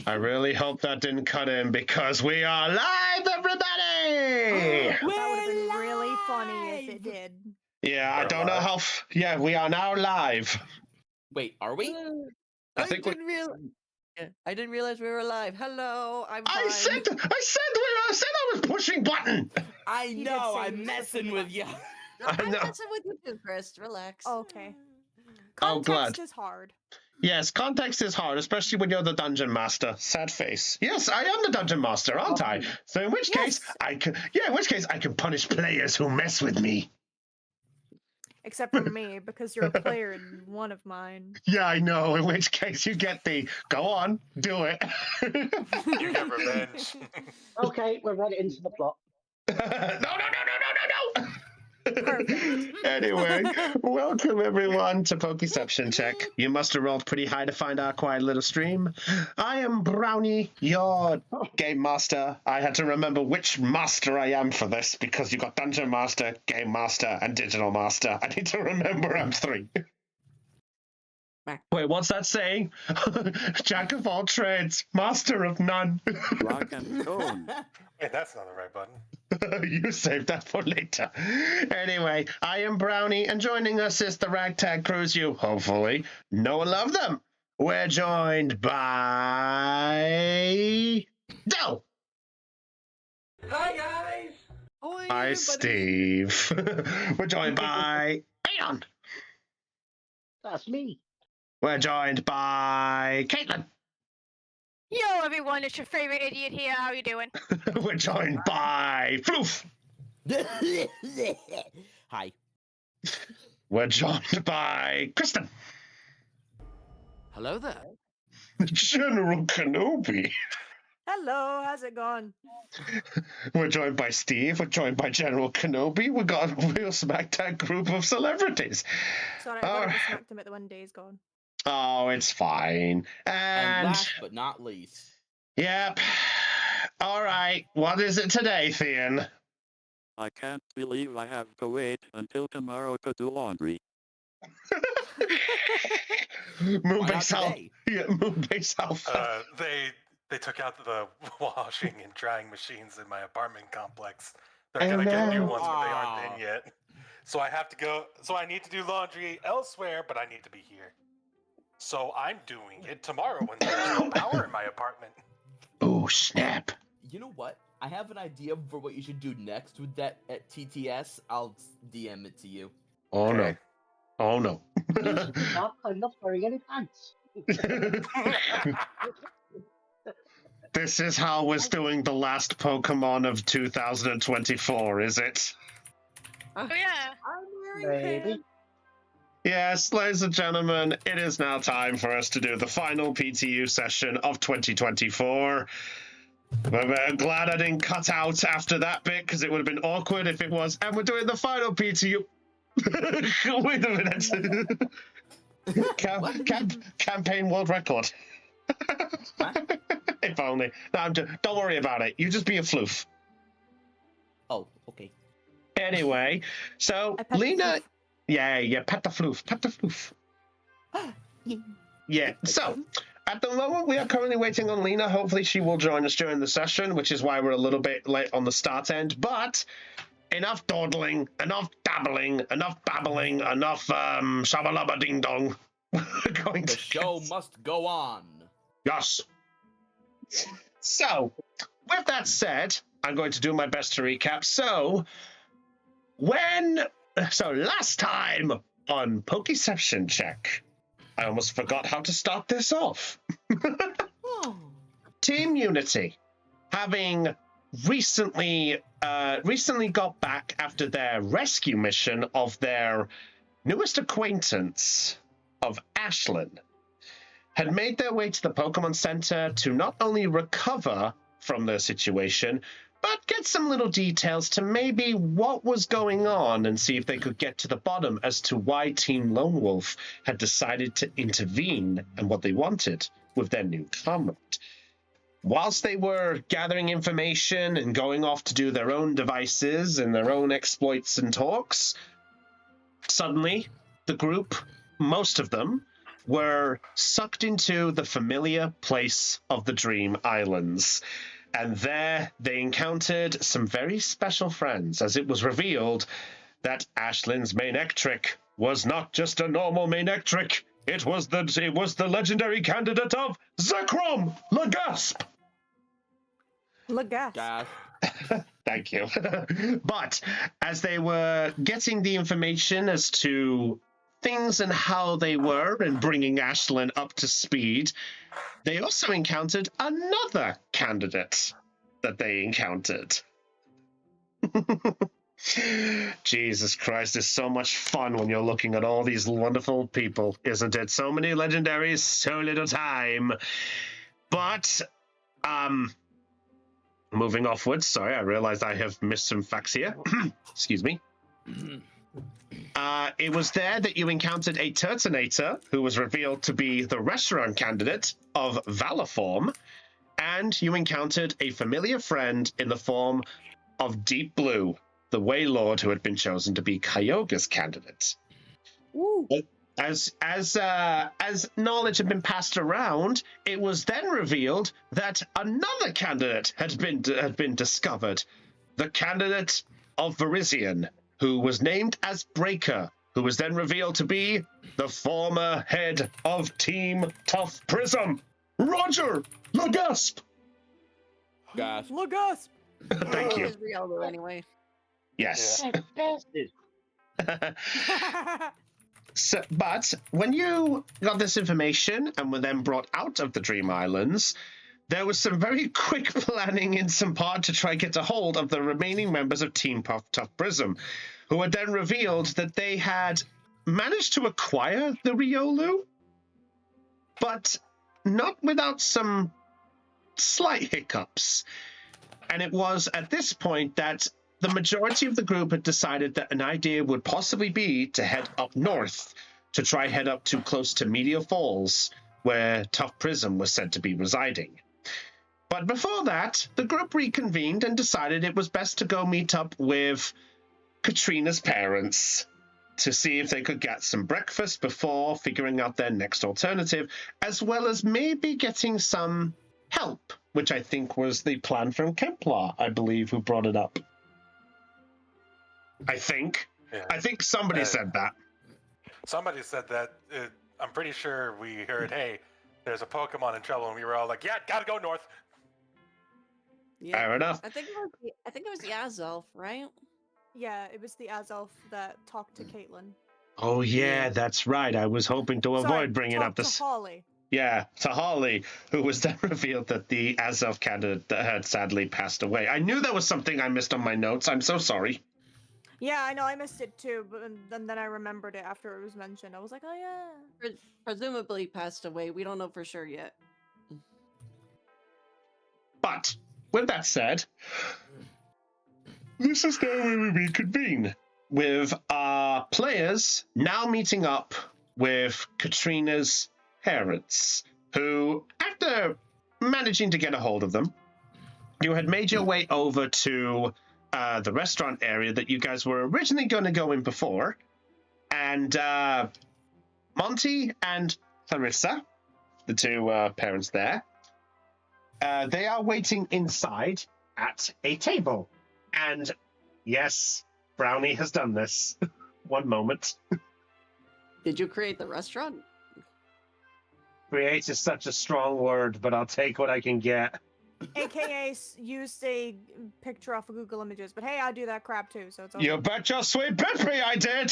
I really hope that didn't cut in because we are live, everybody! That would have been really funny if it did. Yeah, We're I don't know live? how. Yeah, we are now live. Wait, are we? I think we. I didn't realize we were live. Hello, I'm I fine. said I was pushing button. I You did know, say I'm you messing were with you. I'm know. messing with you too, Chris. Relax. Okay. Oh, Context glad. is hard. Yes, context is hard, especially when you're the dungeon master. Sad face. Yes, I am the dungeon master, aren't I? So in which case, Yes. I can. Yeah, in which case I can punish players who mess with me. Except for me, because you're a player in one of mine. Yeah, I know. In which case you get the go on, do it. You get revenge. Okay, we're right into the plot. No. Perfect. Anyway, welcome everyone to Poke-Ception Check. You must have rolled pretty high to find our quiet little stream. I am Brownie, your game master. I had to remember which master I am for this because you got Dungeon Master, Game Master, and Digital Master. I need to remember I'm 3. Wait, what's that saying? Jack of all trades, master of none. Rock and Cone. Wait, that's not the right button. You saved that for later. Anyway, I am Brownie, and joining us is the Ragtag Crews you, hopefully, know and love them. We're joined by... Del. Hi, guys. Hi, Steve. We're joined by Aeon. That's me. We're joined by Caitlin. Yo, everyone, it's your favorite idiot here. How you doing? We're joined by Floof. Hi. We're joined by Kristen. Hello there. General Kenobi. Hello, how's it going? We're joined by Steve. We're joined by General Kenobi. We got a real smack-tag group of celebrities. Sorry, I thought I just smacked him at the one day's gone. Oh, it's fine. And And last but not least. yep. All right. What is it today, Thean? I can't believe I have to wait until tomorrow to do laundry. Why not Moonbase Health. today? Yeah, Moonbase Health. They took out the washing and drying machines in my apartment complex. They're Oh, gonna get new no. ones, but they aren't Aw. in yet. So I have to go. So I need to do laundry elsewhere, but I need to be here. So I'm doing it tomorrow when there's no power in my apartment. Oh, snap. You know what? I have an idea for what you should do next with that at TTS. I'll DM it to you. Oh, no. Okay. Oh, no. I'm not wearing any pants. This is how we're doing the last Pokemon of 2024, is it? Oh, yeah. I'm wearing Maybe. pants. Yes, ladies and gentlemen, it is now time for us to do the final PTU session of 2024. I'm glad I didn't cut out after that bit because it would have been awkward if it was. And we're doing the final PTU. Wait a minute. Campaign world record. If only. No, don't worry about it. You just be a floof. Oh, okay. Anyway, so I pet the Lena. floof. Yeah, pet the floof. Pet the floof. Yeah, so at the moment we are currently waiting on Lena. Hopefully she will join us during the session, which is why we're a little bit late on the start end. But enough dawdling, enough dabbling, enough babbling, enough shabalaba ding dong. We're going The to show must go on. Yes. So, with that said, I'm going to do my best to recap. So, last time on Poke-Ception Check, I almost forgot how to start this off. Team Unity, having recently got back after their rescue mission of their newest acquaintance of Ashlyn, had made their way to the Pokemon Center to not only recover from their situation, but get some little details to maybe what was going on and see if they could get to the bottom as to why Team Lone Wolf had decided to intervene and what they wanted with their new comrade. Whilst they were gathering information and going off to do their own devices and their own exploits and talks, suddenly the group, most of them, were sucked into the familiar place of the Dream Islands. And there they encountered some very special friends, as it was revealed that Ashlin's main trick was not just a normal main trick. It was the legendary candidate of Zekrom Lagasp. Lagas. Gosh. Thank you. But as they were getting the information as to things and how they were and bringing Ashlyn up to speed, they also encountered another candidate that they encountered. Jesus Christ, it's so much fun when you're looking at all these wonderful people, isn't it? So many legendaries, so little time. But, moving offwards, sorry, I realized I have missed some facts here. Excuse me. It was there that you encountered a Turtonator, who was revealed to be the restaurant candidate of Valaform, and you encountered a familiar friend in the form of Deep Blue, the Waylord who had been chosen to be Kyogre's candidate. Woo. As knowledge had been passed around, it was then revealed that another candidate had been discovered, the candidate of Verizian, who was named as Breaker, who was then revealed to be the former head of Team Tough Prism, Roger Lagasp. Gosh. Lagas. Thank you. It's Rialdo anyway. Yes. Bastard. So, but when you got this information and were then brought out of the Dream Islands, there was some very quick planning in some part to try get a hold of the remaining members of Team Tough Prism, who had then revealed that they had managed to acquire the Riolu, but not without some slight hiccups. And it was at this point that the majority of the group had decided that an idea would possibly be to head up north, to try head up too close to Meteor Falls, where Tough Prism was said to be residing. But before that, the group reconvened and decided it was best to go meet up with Katrina's parents to see if they could get some breakfast before figuring out their next alternative, as well as maybe getting some help, which I think was the plan from Kemplar, I believe, who brought it up. I think. Yeah. I think somebody said that. Somebody said that. I'm pretty sure we heard, hey, there's a Pokemon in trouble, and we were all like, yeah, gotta go north. Yeah. Fair enough. I think it was the Azelf, right? Yeah, it was the Azelf that talked to Caitlin. Oh, yeah, Yeah. that's right. I was hoping to avoid Sorry, bringing talked up this. to Holly. Yeah, to Holly, who was then revealed that the Azelf candidate had sadly passed away. I knew there was something I missed on my notes. I'm so sorry. Yeah, I know, I missed it too, but then I remembered it after it was mentioned. I was like, oh yeah. Presumably passed away. We don't know for sure yet. But with that said, this is now where we reconvene with our players now meeting up with Katrina's parents, who, after managing to get a hold of them, you had made your way over to the restaurant area that you guys were originally going to go in before, and Monty and Clarissa, the two parents there, they are waiting inside at a table. And yes, Brownie has done this. One moment. Did you create the restaurant? Create is such a strong word, but I'll take what I can get. AKA used a picture off of Google Images, but hey, I do that crap too, so it's okay. You bet your sweet Bippy I did!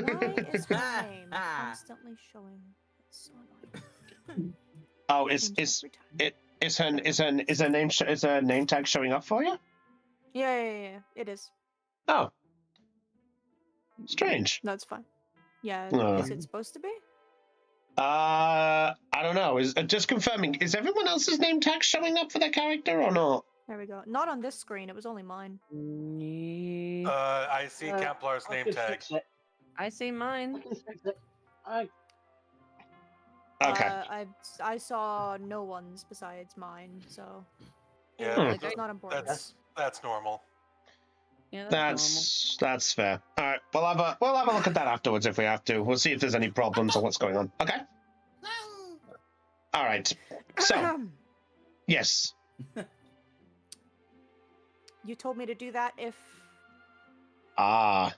Why is her name constantly showing? It's so annoying. Oh, Change every time. is her name tag showing up for you? Yeah, it is. Oh. Strange. That's fine. Yeah, No. is it supposed to be? I don't know. Is just confirming, is everyone else's name tag showing up for their character or not? There we go. Not on this screen, it was only mine. I see Kemplar's I name can tag. fix it. I see I mine. can fix it. Okay. I saw no one's besides mine, so Yeah, it's not important. that's normal. Yeah, That's fair. All right, we'll have a look at that afterwards if we have to. We'll see if there's any problems or what's going on. Okay. All right. So, yes. You told me to do that if... Ah.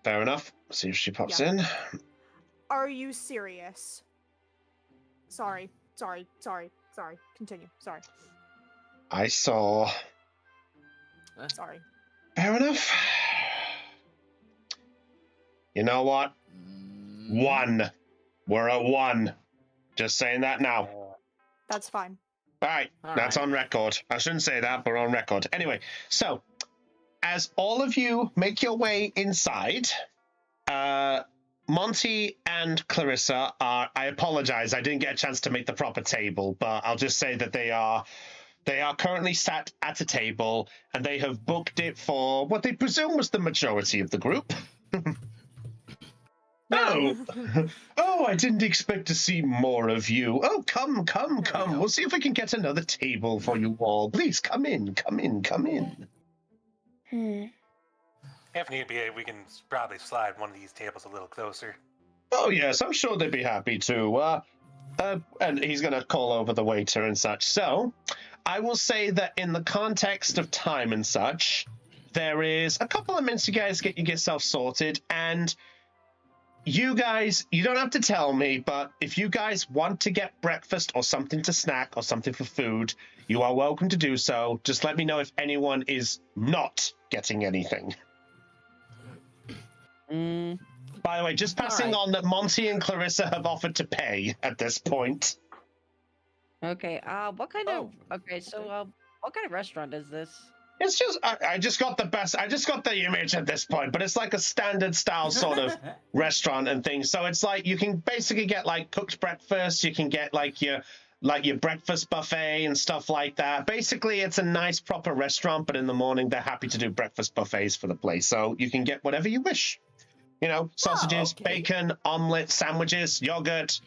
Fair enough. See if she pops in. Are you serious? Sorry. Continue. Sorry. I saw. Sorry. Fair enough. You know what? 1. We're at 1. Just saying that now. That's fine. All right, that's on record. I shouldn't say that, but on record. Anyway, so as all of you make your way inside, Monty and Clarissa are. I apologize, I didn't get a chance to make the proper table, but I'll just say that they are currently sat at a table, and they have booked it for what they presume was the majority of the group. Oh, I didn't expect to see more of you. Oh, come. We'll see if we can get another table for you all. Please, come in. If need be, we can probably slide one of these tables a little closer. Oh, yes, I'm sure they'd be happy to. And he's going to call over the waiter and such. So, I will say that in the context of time and such, there is a couple of minutes you guys get yourself sorted, and you guys, you don't have to tell me, but if you guys want to get breakfast or something to snack or something for food, you are welcome to do so. Just let me know if anyone is not getting anything. By the way, just passing on that Monty and Clarissa have offered to pay at this point. Okay. What kind of? Okay. So, what kind of restaurant is this? It's just, I just got the best, I just got the image at this point, but it's like a standard style sort of restaurant and things. So it's like, you can basically get like cooked breakfast, you can get like your breakfast buffet and stuff like that. Basically, it's a nice proper restaurant, but in the morning, they're happy to do breakfast buffets for the place. So you can get whatever you wish. You know, sausages, bacon, omelet, sandwiches, yogurt,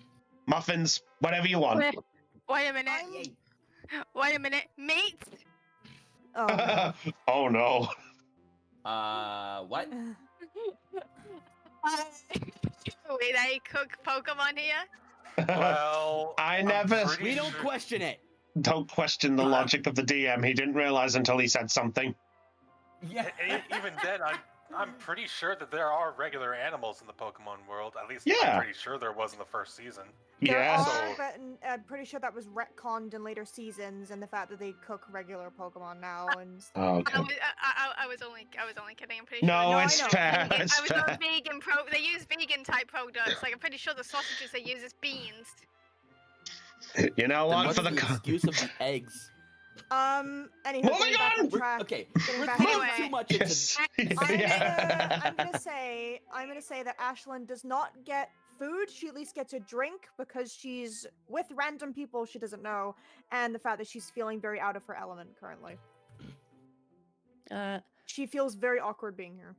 muffins, whatever you want. Wait a minute. Wait a minute. Meat? Oh. Oh no. What? Wait, they cook Pokemon here? Well, I never. We don't question it. Don't question the logic of the DM. He didn't realize until he said something. Yeah. Even then, I'm pretty sure that there are regular animals in the Pokemon world. At least Yeah. I'm pretty sure there was in the first season. There Yeah. are, but I'm pretty sure that was retconned in later seasons, and the fact that they cook regular Pokemon now and stuff. Oh, okay. I was only kidding. I'm pretty No, sure. No, I it's know. fair. I It's was fair. on vegan They use vegan type products. Like I'm pretty sure the sausages they use is beans. You know Then what? what's For the the excuse of the eggs? Anywho, Moving getting back on! on track. Okay, Getting let's back not on Anyway. get too much Yes. into. Yeah. I'm gonna say that Ashlyn does not get food. She at least gets a drink because she's with random people she doesn't know, and the fact that she's feeling very out of her element currently. She feels very awkward being here.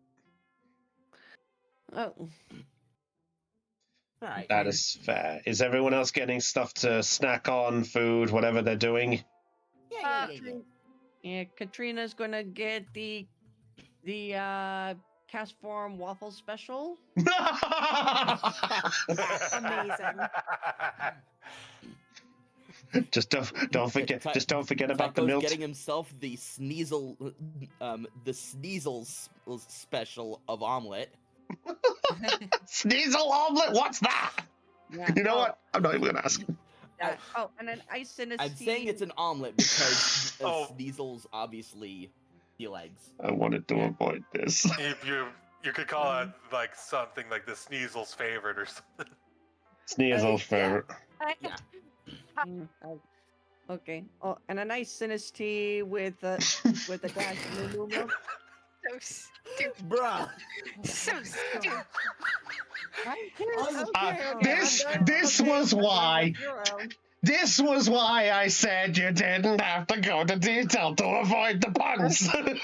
Oh. All right. That is fair. Is everyone else getting stuff to snack on, food, whatever they're doing? Yeah. Yeah, Katrina's gonna get the cast form waffle special. Amazing. Just don't forget. Just don't forget about the Tycho's milk. getting himself the Sneasel, the Sneasel special of omelet. Sneasel omelet. What's that? Yeah. You know what? I'm not even gonna ask. Oh, and then ice in a I'm saying it's an omelet because Sneasel's obviously the eggs. I wanted to avoid this. If you could call it like something like the Sneasel's favorite or something. Sneasel's favorite. Yeah. Okay. Oh, and a nice Sinus tea with a dash of Moo milk. So stupid. Bruh. So stupid. This was why. This was why I said you didn't have to go to detail to avoid the puns. I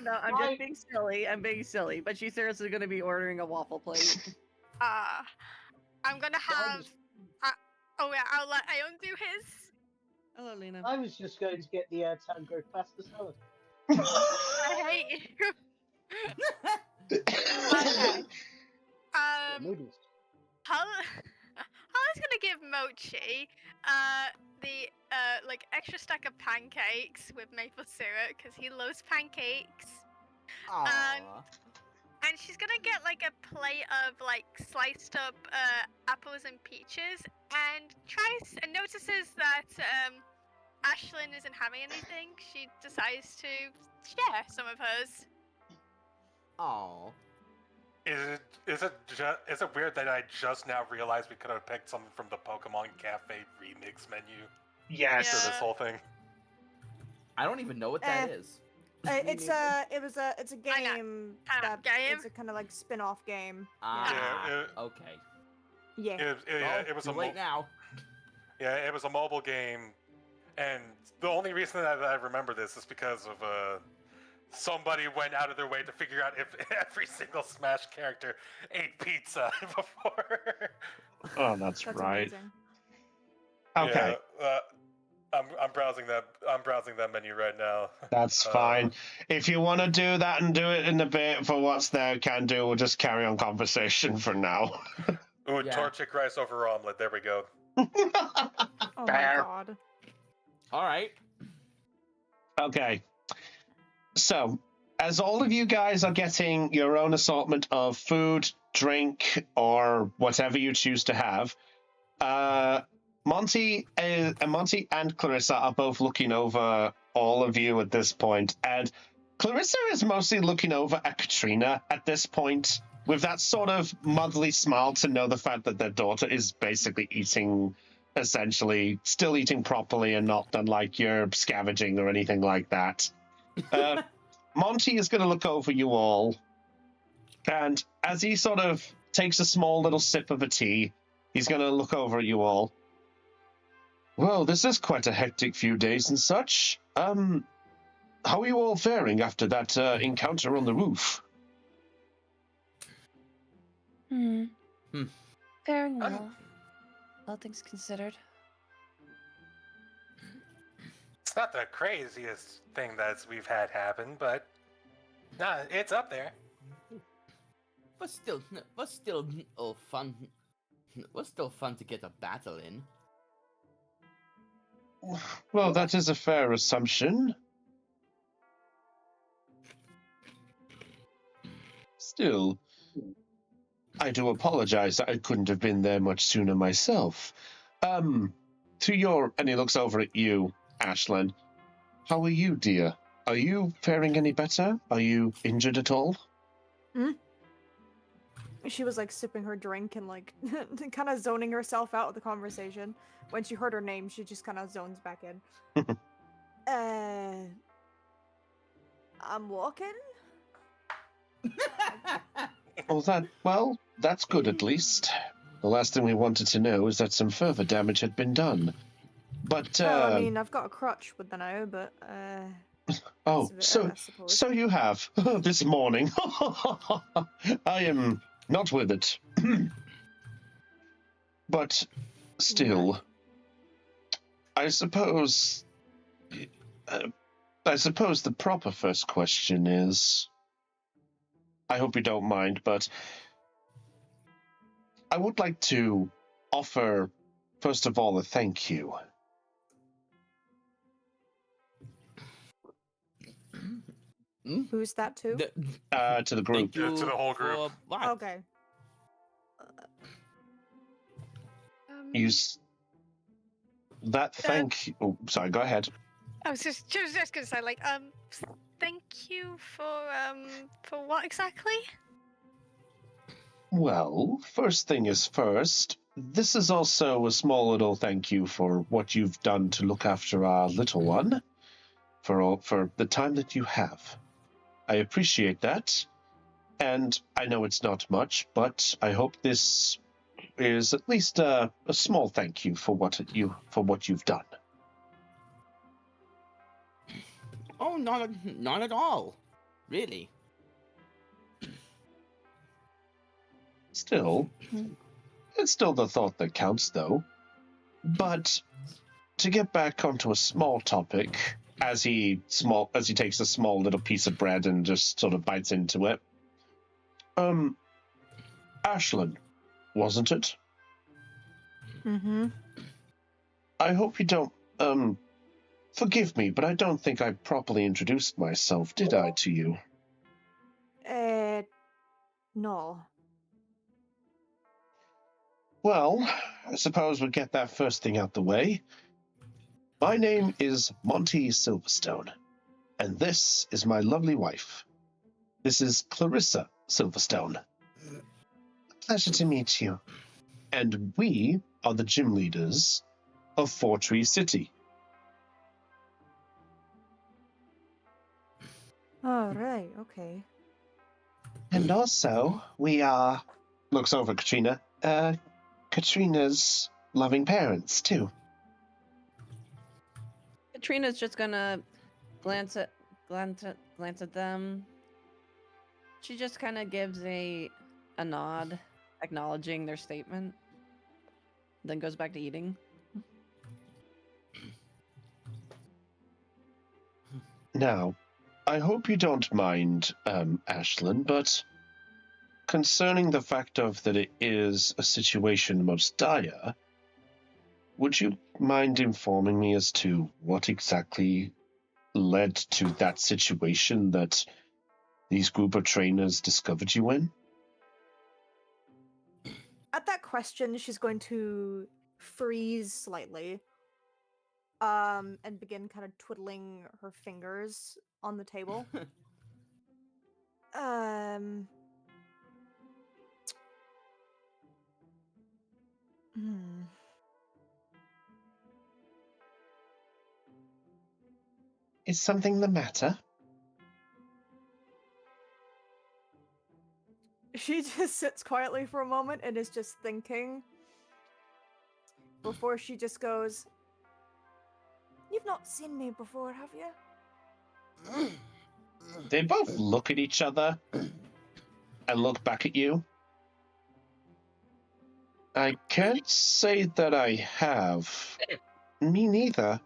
know. I'm just being silly. I'm being silly. But she's seriously going to be ordering a waffle plate. I'm gonna have. Oh yeah, I'll let Aeon do his. Hello, Lena. I was just going to get the Tango pasta salad. I hate you. Okay. Noodles. How give Mochi the like extra stack of pancakes with maple syrup because he loves pancakes. Aww. And she's gonna get like a plate of like sliced up apples and peaches, and and notices that Ashlyn isn't having anything. She decides to share some of hers. Aww. Is it weird that I just now realized we could have picked something from the Pokemon Cafe remix menu Yes. for this whole thing? I don't even know what that is. It's a game that Game? it's a kind of like spin-off game. Ah, okay. Yeah. It was too late now. Yeah, it was a mobile game, and the only reason that I remember this is because of somebody went out of their way to figure out if every single Smash character ate pizza before. Oh, that's right. Amazing. Okay, Yeah, I'm browsing that. I'm browsing that menu right now. that's fine. If you want to do that and do it in a bit for what's there, can do. We'll just carry on conversation for now. Ooh, Yeah. torchic rice over omelet. There we go. Oh Fair. my god. All right. Okay. So, as all of you guys are getting your own assortment of food, drink, or whatever you choose to have, Monty and Clarissa are both looking over all of you at this point, and Clarissa is mostly looking over at Katrina at this point, with that sort of motherly smile to know the fact that their daughter is basically eating, essentially, still eating properly and not done like you're scavenging or anything like that. Monty is going to look over you all, and as he sort of takes a small little sip of a tea, he's going to look over at you all. Well, this is quite a hectic few days and such. How are you all faring after that encounter on the roof? Faring well. All things considered. It's not the craziest thing that we've had happen, but nah, it's up there. But still fun. Was still fun to get a battle in. Well, that is a fair assumption. Still, I do apologize that I couldn't have been there much sooner myself. And he looks over at you, Ashlyn. How are you, dear? Are you faring any better? Are you injured at all? She was like sipping her drink and like kind of zoning herself out of the conversation. When she heard her name, she just kind of zones back in. I'm walking. That's good at least. The last thing we wanted to know is that some further damage had been done. But, Well, I mean, I've got a crutch with the now, but, oh, that's a bit, I suppose. so you have. This morning. I am not with it. But still, I suppose the proper first question is, I hope you don't mind, but I would like to offer, first of all, a thank you. Who's that to? To the group. Thank you To the whole group. for what? Okay. Thank you. Oh, sorry, go ahead. I was just gonna say, like, thank you for what exactly? Well, first thing is first, this is also a small little thank you for what you've done to look after our little one, for the time that you have. I appreciate that, and I know it's not much, but I hope this is at least a small thank you for what you've done. Oh, not at all. Really. Still, it's still the thought that counts, though. But to get back onto a small topic, as he takes a small little piece of bread and just sort of bites into it. Ashlyn, wasn't it? Mm-hmm. I hope you don't, forgive me, but I don't think I properly introduced myself, did I, to you? No. Well, I suppose we'll get that first thing out the way. My name is Monty Silverstone, and this is my lovely wife. This is Clarissa Silverstone. Pleasure to meet you. And we are the gym leaders of Four Tree City. All right. Okay. And also, we are... Looks over at Katrina. Katrina's loving parents, too. Katrina's just gonna glance at them. She just kind of gives a nod, acknowledging their statement, then goes back to eating. Now, I hope you don't mind, Ashlyn, but concerning the fact of that it is a situation most dire, would you mind informing me as to what exactly led to that situation that these group of trainers discovered you in? At that question, she's going to freeze slightly, and begin kind of twiddling her fingers on the table. Um. Hmm. Is something the matter? She just sits quietly for a moment and is just thinking before she just goes, "You've not seen me before, have you?" They both look at each other and look back at you. I can't say that I have. Me neither.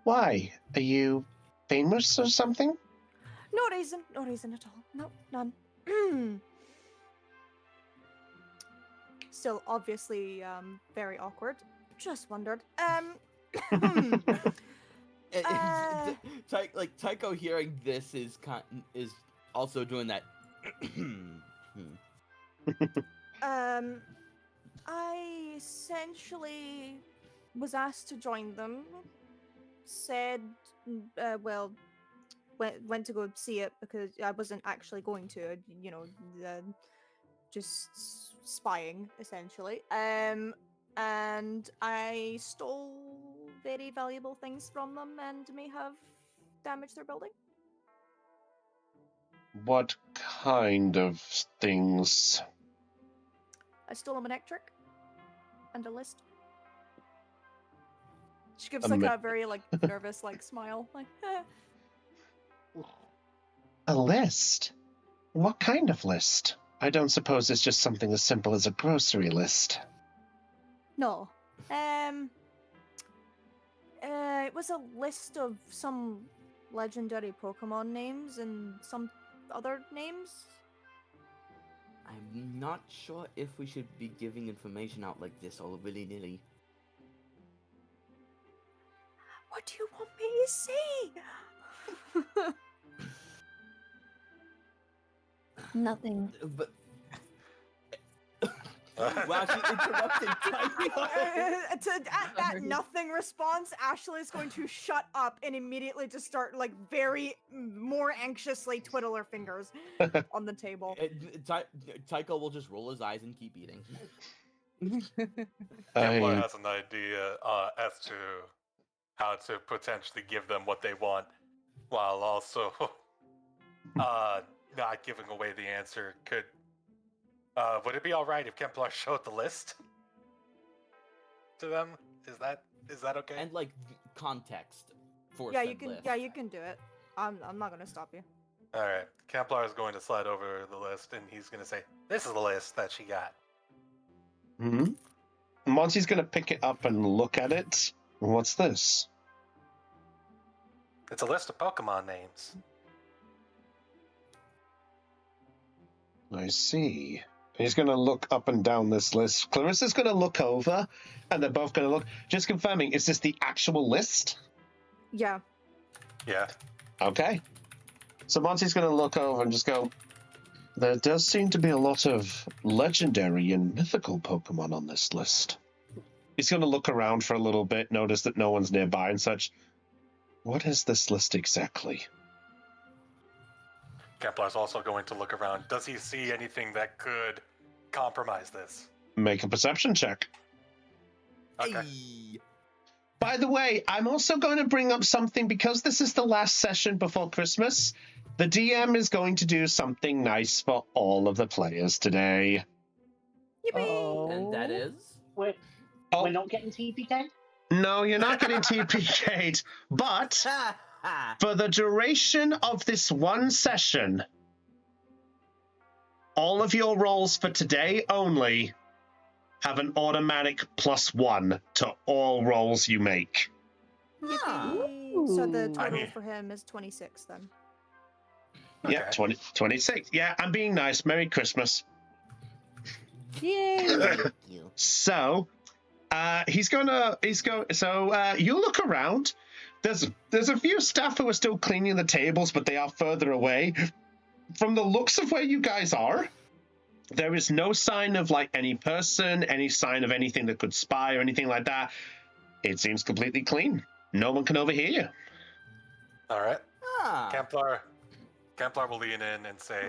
Why? Are you famous or something? No reason at all. No, none. Still obviously very awkward. Just wondered. Tycho hearing this is also doing that. I essentially was asked to join them. Said, went to go see it because I wasn't actually going to, just spying essentially. And I stole very valuable things from them and may have damaged their building. What kind of things? I stole a Manectric and a list. She gives like a very like nervous like smile, like. A list? What kind of list? I don't suppose it's just something as simple as a grocery list. No. It was a list of some legendary Pokemon names and some other names. I'm not sure if we should be giving information out like this all willy-nilly. What do you want me to say? Nothing. But wow, she interrupted Tycho. At that nothing response, Ashley is going to shut up and immediately just start like very more anxiously twiddle her fingers on the table. Tycho will just roll his eyes and keep eating. Templar has an idea as to how to potentially give them what they want, while also not giving away the answer. Would it be all right if Kemplar showed the list to them? Is that okay? And like context for Yeah, said you can. list. Yeah, you can do it. I'm not gonna stop you. All right, Kemplar is going to slide over the list, and he's going to say, "This is the list that she got." Hmm. Monty's gonna pick it up and look at it. What's this? It's a list of Pokemon names. I see. He's going to look up and down this list. Clarissa's going to look over, and they're both going to look. Just confirming, is this the actual list? Yeah. Yeah. Okay. So Monty's going to look over and just go, there does seem to be a lot of legendary and mythical Pokemon on this list. He's going to look around for a little bit, notice that no one's nearby and such. What is this list exactly? Kemplar's also going to look around. Does he see anything that could compromise this? Make a perception check. Okay. Hey. By the way, I'm also going to bring up something because this is the last session before Christmas. The DM is going to do something nice for all of the players today. Yippee! And that is? We're, Oh. we're not getting TPK? No, you're not getting TPK'd, but for the duration of this one session, all of your rolls for today only have an automatic +1 to all rolls you make. Yippee! So the Ooh. total mean- for him is 26 then. Yeah, Okay. 26. Yeah, I'm being nice. Merry Christmas. Yay! Thank you. So, you look around. There's a few staff who are still cleaning the tables, but they are further away. From the looks of where you guys are, there is no sign of like any person, any sign of anything that could spy or anything like that. It seems completely clean. No one can overhear you. All right. Ah. Kemplar will lean in and say,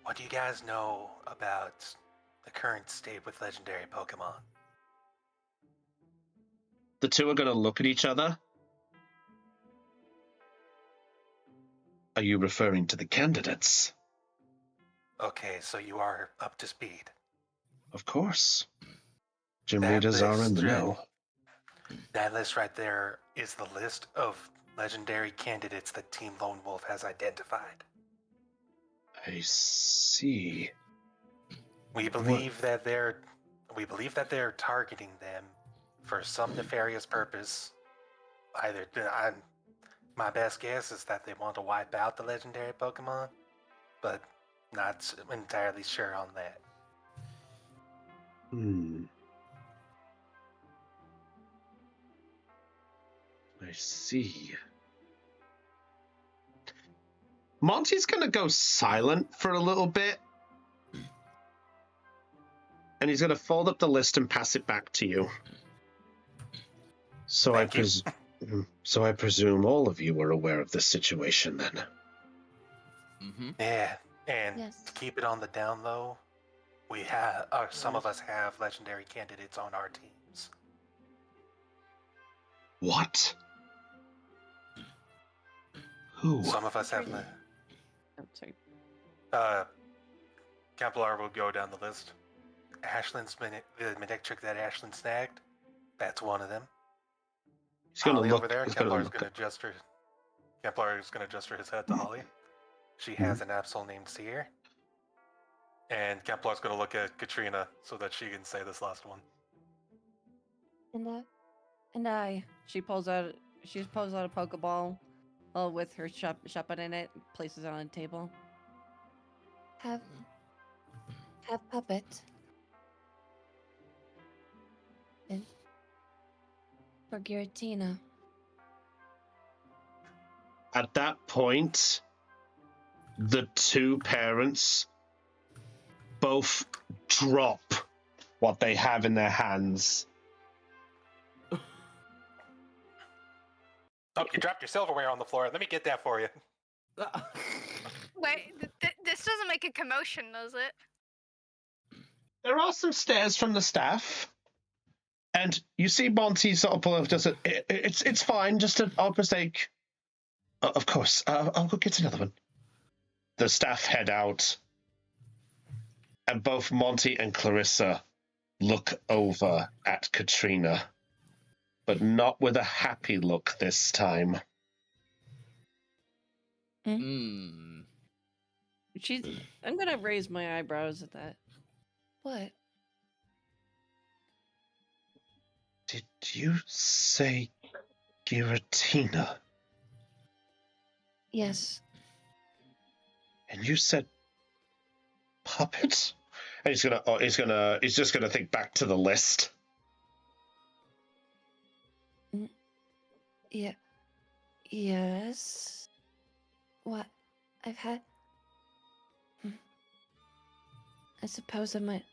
what do you guys know about the current state with legendary Pokemon? The two are going to look at each other. Are you referring to the candidates? Okay, so you are up to speed. Of course. Gym That leaders are in the list, right? know. That list right there is the list of legendary candidates that Team Lone Wolf has identified. I see. We believe that they're targeting them for some nefarious purpose. My best guess is that they want to wipe out the legendary Pokemon, but not entirely sure on that. I see. Monty's gonna go silent for a little bit. And he's gonna fold up the list and pass it back to you. So Thank you. So I presume all of you are aware of this situation then. Mm-hmm. Yeah, and Yes. to keep it on the down low, some of us have legendary candidates on our teams. What? Who? Some of us have. Oh, sorry. Kemplar will go down the list. Ashland's the Manectric that Ashland snagged. That's one of them. He's gonna Holly look over there. he's gonna Kemplar is look going to gesture. Kemplar is going to gesture his head to Holly. She has an Absol named Seer. And Kemplar is going to look at Katrina so that she can say this last one. And I. She pulls out a Pokeball, with her shotgun in it, places it on the table. Have Puppet. And for Giratina. At that point, the two parents both drop what they have in their hands. Oh, you dropped your silverware on the floor. Let me get that for you. Wait, this doesn't make a commotion, does it? There are some stares from the staff, and you see Monty sort of pull up, just it's fine, just an odd mistake. Of course, I'll go get another one. The staff head out, and both Monty and Clarissa look over at Katrina, but not with a happy look this time. Mm. I'm gonna raise my eyebrows at that. What? Did you say Giratina? Yes. And you said Puppet? And he's just gonna think back to the list. Yeah. Yes. What? I've had. I suppose I might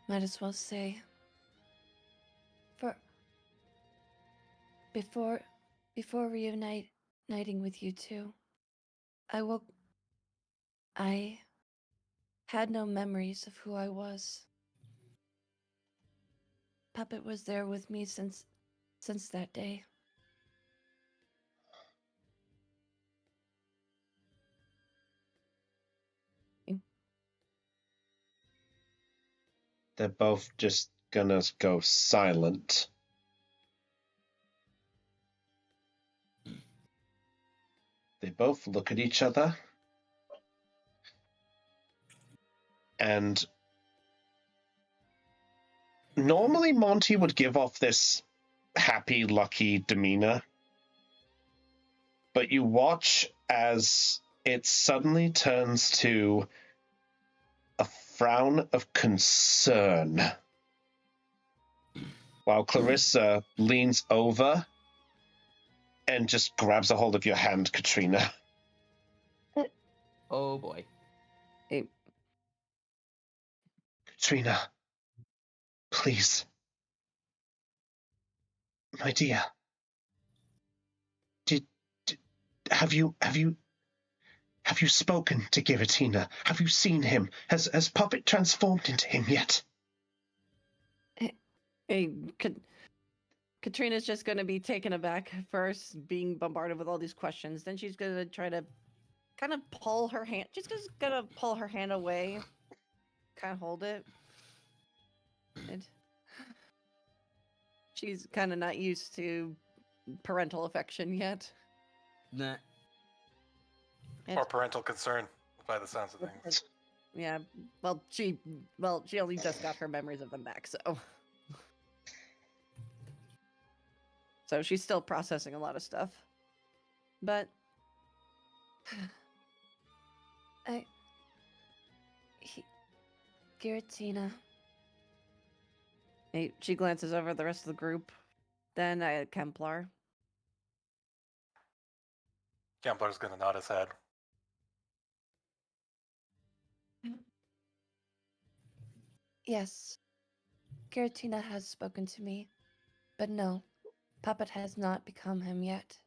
as well say. Before reuniting with you two, I had no memories of who I was. Puppet was there with me since that day. They're both just gonna go silent. They both look at each other. And normally Monty would give off this happy, lucky demeanor. But you watch as it suddenly turns to a frown of concern. While Clarissa leans over and just grabs a hold of your hand, Katrina. Oh boy. Katrina, please. My dear. Have you spoken to Giratina? Have you seen him? Has Puppet transformed into him yet? Hey, Katrina's just going to be taken aback first, being bombarded with all these questions. Then she's going to try to kind of pull her hand. She's just going to pull her hand away, kind of hold it. And she's kind of not used to parental affection yet. Nah. Or parental concern, by the sounds of things. Yeah, well, she only just got her memories of them back, so she's still processing a lot of stuff. But Giratina. She glances over the rest of the group, then at Kemplar. Gambler's gonna nod his head. Yes. Giratina has spoken to me. But no, Puppet has not become him yet.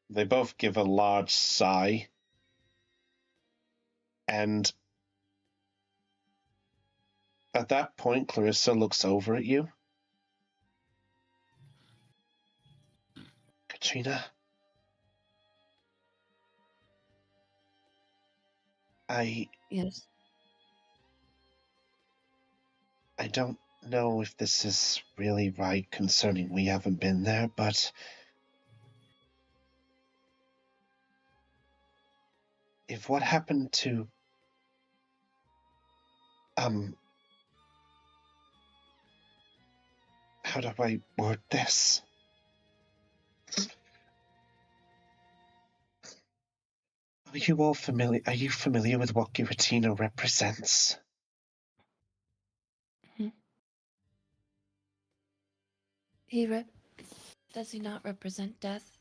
They both give a large sigh. And at that point, Clarissa looks over at you. Katrina? Yes. I don't know if this is really right concerning we haven't been there, but if what happened to how do I word this? Are you familiar with what Giratina represents? Does he not represent death?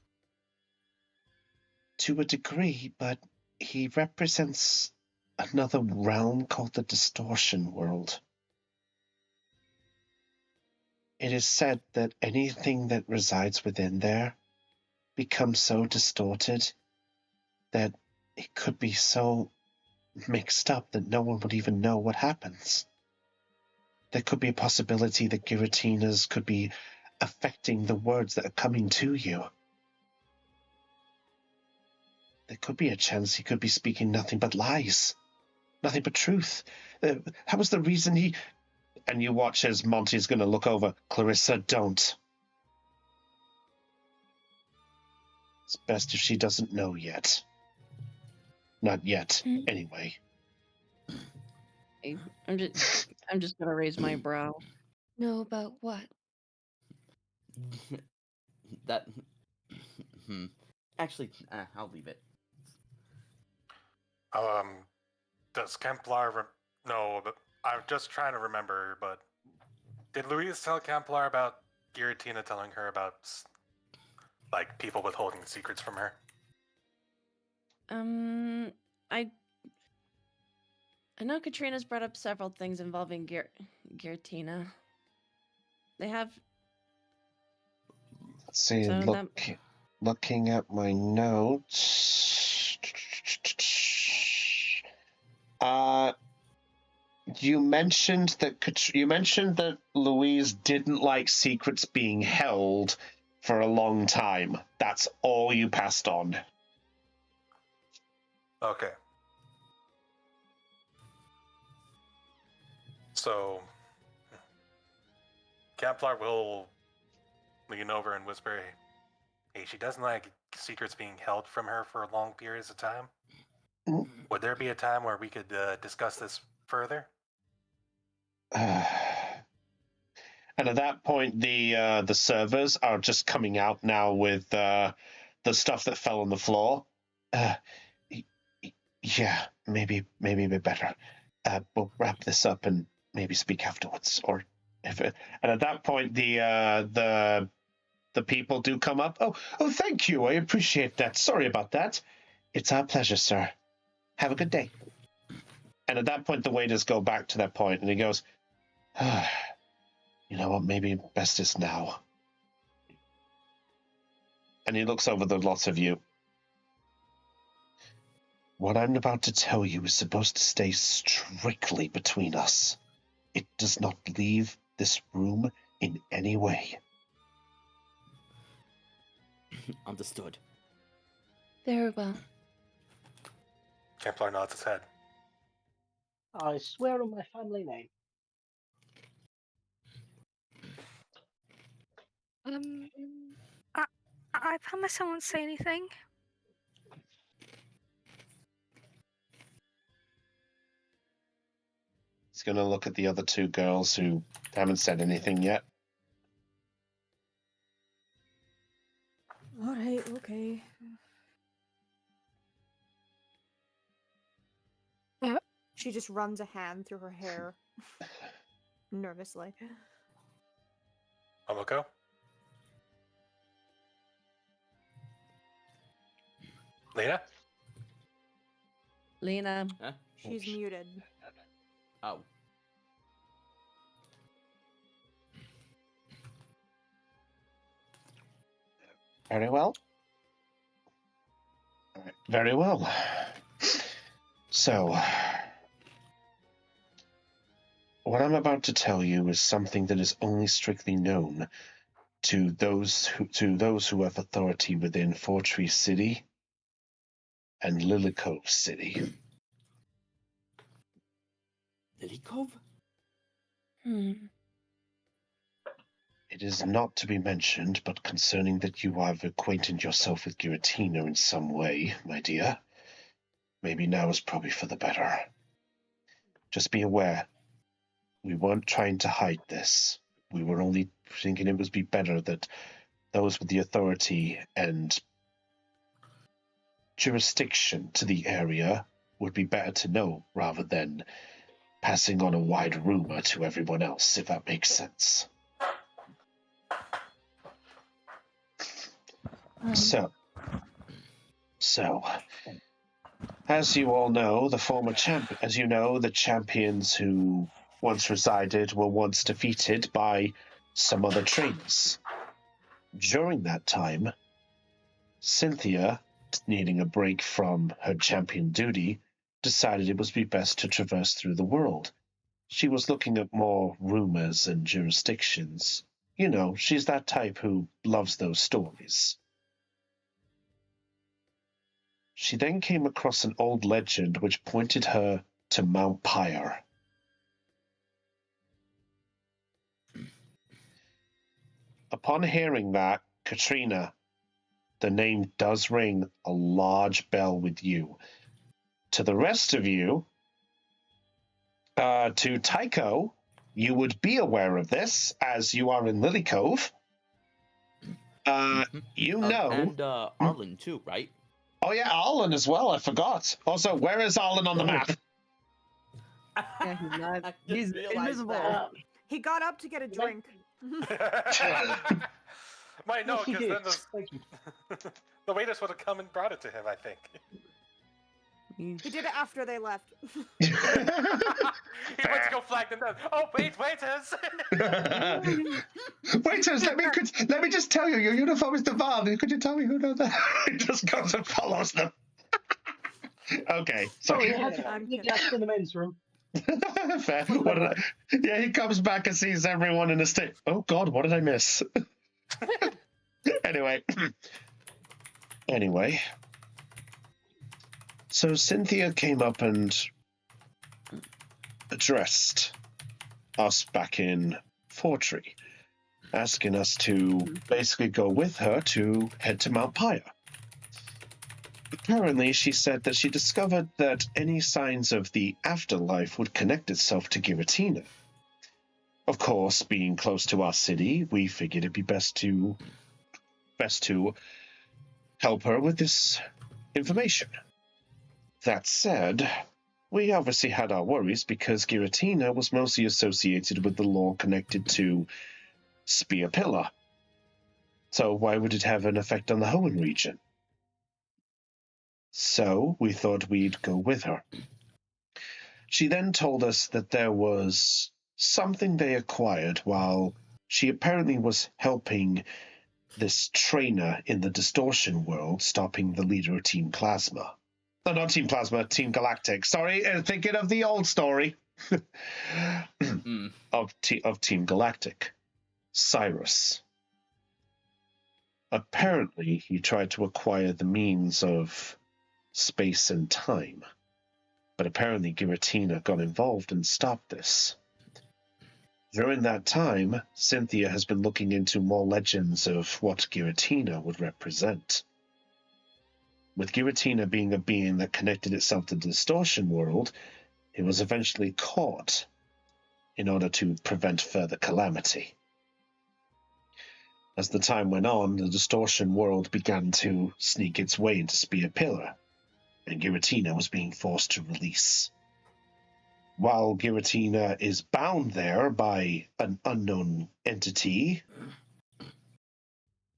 To a degree, but he represents another realm called the Distortion World. It is said that anything that resides within there becomes so distorted that it could be so mixed up that no one would even know what happens. There could be a possibility that Giratina's could be affecting the words that are coming to you. There could be a chance he could be speaking nothing but lies, nothing but truth. That was the reason he... And you watch as Monty's going to look over. Clarissa, don't. It's best if she doesn't know yet. Not yet, anyway. I'm just gonna raise my brow. Know about what? That. Actually, I'll leave it. Does Kemplar no, but I'm just trying to remember, but did Louise tell Kemplar about Giratina telling her about, like, people withholding secrets from her? I know Katrina's brought up several things involving Giratina. They have. Let's see, So looking at my notes. You mentioned that Louise didn't like secrets being held for a long time. That's all you passed on. Okay. So, Kemplar will lean over and whisper, hey, she doesn't like secrets being held from her for long periods of time. Mm. Would there be a time where we could discuss this further? And at that point, the servers are just coming out now with the stuff that fell on the floor. Yeah, maybe a bit better. We'll wrap this up and maybe speak afterwards, or if it, and at that point the people do come up. Oh, thank you. I appreciate that. Sorry about that. It's our pleasure, sir. Have a good day. And at that point, the waiters go back to that point, and he goes, you know what? Maybe best is now. And he looks over the lots of you. What I'm about to tell you is supposed to stay strictly between us. It does not leave this room in any way. Understood. Very well. Kemplar nods his head. I swear on my family name. I promise I won't say anything. He's going to look at the other two girls who haven't said anything yet. All right, okay. She just runs a hand through her hair nervously. Omoko? Lena. Huh? She's muted. Oh. Very well. Very well. So, what I'm about to tell you is something that is only strictly known to those who have authority within Fortree City and Lily Cove City. Lily Cove? It is not to be mentioned, but concerning that you have acquainted yourself with Giratina in some way, my dear, maybe now is probably for the better. Just be aware, we weren't trying to hide this. We were only thinking it would be better that those with the authority and jurisdiction to the area would be better to know rather than passing on a wide rumor to everyone else, if that makes sense. So, as you all know, the champions who once resided were once defeated by some other trainers. During that time, Cynthia, needing a break from her champion duty, decided it would be best to traverse through the world. She was looking at more rumors and jurisdictions. You know, she's that type who loves those stories. She then came across an old legend which pointed her to Mount Pyre. Upon hearing that, Katrina, the name does ring a large bell with you. To the rest of you, to Tycho, you would be aware of this, as you are in Lily Cove. You know... And Arlen too, right? Oh yeah, Arlen as well, I forgot. Also, where is Arlen on the map? Yeah, he's not. I just He's realized invisible. that. He got up to get a drink. Might know, Yes, he because then did. Thank you. the waiters would have come and brought it to him, I think. He did it after they left. He went to go flag them down. Oh, wait, waiters! Waiters, let me just tell you, your uniform is Deval. Could you tell me who does that? He just goes and follows them. Okay, Sorry, sorry. I had to I'm get kidding. left in the men's room. Fair. Yeah, he comes back and sees everyone in a state. Oh God, what did I miss? Anyway. So Cynthia came up and addressed us back in Fortree, asking us to basically go with her to head to Mount Pyre. Apparently, she said that she discovered that any signs of the afterlife would connect itself to Giratina. Of course, being close to our city, we figured it'd be best to help her with this information. That said, we obviously had our worries because Giratina was mostly associated with the lore connected to Spear Pillar. So why would it have an effect on the Hoenn region? So we thought we'd go with her. She then told us that there was something they acquired while she apparently was helping this trainer in the distortion world, stopping the leader of Team Plasma. No, not Team Plasma, Team Galactic. Sorry, thinking of the old story of Team Galactic. Cyrus. Apparently, he tried to acquire the means of space and time, but apparently Giratina got involved and stopped this. During that time, Cynthia has been looking into more legends of what Giratina would represent. With Giratina being a being that connected itself to the distortion world, it was eventually caught in order to prevent further calamity. As the time went on, the distortion world began to sneak its way into Spear Pillar, and Giratina was being forced to release. While Giratina is bound there by an unknown entity,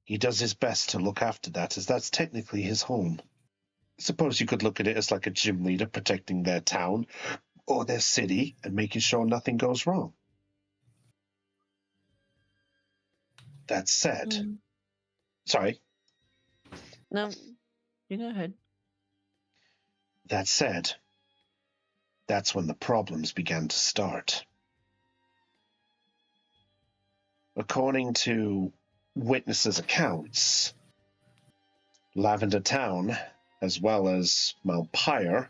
he does his best to look after that, as that's technically his home. I suppose you could look at it as like a gym leader protecting their town or their city and making sure nothing goes wrong. That said, sorry. No, you go ahead. That said, that's when the problems began to start. According to witnesses' accounts, Lavender Town, as well as Mount Pyre,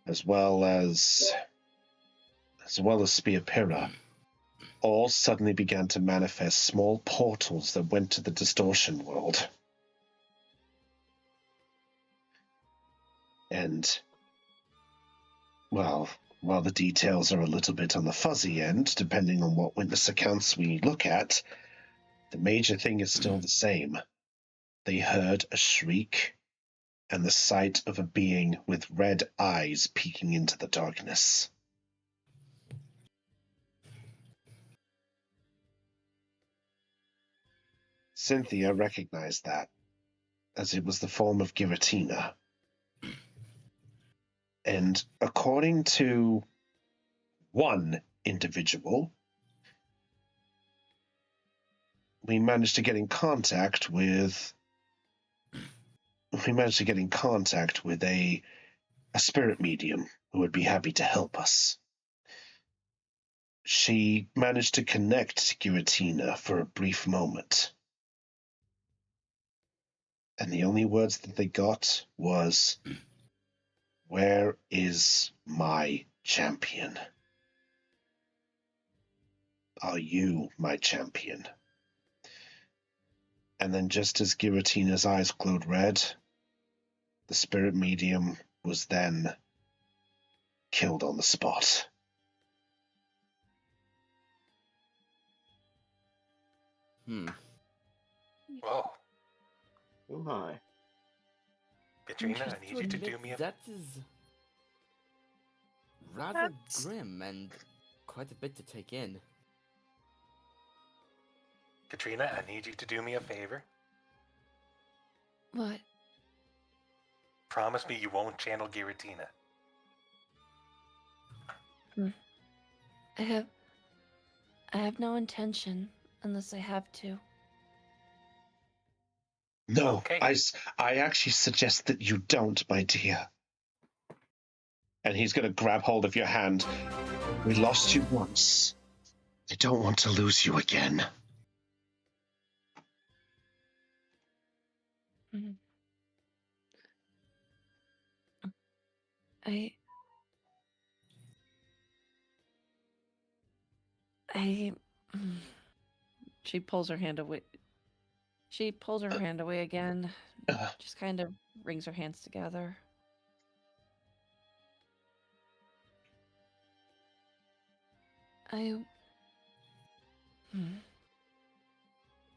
as well as Spear Pillar, all suddenly began to manifest small portals that went to the distortion world. And, well, while the details are a little bit on the fuzzy end, depending on what witness accounts we look at, the major thing is still the same. They heard a shriek and the sight of a being with red eyes peeking into the darkness. Cynthia recognized that, as it was the form of Giratina. And according to one individual, we managed to get in contact with a spirit medium who would be happy to help us. She managed to connect Giratina for a brief moment. And the only words that they got was, "Where is my champion? Are you my champion?" And then just as Giratina's eyes glowed red, the spirit medium was then killed on the spot. Whoa. Oh my. Katrina, I need you to do me a... That is... Rather That's- grim and quite a bit to take in. Katrina, I need you to do me a favor. What? Promise me you won't channel Giratina. I have no intention unless I have to. No, Okay. I actually suggest that you don't, my dear. And he's going to grab hold of your hand. We lost you once. I don't want to lose you again. Mhm. I mm, She pulls her hand away. She pulls her hand away again. Uh, Just kind of wrings her hands together. I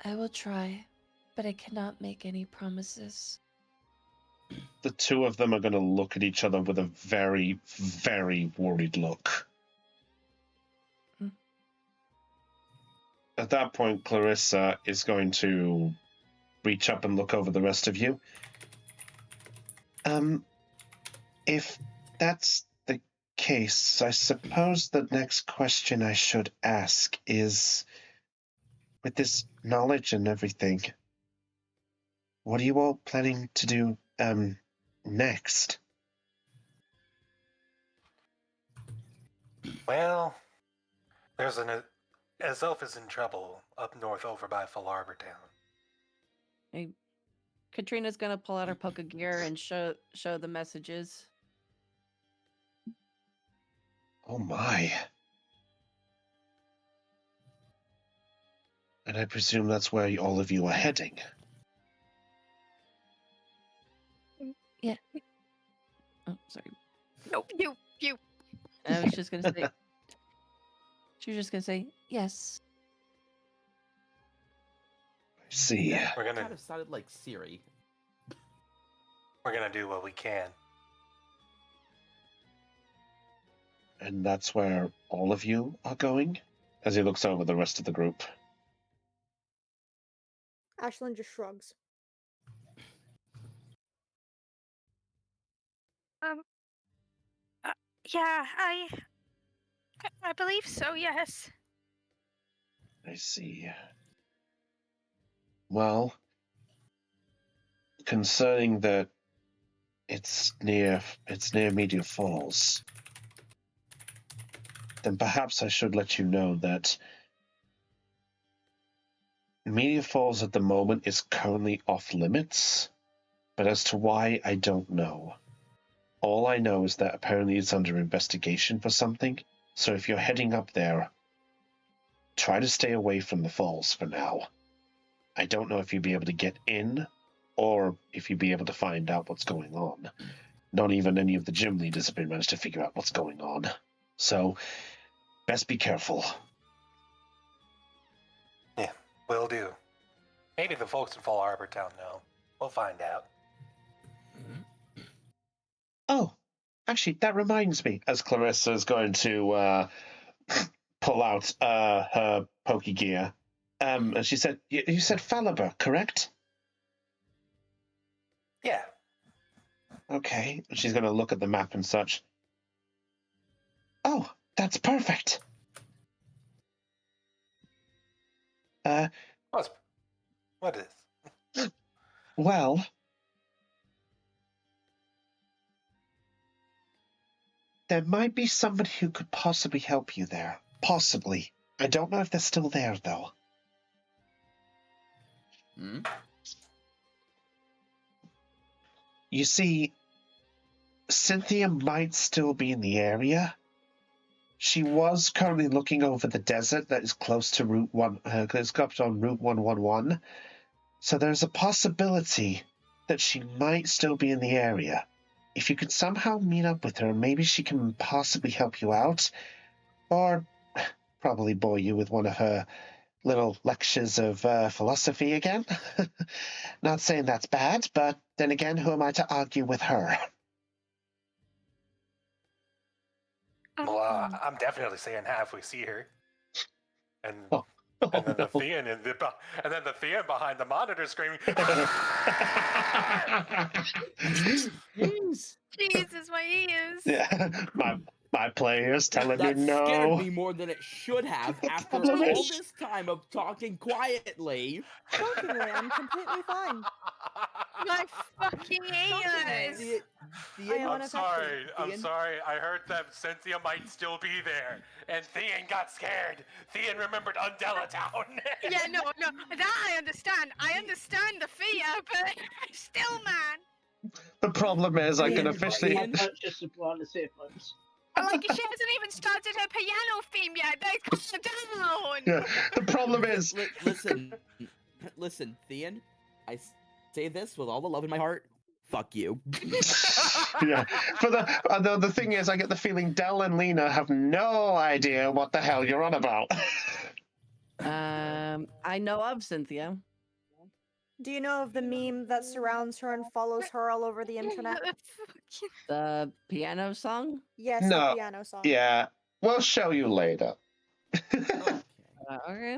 I will try, but I cannot make any promises. the two of them are going to look at each other with a very, very worried look. Mm. At that point, Clarissa is going to reach up and look over the rest of you. If that's the case, I suppose the next question I should ask is, with this knowledge and everything, what are you all planning to do, next? Well, there's Azelf is in trouble up north over by Full Arbor Town. Katrina's gonna pull out her poke gear and show the messages. Oh my. And I presume that's where all of you are heading. Yeah. Oh, sorry. No, you. I was just gonna say. She was just gonna say yes. I see. That We're gonna- kind of sounded like Siri. We're gonna do what we can. And that's where all of you are going? As he looks over the rest of the group. Ashlyn just shrugs. Yeah, I believe so. Yes. I see. Well, concerning that it's near Media Falls, then perhaps I should let you know that Media Falls at the moment is currently off limits, but as to why, I don't know. All I know is that apparently it's under investigation for something, so if you're heading up there, try to stay away from the falls for now. I don't know if you'll be able to get in, or if you'll be able to find out what's going on. Not even any of the gym leaders have managed to figure out what's going on. So, best be careful. Yeah, will do. Maybe the folks in Full Arbor Town know. We'll find out. Oh, actually, that reminds me, as Clarissa is going to pull out her poke gear. And she said, you said Falliber, correct? Yeah. Okay. She's going to look at the map and such. Oh, that's perfect. What is? Well, there might be somebody who could possibly help you there. Possibly. I don't know if they're still there, though. Hmm? You see, Cynthia might still be in the area. She was currently looking over the desert that is close to Route 1, it's up on Route 111. So there's a possibility that she might still be in the area. If you could somehow meet up with her, maybe she can possibly help you out. Or probably bore you with one of her little lectures of philosophy again. Not saying that's bad, but then again, who am I to argue with her? I'm definitely saying half we see her. And Oh, and then the no. Thean and then the Thean behind the monitor screaming. Jeez. Jesus, my ears. Yeah, my players telling you That scared no. me more than it should have after problem all is- this time of talking quietly. Shockingly, I'm completely fine. My fucking ears. The, I am I'm sorry. I'm Thean? sorry. I heard that Cynthia might still be there, and Thean got scared. Thean remembered Undella Town. Yeah, no, that I understand. I understand the fear, but still, man. The problem is, I can Ian, officially. Ian. My purchase of wireless earphones. Like, she hasn't even started her piano theme yet. Calm down. Yeah, the problem is, Listen, Thean. Say this with all the love in my heart. Fuck you. yeah. For the thing is, I get the feeling Dell and Lena have no idea what the hell you're on about. I know of Cynthia. Do you know of the meme that surrounds her and follows her all over the internet? The piano song? Yes, No, the piano song. Yeah, we'll show you later. Okay. Okay.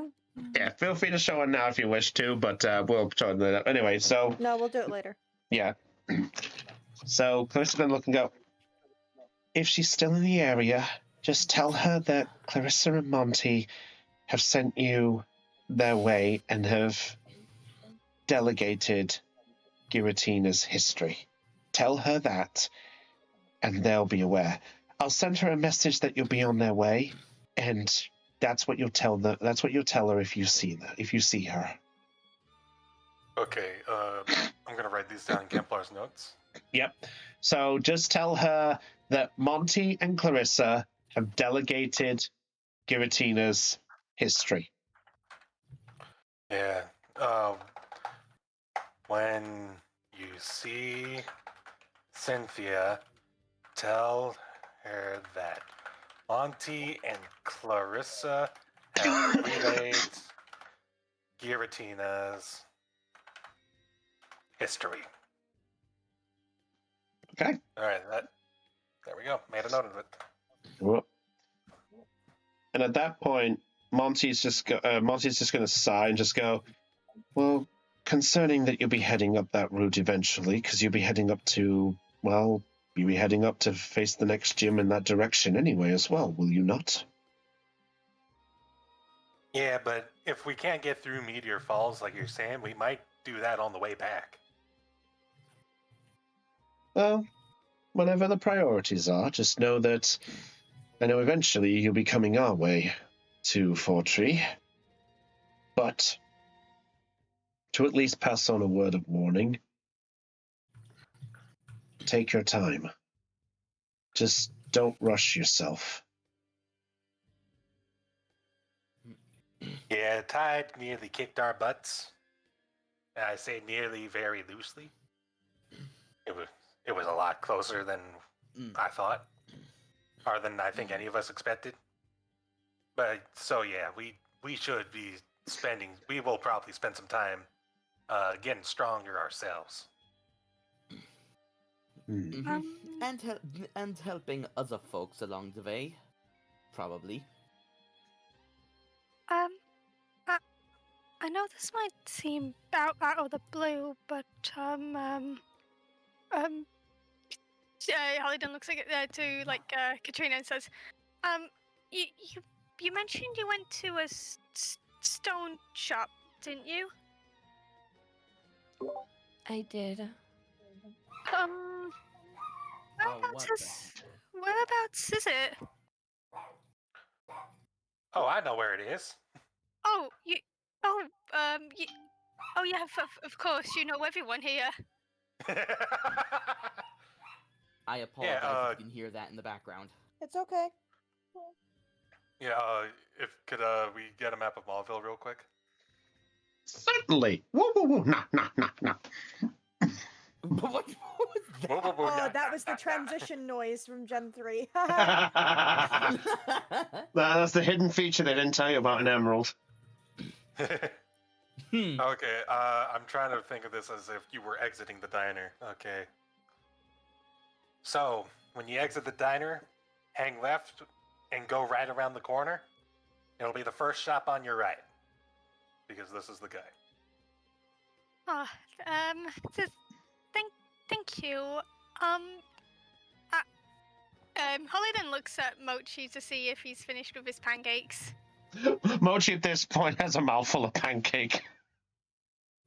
Yeah, feel free to show it now if you wish to, but we'll show it later. Anyway, so No, we'll do it later. yeah. So Clarissa's gonna look and go, if she's still in the area, just tell her that Clarissa and Monty have sent you their way and have delegated Giratina's history. Tell her that, and they'll be aware. I'll send her a message that you'll be on their way, and that's what you'll tell them. That's what you'll tell her if you see her. Okay, I'm gonna write these down in Kemplar's notes. Yep. So just tell her that Monty and Clarissa have delegated Giratina's history. Yeah. When you see Cynthia, tell her that Monty and Clarissa have relayed Giratina's history. Okay. All right, there we go. Made a note of it. Whoop. And at that point, Monty's just going to sigh and just go, well, concerning that you'll be heading up that route eventually, because you'll be heading up to, well, you'll be heading up to face the next gym in that direction anyway as well, will you not? Yeah, but if we can't get through Meteor Falls like you're saying, we might do that on the way back. Well, whatever the priorities are, just know that I know eventually you'll be coming our way to Fortree. But to at least pass on a word of warning, take your time. Just don't rush yourself. Yeah, Tide nearly kicked our butts. And I say nearly very loosely. It was a lot closer than I thought, or than I think any of us expected. But so yeah, we should be spending. We will probably spend some time getting stronger ourselves. Hmm. And helping other folks along the way, probably. I know this might seem out of the blue, but Hallidan looks to Katrina and says, you mentioned you went to a stone shop, didn't you? I did. Whereabouts is it? Oh, I know where it is. Yeah, of course, you know everyone here. I apologize Yeah, if you can hear that in the background. It's okay. Yeah, if could we get a map of Mauville real quick? Certainly. Whoa, whoa, whoa. Nah. What was that? Oh, that was the transition noise from Gen 3. That's the hidden feature they didn't tell you about in Emerald. Okay, I'm trying to think of this as if you were exiting the diner. Okay. So, when you exit the diner, hang left and go right around the corner. It'll be the first shop on your right, because this is the guy. Oh, thank you. Holly then looks at Mochi to see if he's finished with his pancakes. Mochi at this point has a mouthful of pancake.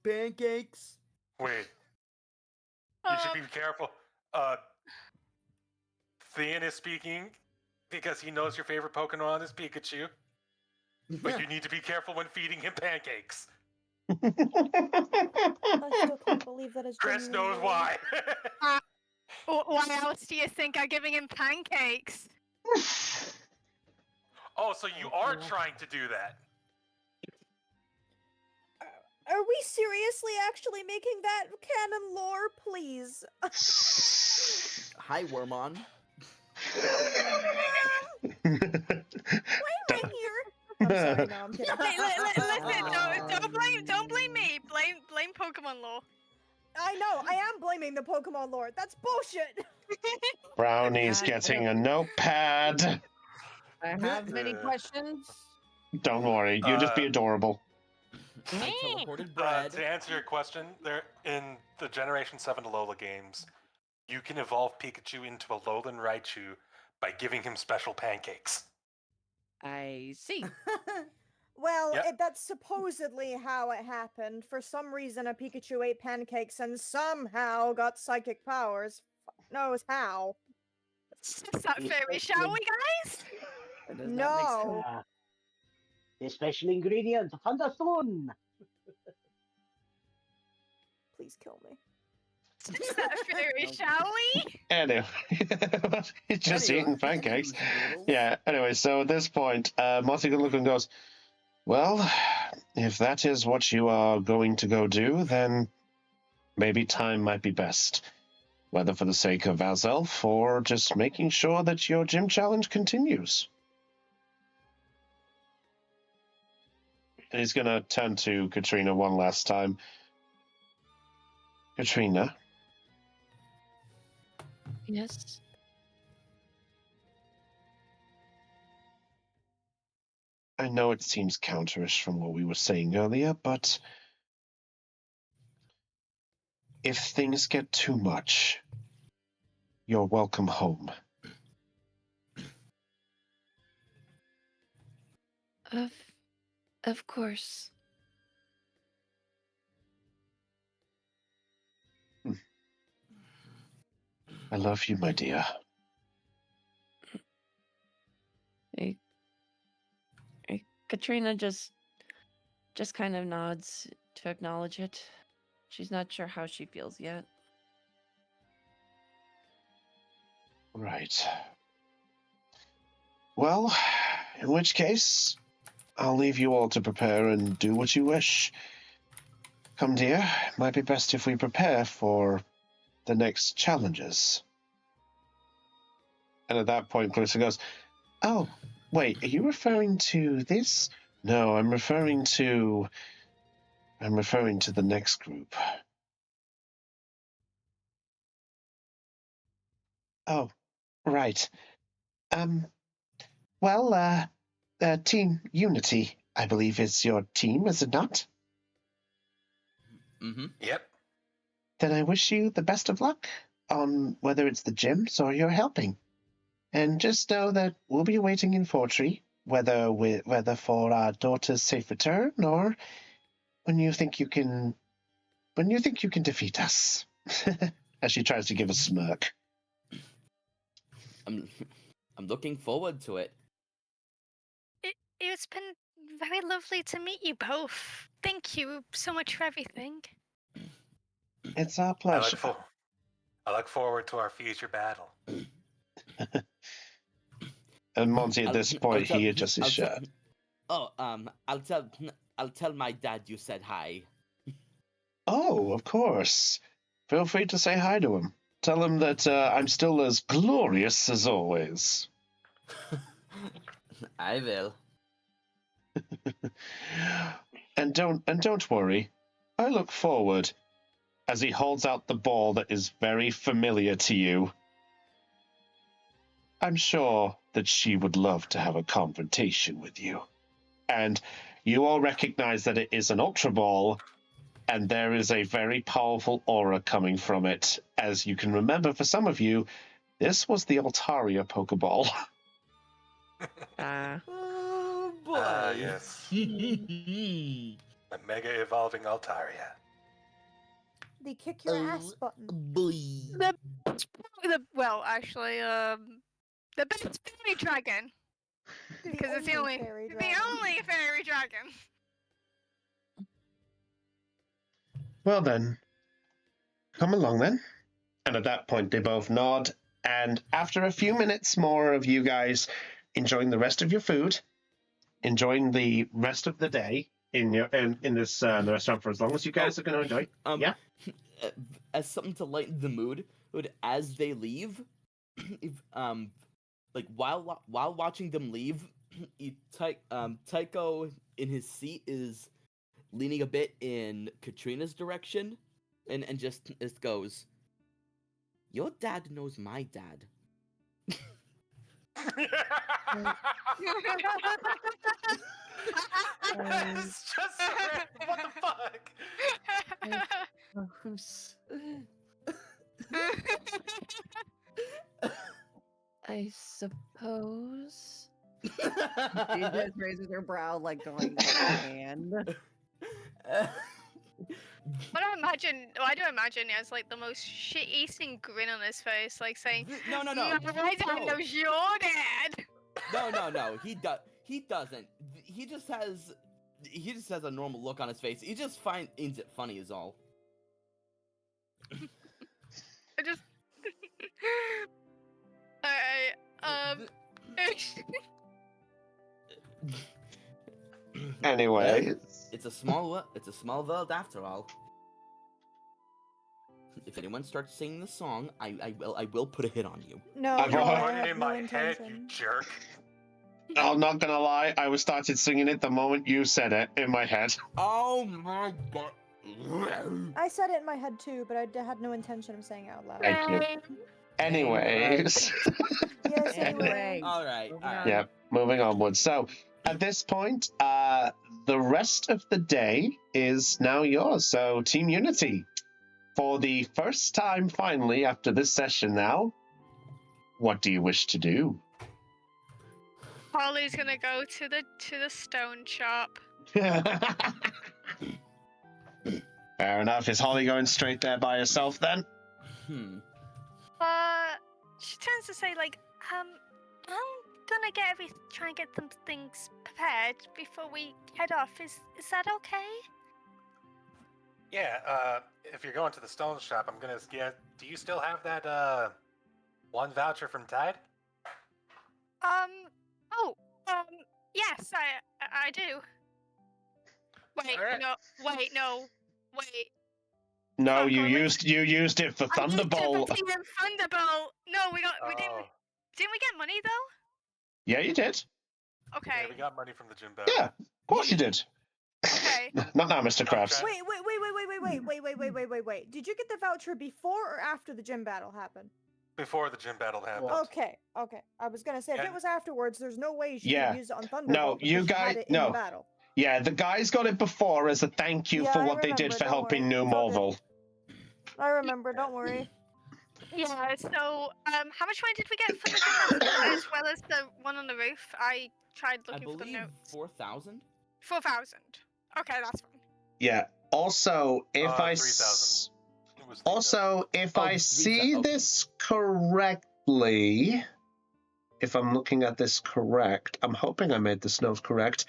Pancakes. Wait, you should be careful. Thean is speaking because he knows your favorite Pokemon is Pikachu, but you need to be careful when feeding him pancakes. I still can't believe that is Chris genuinely knows real. why. Why else do you think I'm giving him pancakes? Oh, so you are trying to do that? Are we seriously actually making that canon lore, please? Hi, Wormon. Why am I here? I'm sorry, no, I'm kidding. Listen, don't blame me. Blame Pokemon lore. I know, I am blaming the Pokemon lore. That's bullshit. Brownie's getting a notepad. I have many questions. Don't worry, you just be adorable. I teleported bread. To answer your question, there in the Generation 7 Alola games, you can evolve Pikachu into a Alolan Raichu by giving him special pancakes. I see. Well, Yep. that's supposedly how it happened. For some reason, a Pikachu ate pancakes and somehow got psychic powers. Fuck knows how. Is that fairy, shall we, guys? That does not make sense. No. The special ingredient, Thunderstone. Please kill me. Is that fairy, shall we? Anyway, he's just eating pancakes. Yeah, anyway, so at this point, Monty looks and goes, well, if that is what you are going to go do, then maybe time might be best. Whether for the sake of Azelf or just making sure that your gym challenge continues. And he's going to turn to Katrina one last time. Katrina, Yes. I know it seems counterish from what we were saying earlier, but if things get too much, you're welcome home. Of course. I love you, my dear. Katrina just kind of nods to acknowledge it. She's not sure how she feels yet. Right. Well, in which case, I'll leave you all to prepare and do what you wish. Come, dear, it might be best if we prepare for the next challenges. And at that point, Clarissa goes, oh, wait, are you referring to this? No, I'm referring to the next group. Oh, right. Well, Team Unity, I believe, is your team, is it not? Mm-hmm. Yep. Then I wish you the best of luck on whether it's the gyms or you're helping. And just know that we'll be waiting in Fortree, whether for our daughter's safe return or when you think you can defeat us. As she tries to give a smirk. I'm looking forward to it. It's been very lovely to meet you both. Thank you so much for everything. It's our pleasure. I look forward to our future battle. And Monty, at this point, he adjusts his shirt. I'll tell my dad you said hi. Oh, of course. Feel free to say hi to him. Tell him that I'm still as glorious as always. I will. And don't worry. I look forward as he holds out the ball that is very familiar to you. I'm sure that she would love to have a confrontation with you. And you all recognize that it is an Ultra Ball, and there is a very powerful aura coming from it. As you can remember, for some of you, this was the Altaria Pokeball. Oh boy. Yes. The Mega Evolving Altaria. The kick your ass button. Boy. The best fairy dragon. Because it's the only fairy the dragon. only fairy dragon. Well then, come along then. And at that point, they both nod. And after a few minutes more of you guys enjoying the rest of your food, enjoying the rest of the day in your in this the restaurant for as long as you guys are going to enjoy. Yeah. As something to lighten the mood, as they leave, like while watching them leave, Tycho in his seat is leaning a bit in Katrina's direction, and just goes, "Your dad knows my dad." It's just so random. What the fuck? I suppose. She just raises her brow like going, and I do imagine he has like the most shit-eating grin on his face, like saying, No. My dad knows your dad. No. He doesn't. He just has a normal look on his face. He just finds it funny is all. I just Anyway. It's a small world after all. If anyone starts singing the song, I will put a hit on you. No, I've no, I already have in no my head, you intention. jerk. I'm not gonna lie, I started singing it the moment you said it in my head. Oh my god. I said it in my head too, but I had no intention of saying it out loud. Thank you. Anyways. Yes, anyway. All right. Yeah, moving onwards. So, at this point, the rest of the day is now yours. So, Team Unity, for the first time finally after this session now, what do you wish to do? Holly's gonna go to the stone shop. Fair enough. Is Holly going straight there by herself then? She tends to say like, I'm gonna try and get some things prepared before we head off. Is that okay? Yeah, if you're going to the stone shop, I'm gonna get. Do you still have that one voucher from Tide? Yes, I do. Wait, Alright. no. No, Fuck, you Holly. used it for Thunderbolt. I used it for Team Thunderbolt. No, we didn't we get money though? Yeah, you did. Okay. Yeah, we got money from the gym battle. Yeah, of course you did. Okay. Not now, Mr. Krabs. Okay. Wait. Did you get the voucher before or after the gym battle happened? Before the gym battle happened. Okay. I was gonna say if Yeah. it was afterwards, there's no way she Yeah. could use it on Thunderbolt. you because she had guys- it in no. the battle. Yeah, the guys got it before as a thank you Yeah, for I what they did remember, for don't helping worry. New It's all good. Marvel. I remember. Don't worry. Yeah. So, how much money did we get for the gym battle as well as the one on the roof? I tried I looking for the believe notes. 4,000. 4,000. Okay, that's fine. Yeah. Also, if I 3,000. It was 3,000. also if Oh, I 3,000, see okay. this correctly, if I'm looking at this correct, I'm hoping I made this note correct.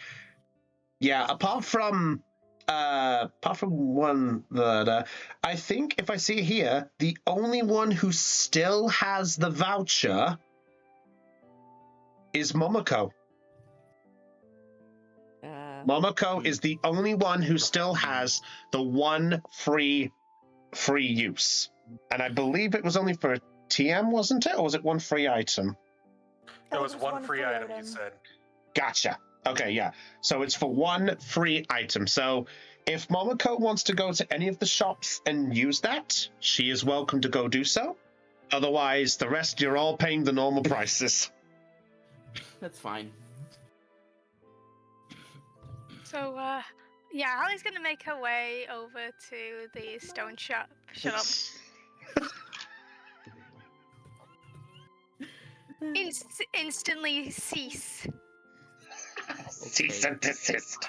Yeah, apart from one that I think if I see here, the only one who still has the voucher is Momoko. Momoko is the only one who still has the one free use. And I believe it was only for TM, wasn't it? Or was it one free item? There was one free item you said. Gotcha. Okay, yeah. So it's for one free item. So if Momoko wants to go to any of the shops and use that, she is welcome to go do so. Otherwise, the rest, you're all paying the normal prices. that's fine. So, yeah, Hallie's gonna make her way over to the stone shop. Shut up. Instantly cease. Cease and desist.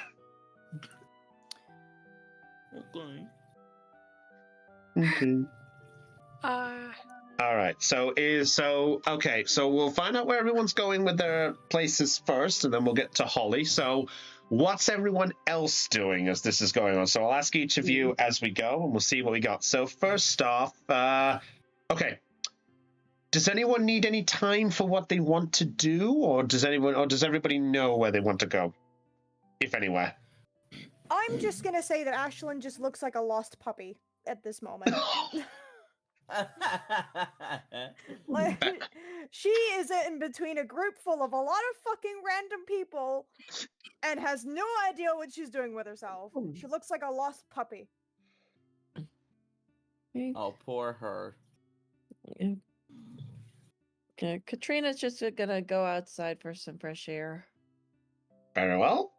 Okay. Okay. All right. So we'll find out where everyone's going with their places first, and then we'll get to Holly. So, what's everyone else doing as this is going on? So I'll ask each of you as we go, and we'll see what we got. So first off, okay. Does anyone need any time for what they want to do, or does everybody know where they want to go, if anywhere? I'm just gonna say that Ashlyn just looks like a lost puppy at this moment. Like, she is in between a group full of a lot of fucking random people and has no idea what she's doing with herself. She looks like a lost puppy. Oh, poor her. Okay, Katrina's just gonna go outside for some fresh air. Very well.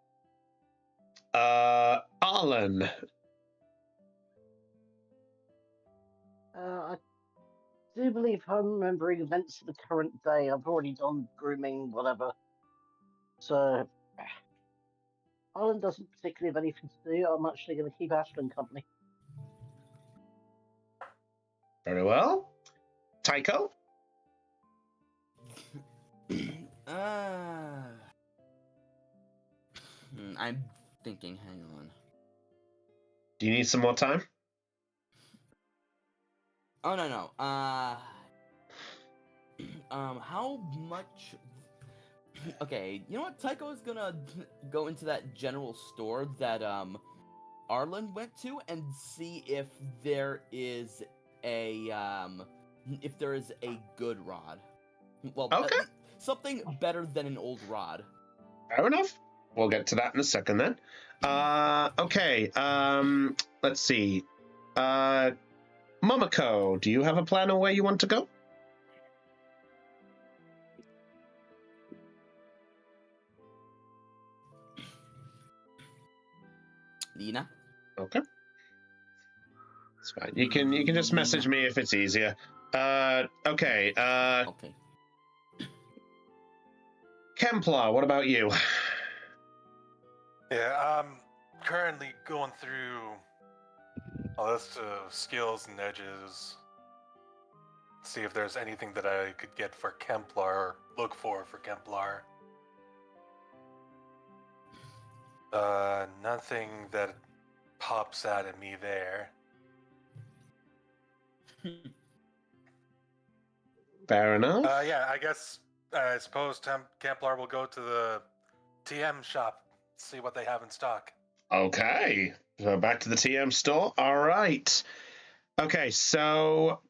Arlen. I do believe I'm remembering events of the current day. I've already done grooming, whatever. So, Alan doesn't particularly have anything to do. I'm actually going to keep Ashlyn company. Very well. Tycho? I'm thinking, hang on. Do you need some more time? Oh, no. How much... Okay, you know what? Tycho is gonna go into that general store that, Arlen went to and see if there is a good rod. Well, Okay. Something better than an old rod. Fair enough. We'll get to that in a second then. Okay. Let's see. Momoko, do you have a plan on where you want to go? Lena? Okay. It's fine. You can just message me if it's easier. Okay. Okay. Kemplar, what about you? Yeah, I'm currently going through a list of skills and edges. See if there's anything that I could get for Kemplar, or look for Kemplar. Nothing that pops out at me there. Fair enough. Yeah, I suppose Kemplar will go to the TM shop, see what they have in stock. Okay. So back to the TM store. All right. Okay, so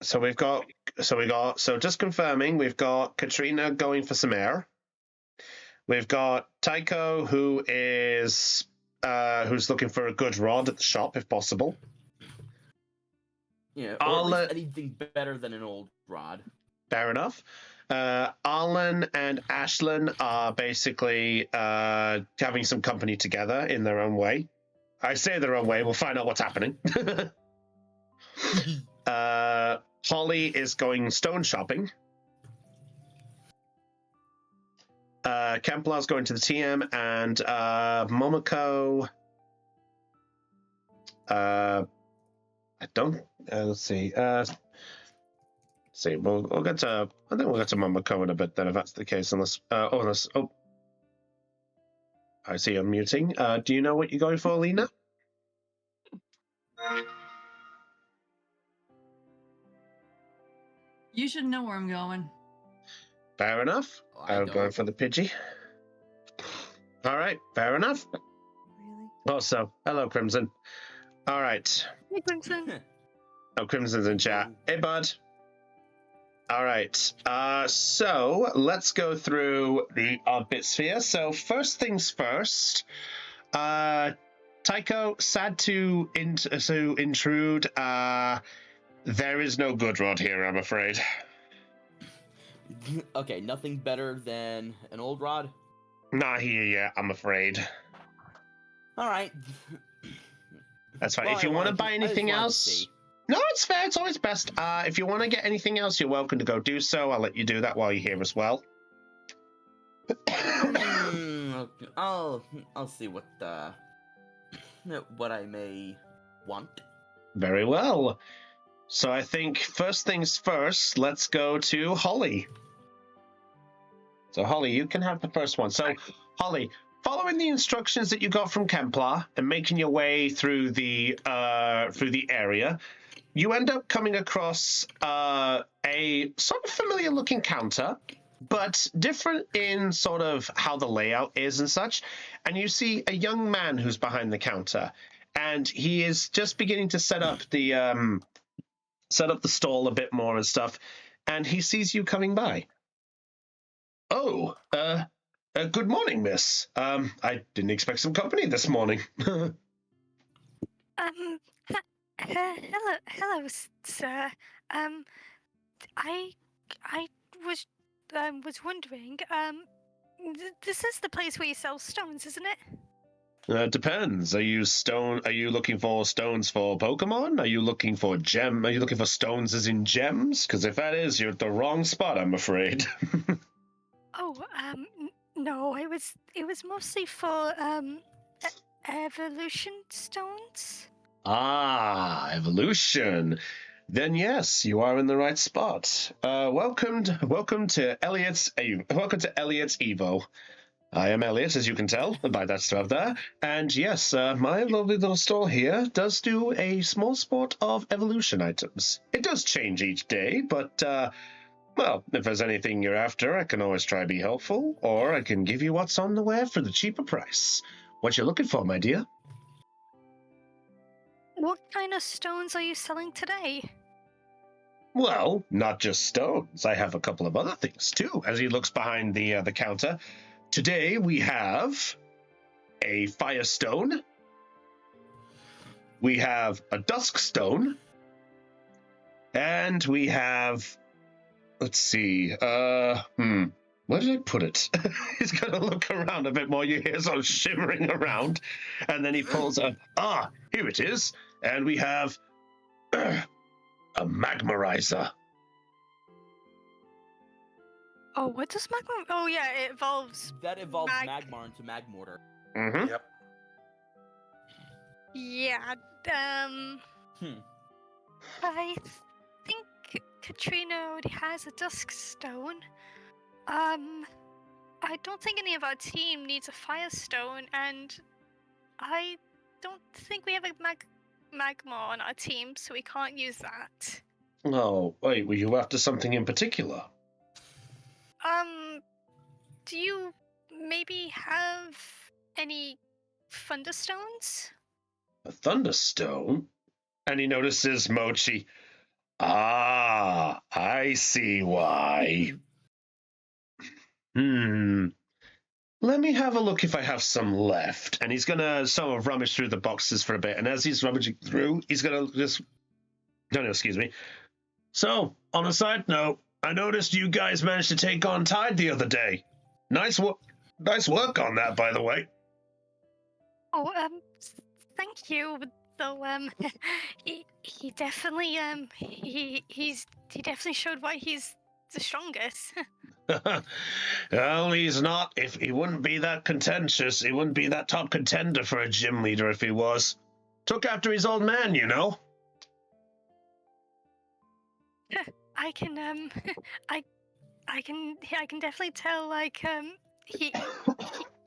just confirming, we've got Katrina going for some air. We've got Tycho, who's looking for a good rod at the shop if possible. Yeah, or at least anything better than an old rod. Fair enough. Arlen and Ashlyn are basically having some company together in their own way. I say their own way. We'll find out what's happening. Holly is going stone shopping. Kemplar's going to the TM, and Momoko. Let's see. We'll get to. I think we'll get to Momoko in a bit then, if that's the case. Unless, I see I'm muting. Do you know what you're going for, Lena? You should know where I'm going. Fair enough. I'm going for the Pidgey. All right, fair enough. Really? Also, hello, Crimson. All right. Hey, Crimson. Oh, Crimson's in chat. Hey, bud. All right. So let's go through the bits here. So first things first. Tycho, sad to intrude. There is no good rod here, I'm afraid. Okay, nothing better than an old rod? Not here yet, I'm afraid. Alright. That's fine. Well, If you want to buy I just anything wanted to else... see. No, it's fair. It's always best. If you want to get anything else, you're welcome to go do so. I'll let you do that while you're here as well. Okay, I'll see what I may want. Very well. So I think first things first, let's go to Holly. So Holly, you can have the first one. So Holly, following the instructions that you got from Kemplar and making your way through the area, you end up coming across a sort of familiar looking counter, but different in sort of how the layout is and such. And you see a young man who's behind the counter, and he is just beginning to set up the stall a bit more and stuff. And he sees you coming by. Oh, good morning, miss. I didn't expect some company this morning. Hello, sir. I was wondering. This is the place where you sell stones, isn't it? Depends. Are you looking for stones for Pokemon? Are you looking for Are you looking for stones as in gems? Because if that is, you're at the wrong spot, I'm afraid. Oh, no. It was mostly for evolution stones. Ah, evolution. Then yes, you are in the right spot. Welcome to Elliot's Evo. I am Elliot, as you can tell by that stuff there. And yes, my lovely little store here does do a small sport of evolution items. It does change each day, but, well, if there's anything you're after, I can always try to be helpful, or I can give you what's on the way for the cheaper price. What you looking for, my dear? What kind of stones are you selling today? Well, not just stones. I have a couple of other things, too, as he looks behind the counter. Today we have a firestone, we have a dusk stone, and we have, let's see, where did I put it? He's gonna look around a bit more. You hear sort of shimmering around, and then he pulls a, here it is, and we have a magmarizer. Oh, what does magma? Oh yeah, it evolves. That evolves Magmar into Magmortar. Mm-hmm. Yep. Yeah. I think Katrina already has a dusk stone. I don't think any of our team needs a firestone, and I don't think we have a magma on our team, so we can't use that. Oh, wait, were you after something in particular? Do you maybe have any thunderstones? A thunderstone? And he notices Mochi. Ah, I see why. Let me have a look if I have some left. And he's gonna sort of rummage through the boxes for a bit. And as he's rummaging through, he's gonna just... No, excuse me. So, on a side note, I noticed you guys managed to take on Tide the other day. Nice work on that, by the way. Oh, thank you. Though, he definitely, he definitely showed why he's the strongest. Well, he's not. If he wouldn't be that contentious, he wouldn't be that top contender for a gym leader if he was. Took after his old man, you know. I can definitely tell, like,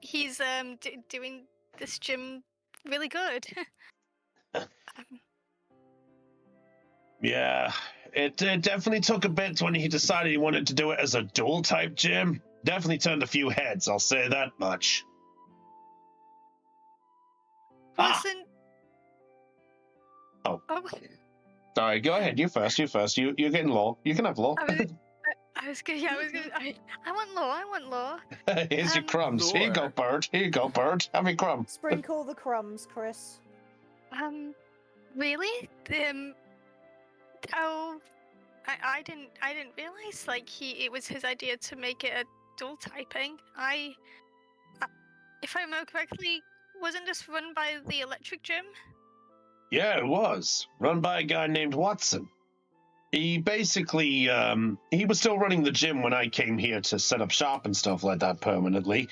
he's doing this gym really good. Yeah, it definitely took a bit when he decided he wanted to do it as a dual type gym. Definitely turned a few heads, I'll say that much. Wasn't... Oh. Sorry, go ahead. You first. You're getting law. You can have law. I was good. Yeah, I want law. Here's your crumbs. Here you go, bird. Have your crumb. Sprinkle the crumbs, Chris. Really? I didn't realize like it was his idea to make it a dual typing. If I remember correctly, wasn't this run by the electric gym? Yeah, it was. Run by a guy named Watson. He basically, he was still running the gym when I came here to set up shop and stuff like that permanently.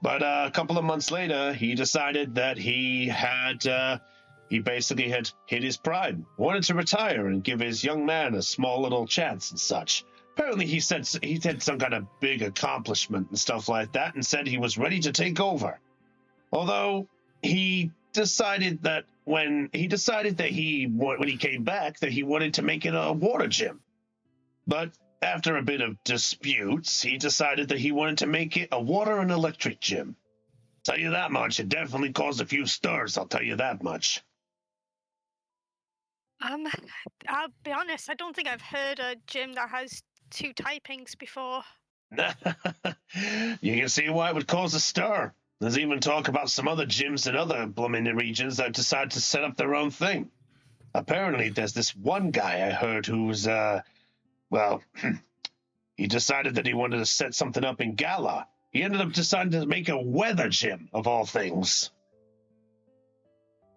But a couple of months later, he decided that he basically had hit his pride, wanted to retire and give his young man a small little chance and such. Apparently he said he had some kind of big accomplishment and stuff like that and said he was ready to take over. Although he decided that when he came back that he wanted to make it a water gym. But after a bit of disputes, he decided that he wanted to make it a water and electric gym. Tell you that much, it definitely caused a few stirs, I'll tell you that much. I'll be honest, I don't think I've heard a gym that has 2 typings before. You can see why it would cause a stir. There's even talk about some other gyms in other blooming regions that decide to set up their own thing. Apparently, there's this one guy I heard who's, he decided that he wanted to set something up in Gala. He ended up deciding to make a weather gym, of all things.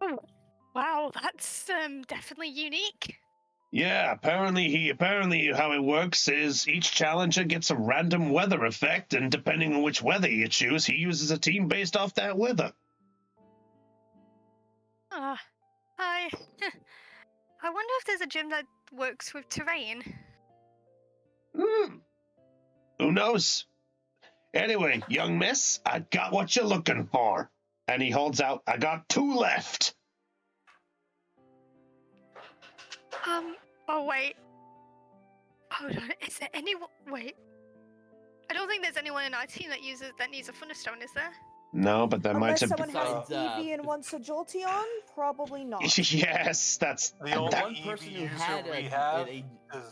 Oh, wow, that's definitely unique. Yeah, apparently how it works is each challenger gets a random weather effect, and depending on which weather you choose, he uses a team based off that weather. I wonder if there's a gym that works with terrain. Who knows? Anyway, young miss, I got what you're looking for. And he holds out, I got 2 left. Oh wait. Hold on, is there anyone? Wait. I don't think there's anyone in our team that needs a Thunderstone, is there? No, but that might Unless have someone has Besides, Eevee and wants a Jolteon, probably not. Yes, that's The only that, one person who user had we a, have a- is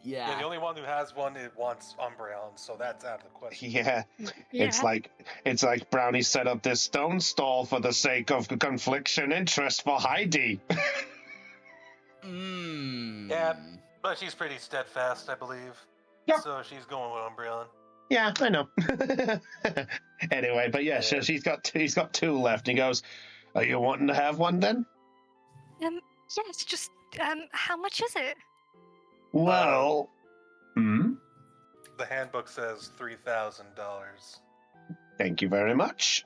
yeah. the only one who has one it wants Umbreon, so that's out of the question. yeah. It's like Brownie set up this stone stall for the sake of confliction interest for Heidi. Yeah, but she's pretty steadfast, I believe. Yeah. So she's going with Umbreon. Yeah, I know. Anyway, but yeah, Yeah. he's got 2 left. He goes, "Are you wanting to have one then?" Yes, just how much is it? Well, The handbook says $3,000. Thank you very much.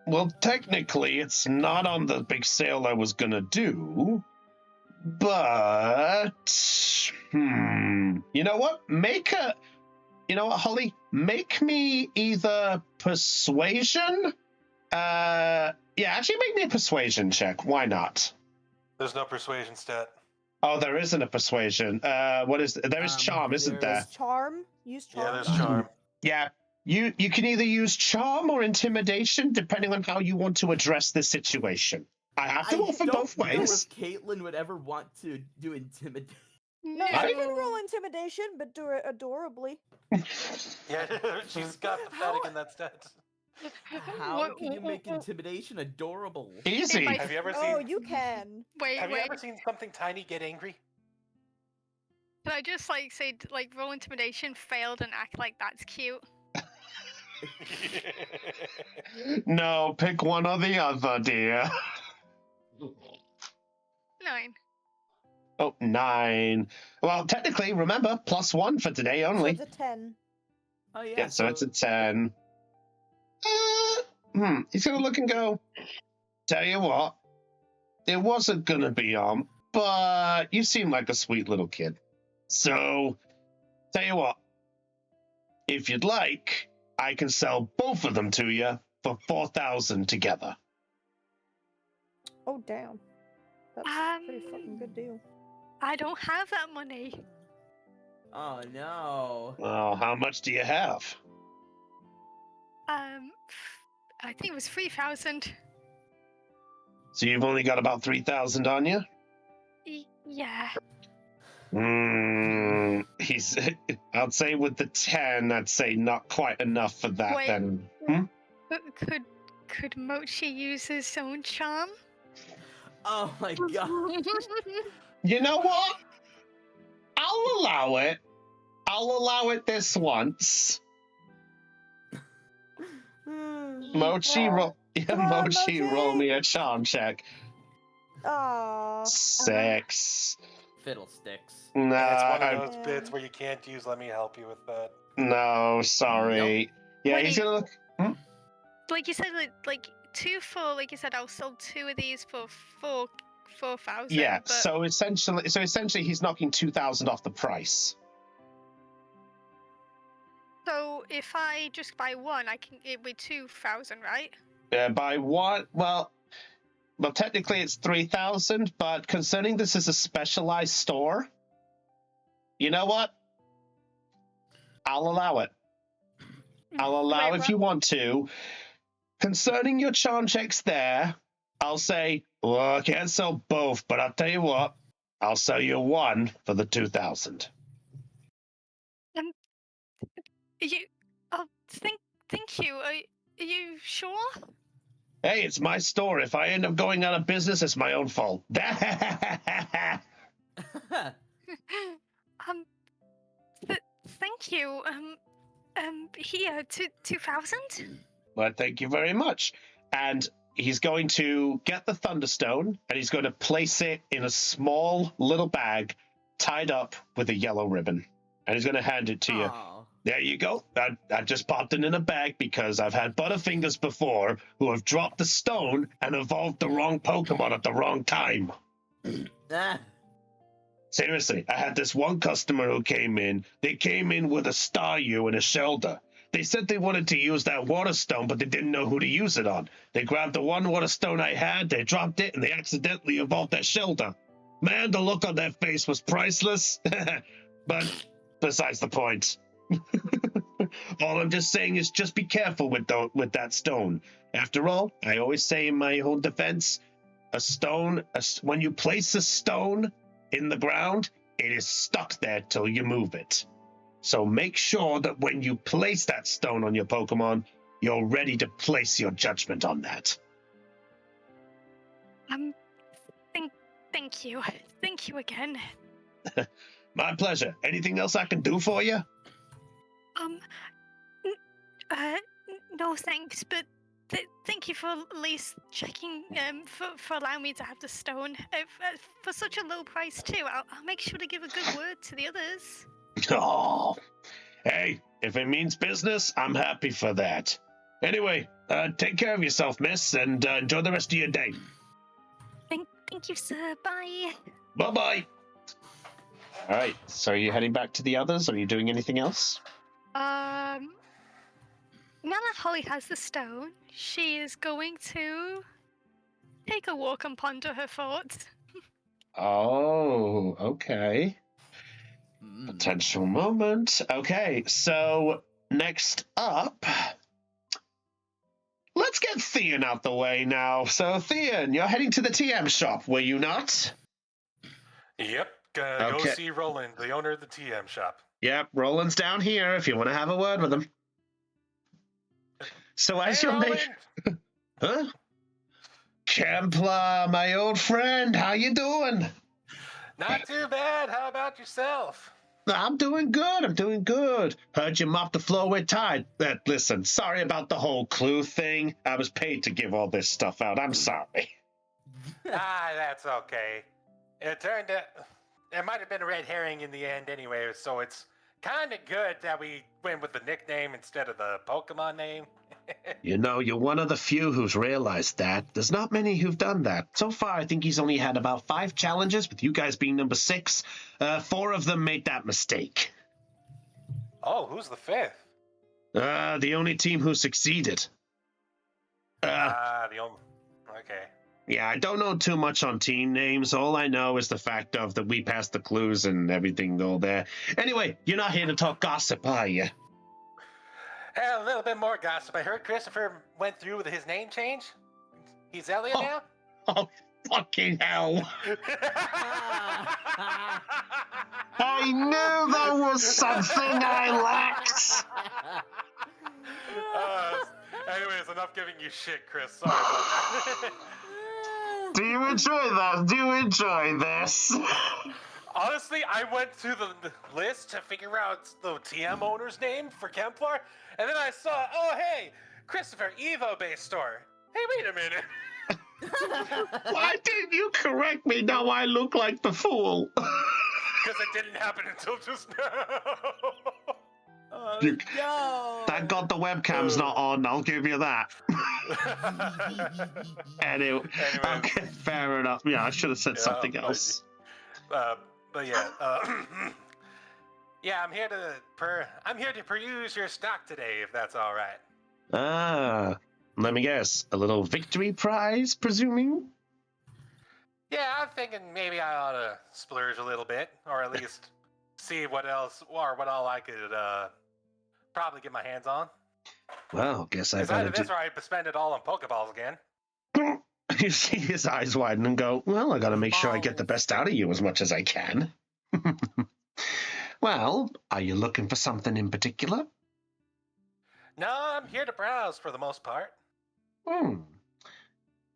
Well, technically, it's not on the big sale I was gonna do, but you know what? Holly? Make me either persuasion. Actually, make me a persuasion check. Why not? There's no persuasion stat. Oh, there isn't a persuasion. There is charm, isn't there? Use charm. Use charm. Yeah, there's charm. Yeah. You can either use charm or intimidation, depending on how you want to address this situation. I have to offer both I don't know ways. if Caitlyn would ever want to do intimidation. No, I- you can roll intimidation, but do it adorably. Yeah, she's got pathetic in that stat. How can you make intimidation adorable? Easy. Like- Have you ever Oh, seen? you can. Wait, Have you wait. ever seen something tiny get angry? Can I just say roll intimidation, failed, and act like that's cute? No, pick one or the other, dear. 9. Oh, 9. Well, technically, remember, +1 for today So only. it's a 10. Oh yeah. Yeah, so it's a 10. He's gonna look and go, tell you what, it wasn't gonna be on, but you seem like a sweet little kid. So, tell you what, if you'd like, I can sell both of them to you for 4,000 together. Oh, damn. That's a pretty fucking good deal. I don't have that money. Oh no. Well, how much do you have? I think it was 3,000. So you've only got about 3,000 on you? Yeah. He's. I'd say with the 10, I'd say not quite enough for that. Wait. Then. Could Mochi use his own charm? Oh my god. You know what? I'll allow it. I'll allow it this once. Mochi, Come on, Mochi, roll Mochi. me a charm check. Aw. 6. Fiddlesticks. No, It's one I- of those bits where you can't use let me help you with that. no, sorry. Yeah, Wait. he's gonna look. Like you said, like 2 for, like you said, I'll sell 2 of these for 4,000. Yeah, but... so essentially, he's knocking 2,000 off the price. So if I just buy one, it'd be 2,000, right? By what? Well, technically it's 3,000, but concerning this is a specialized store, you know what? I'll allow it. I'll allow Wait, if you want to. Concerning your charm checks there, I'll say, well, I can't sell both, but I'll tell you what, I'll sell you one for the 2,000. Thank you. Are you sure? Hey, it's my store. If I end up going out of business, it's my own fault. Thank you. Here, 2,000? Well, thank you very much. And he's going to get the Thunderstone, and he's going to place it in a small little bag tied up with a yellow ribbon. And he's going to hand it to you. Aw. There you go. I just popped it in a bag because I've had Butterfingers before who have dropped the stone and evolved the wrong Pokemon at the wrong time. Ah. Seriously, I had this one customer who came in. They came in with a Staryu and a Shelder. They said they wanted to use that Water Stone, but they didn't know who to use it on. They grabbed the one Water Stone I had, they dropped it, and they accidentally evolved that Shelder. Man, the look on their face was priceless. But besides the point. All I'm just saying is just be careful with that stone. After all, I always say in my own defense, when you place a stone in the ground, it is stuck there till you move it. So make sure that when you place that stone on your Pokemon, you're ready to place your judgment on that. Thank you. Thank you again. My pleasure. Anything else I can do for you? No thanks, but thank you for at least checking, for allowing me to have the stone. For such a low price too, I'll make sure to give a good word to the others. Oh, hey, if it means business, I'm happy for that. Anyway, take care of yourself, miss, and enjoy the rest of your day. Thank you, sir. Bye. Bye-bye. All right, so are you heading back to the others, or are you doing anything else? Now that Holly has the stone, she is going to take a walk and ponder her thoughts. Oh, okay. Potential moment. Okay, so next up, let's get Theon out the way now. So Theon, you're heading to the TM shop, were you not? Yep. Go Okay. see Roland, the owner of the TM shop. Yep, Roland's down here if you want to have a word with him. So as Hey, your Roland! Huh? Kempla, my old friend, how you doing? Not too bad. How about yourself? I'm doing good. Heard you mopped the floor with Tide. Listen, sorry about the whole clue thing. I was paid to give all this stuff out. I'm sorry. That's okay. It turned out it might have been a red herring in the end anyway, so it's kind of good that we went with the nickname instead of the Pokemon name. You know, you're one of the few who's realized that. There's not many who've done that. So far, I think he's only had about 5 challenges, with you guys being number 6. 4 of them made that mistake. Oh, who's the 5th? The only team who succeeded. The only... Okay. Yeah, I don't know too much on team names. All I know is the fact of that we passed the clues and everything all there. Anyway, you're not here to talk gossip, are you? A little bit more gossip. I heard Christopher went through with his name change. He's Elliot now? Oh, fucking hell. I knew there was something I lacked. Anyways, enough giving you shit, Chris. Sorry about that. Do you enjoy that? Do you enjoy this? Honestly, I went through the list to figure out the TM owner's name for Kemplar, and then I saw, oh hey, Christopher, Evo-based store. Hey, wait a minute. Why didn't you correct me? Now I look like the fool. Because it didn't happen until just now. You- No. Thank God the webcam's not on, I'll give you that. Anyway, Anyways, okay, fair enough. Yeah, I should have said Yeah, something but- else. but yeah, yeah, I'm here to peruse your stock today, if that's all right. Ah, let me guess. A little victory prize, presuming? Yeah, I'm thinking maybe I ought to splurge a little bit, or at least see what else, or what all I could probably get my hands on. Well, guess I It's better either this or I spend it all on Pokeballs again. You see his eyes widen and go, well, I gotta make sure I get the best out of you as much as I can. Well, are you looking for something in particular? No, I'm here to browse for the most part.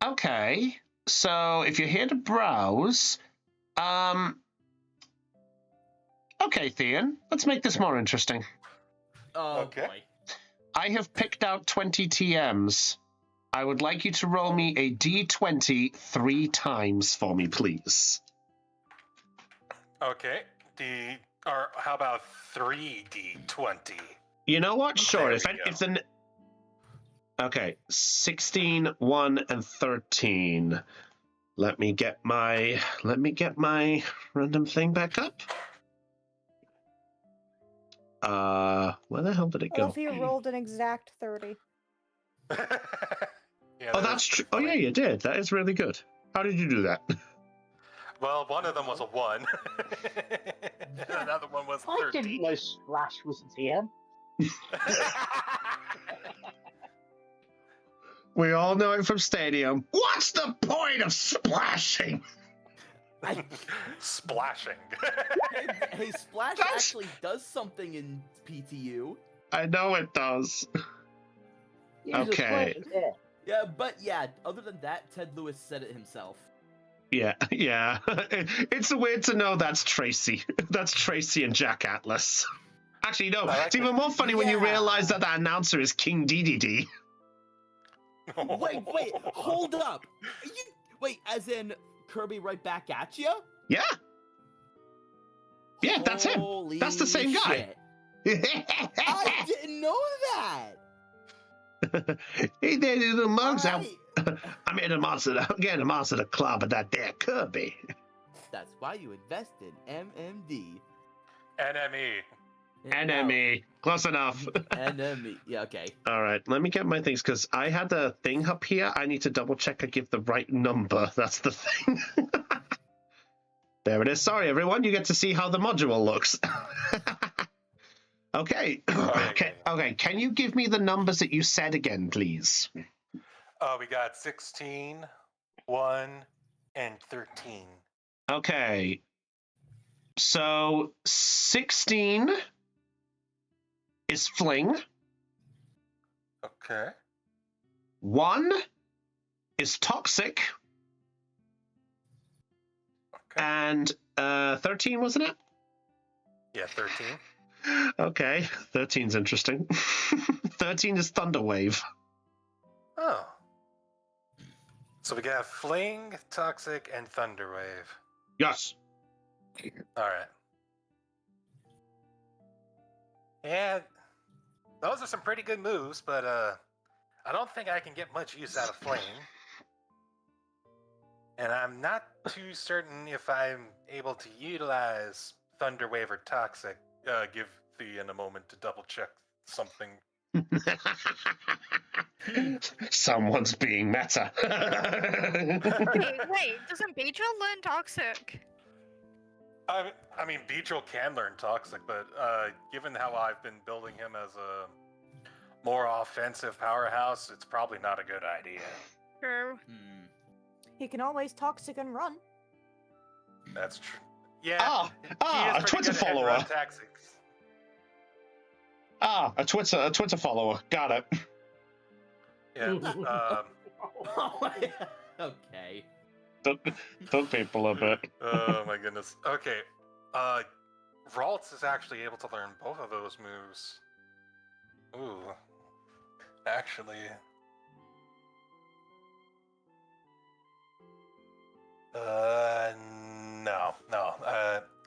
Okay, so if you're here to browse, okay, Theon, let's make this more interesting. Oh Okay. boy. I have picked out 20 TMs. I would like you to roll me a D20 3 times for me, please. Okay, or how about 3D20? You know what? Sure. There we If the okay, 16, 1, and 13. Let me get my random thing back up. Where the hell did it go? Alfie rolled an exact 30. Yeah, Oh, that that's is true. Oh funny. yeah, you did. That is really good. How did you do that? Well, one of them was a 1. Another one was I 13. didn't know Splash was a TM. We all know it from Stadium. What's the point of splashing? Splashing. Hey, Splash That's- actually does something in PTU. I know it does. Use a Okay. splash here. Yeah, but yeah, other than that, Ted Lewis said it himself. Yeah. It's weird to know that's Tracy. That's Tracy and Jack Atlas. Actually, no. I like It's even more funny when you Yeah. realize that the announcer is King DDD. Wait, hold up. Wait, as in Kirby right back at you? Yeah. Yeah, that's him. Holy That's the same guy. shit. I didn't know that. Hey there, little mugs. I- I'm in a monster. I'm getting a monster to club at that there Kirby. That's why you invest in MMD. NME. Enemy. Close enough. NME. Yeah, okay. All right, let me get my things because I had the thing up here. I need to double check I give the right number. That's the thing. There it is. Sorry, everyone. You get to see how the module looks. Okay. Okay. Can you give me the numbers that you said again, please? We got 16, 1, and 13. Okay. So 16 is fling. Okay. 1 is toxic. Okay. And 13, wasn't it? Yeah, 13. Okay. 13's interesting. 13 is Thunderwave. Oh. So we got Fling, Toxic, and Thunderwave. Yes. Alright. Yeah, those are some pretty good moves, but I don't think I can get much use out of Flame. And I'm not too certain if I'm able to utilize Thunderwave or Toxic. Give Thean a moment to double check something. Someone's being meta. Wait, doesn't Beedrill learn Toxic? I mean, Beedrill can learn Toxic, but given how I've been building him as a more offensive powerhouse, it's probably not a good idea. True. He can always toxic and run. That's true. Yeah. a Twitter follower. Tactics. A Twitter follower. Got it. Yeah. Okay. Took people a bit. Oh my goodness. Okay. Ralts is actually able to learn both of those moves. Ooh. Actually. No.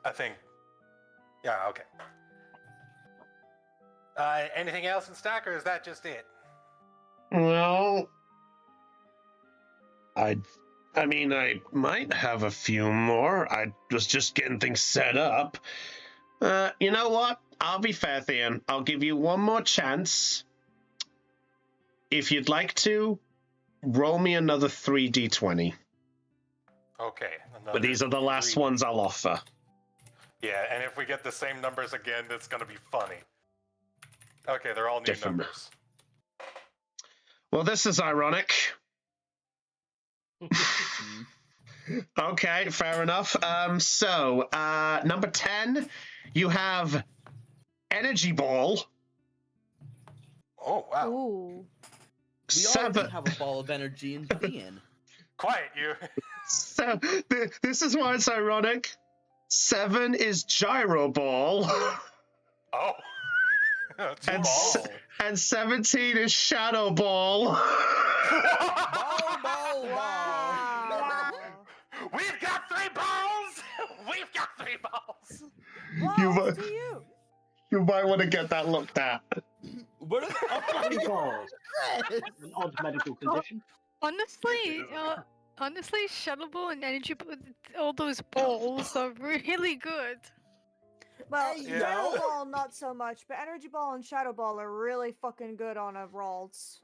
I think. Yeah, okay. Anything else in stock, or is that just it? Well, I mean, I might have a few more. I was just getting things set up. You know what? I'll be fair, Theon. I'll give you one more chance. If you'd like to, roll me another 3d20. Okay. But these are the last ones I'll offer. Yeah, and if we get the same numbers again, it's going to be funny. Okay, they're all new Different. numbers. Well, this is ironic. Okay, fair enough. So, number 10, you have Energy Ball. Oh, wow. Ooh. We already have a ball of energy in Theon. Quiet, you. So, this is why it's ironic. 7 is Gyro Ball. Oh. Two And, balls. and 17 is Shadow Ball. Ball. Wow. We've got 3 balls! We've got 3 balls! You Balls might- to you. You might want to get that looked at. What are Three balls. An odd medical condition. Honestly, Shadow Ball and Energy Ball, all those balls are really good. Well, Hey, Shadow yo. Ball not so much, but Energy Ball and Shadow Ball are really fucking good on a Ralts.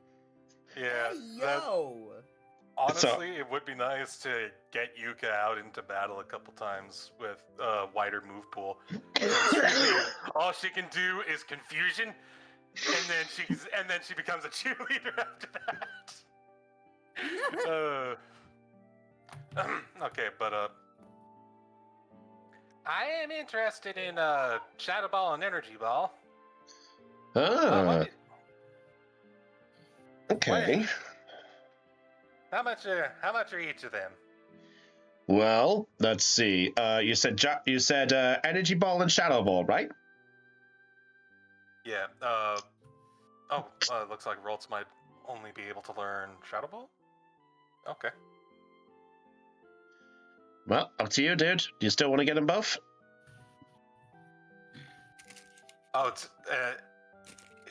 Yeah, Hey, that, yo! honestly, it would be nice to get Yuka out into battle a couple times with a wider move pool. So really, all she can do is confusion, and then she becomes a cheerleader after that. Okay, but I am interested in Shadow Ball and Energy Ball. Okay. How much are each of them? Well, let's see. You said Energy Ball and Shadow Ball, right? Yeah. Looks like Ralts might only be able to learn Shadow Ball. Okay. Well, up to you, dude. Do you still want to get them both? Oh, it's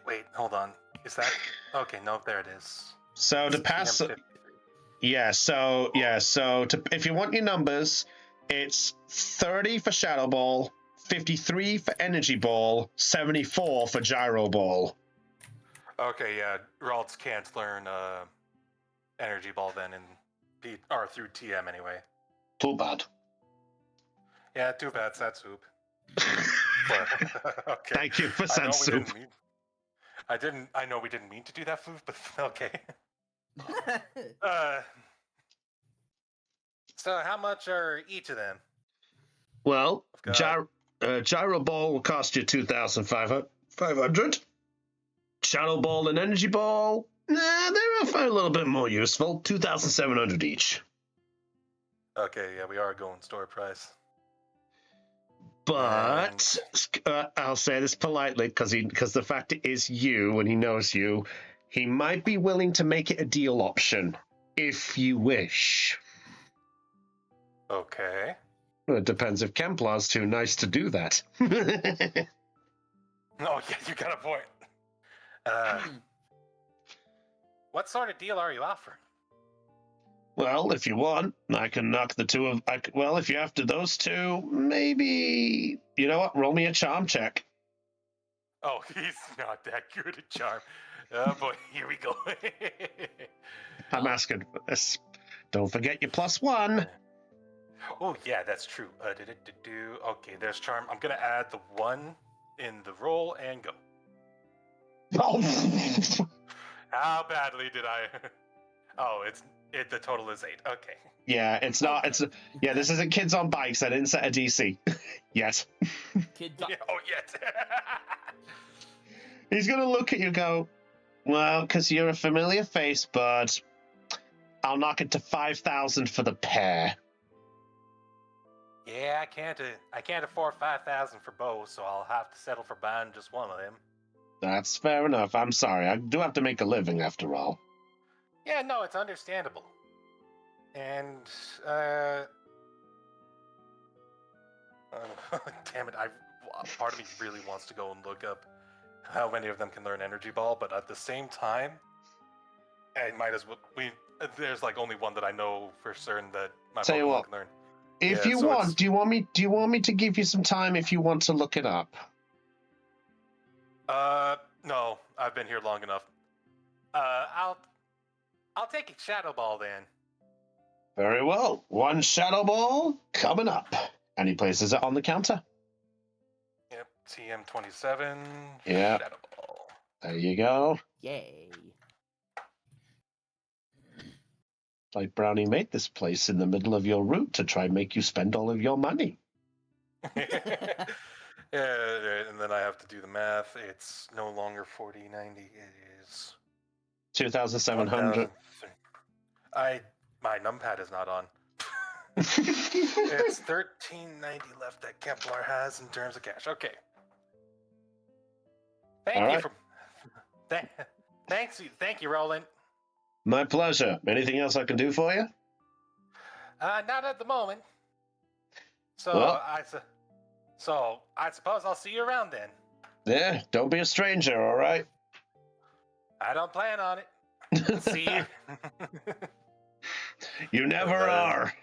wait, hold on. Is that okay? No, there it is. So to pass, TM53. if you want your numbers, it's 30 for Shadow Ball, 53 for Energy Ball, 74 for Gyro Ball. Okay, yeah. Ralts can't learn Energy Ball then or through TM anyway. Too bad. Yeah, too bad, sad soup. But, okay. Thank you for I San know Soup. I know we didn't mean to do that, Floof, but okay. So how much are each of them? Well, I've got- Gyro Ball will cost you 2,500. Shadow Ball and Energy Ball, they're a little bit more useful. 2,700 each. Okay, yeah, we are going store price. But I'll say this politely, because the fact it is you and he knows you, he might be willing to make it a deal option if you wish. Okay. Well, it depends if Kemplar's too nice to do that. Oh yeah, you got a point. What sort of deal are you offering? Well, if you want, I can knock the two of. Well, if you're after those two, maybe. You know what? Roll me a charm check. Oh, he's not that good at charm. Oh boy, here we go. I'm asking for this. Don't forget your +1. Oh yeah, that's true. Okay, there's charm. I'm gonna add the 1 in the roll and go. Oh. How badly did I? Oh, the total is 8. Okay. Yeah, it's not. Yeah, this isn't Kids on Bikes. I didn't set a DC. Yes. Kid Yeah, oh yes. He's gonna look at you and go, well, because you're a familiar face, but I'll knock it to 5,000 for the pair. Yeah, I can't afford 5,000 for both, so I'll have to settle for buying just one of them. That's fair enough. I'm sorry. I do have to make a living after all. Yeah, no, it's understandable. And damn it, part of me really wants to go and look up how many of them can learn Energy Ball, but at the same time, I might as well. There's like only one that I know for certain that my Tell you Pokemon what, can learn. if Yeah, you so want, it's- do you want me to give you some time if you want to look it up? No, I've been here long enough. I'll take a Shadow Ball then. Very well. One Shadow Ball coming up. And he places it on the counter. Yep, TM27. Yeah. Shadow Ball. There you go. Yay. Like Brownie made this place in the middle of your route to try and make you spend all of your money. Yeah, and then I have to do the math. It's no longer 4090. It is 2,700. 1,000. My numpad is not on. It's 1,390 left that Kemplar has in terms of cash. Okay. Thank you, Roland. My pleasure. Anything else I can do for you? Not at the moment. So Well- I suppose I'll see you around then. Yeah, don't be a stranger, all right? I don't plan on it. See you. You never are.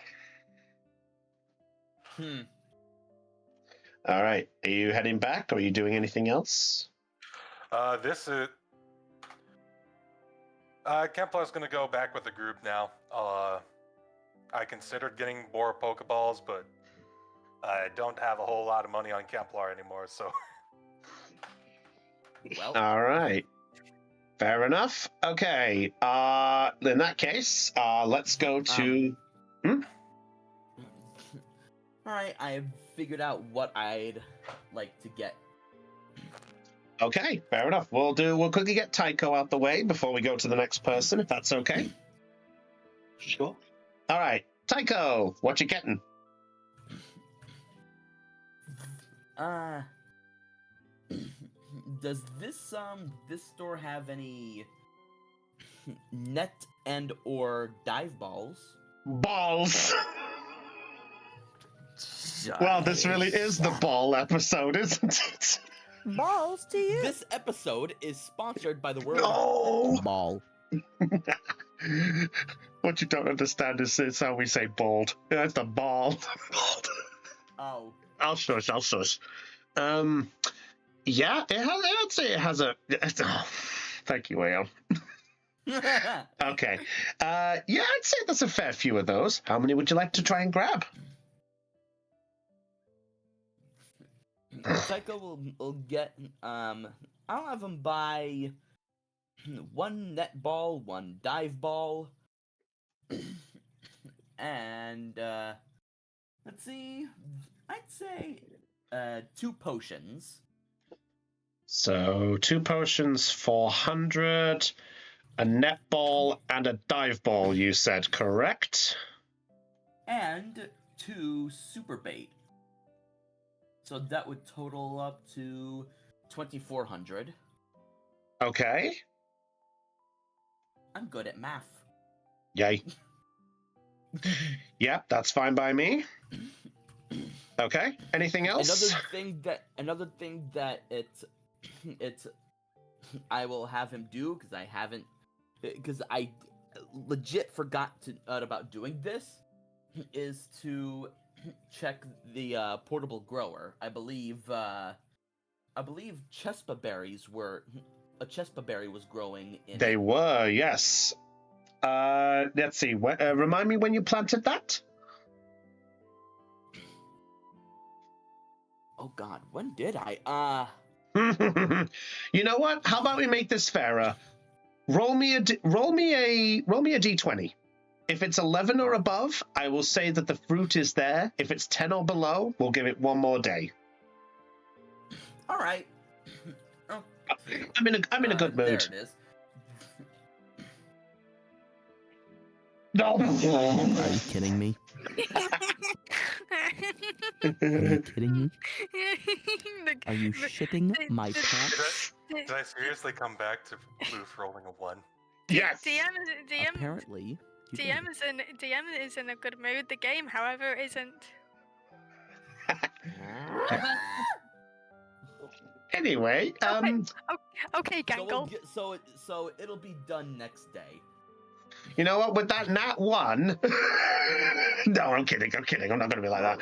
All right. Are you heading back or are you doing anything else? This is. Kemplar's gonna go back with the group now. I considered getting more Pokeballs, but I don't have a whole lot of money on Kemplar anymore, so. Well, All right. Fair enough. Okay. In that case, let's go to. Alright, I've figured out what I'd like to get. Okay, fair enough. We'll quickly get Tycho out the way before we go to the next person, if that's okay. Sure. All right, Tycho, what you getting? Does this store have any net and or dive balls? Balls. Well, this really is the ball episode, isn't it? Balls to you. This episode is sponsored by the word No. ball. What you don't understand is it's how we say bald. That's the ball. Oh. I'll shush. Yeah, I'd say it has a. Oh, thank you, Ao. Okay. Yeah, I'd say there's a fair few of those. How many would you like to try and grab? Psycho will get I'll have him buy one net ball, one dive ball, and let's see, I'd say 2 potions. So 2 potions, 400, a net ball, and a dive ball. You said correct? And 2 super bait. So that would total up to 2,400. Okay. I'm good at math. Yay. Yep, that's fine by me. Okay. Anything else? Another thing that it's I will have him do because I legit forgot about doing this is to check the portable grower. I believe Chespa berries were a Chespa berry was growing in They it. were, yes. Let's see. Remind me when you planted that? Oh God, when did I? You know what? How about we make this fairer? Roll me a d20. If it's 11 or above, I will say that the fruit is there. If it's 10 or below, we'll give it one more day. All right. Oh, I'm in a good mood. There it is. No. Are you kidding me? you kidding me? The- Are you the- shitting the- my the- pants? Did I seriously come back to Loof rolling a 1? Yes. Apparently. you did. DM is in a good mood. The game, however, isn't. Anyway, Okay, Gangle. So it'll be done next day. you know what? With that nat 1, no, I'm kidding. I'm not going to be like that.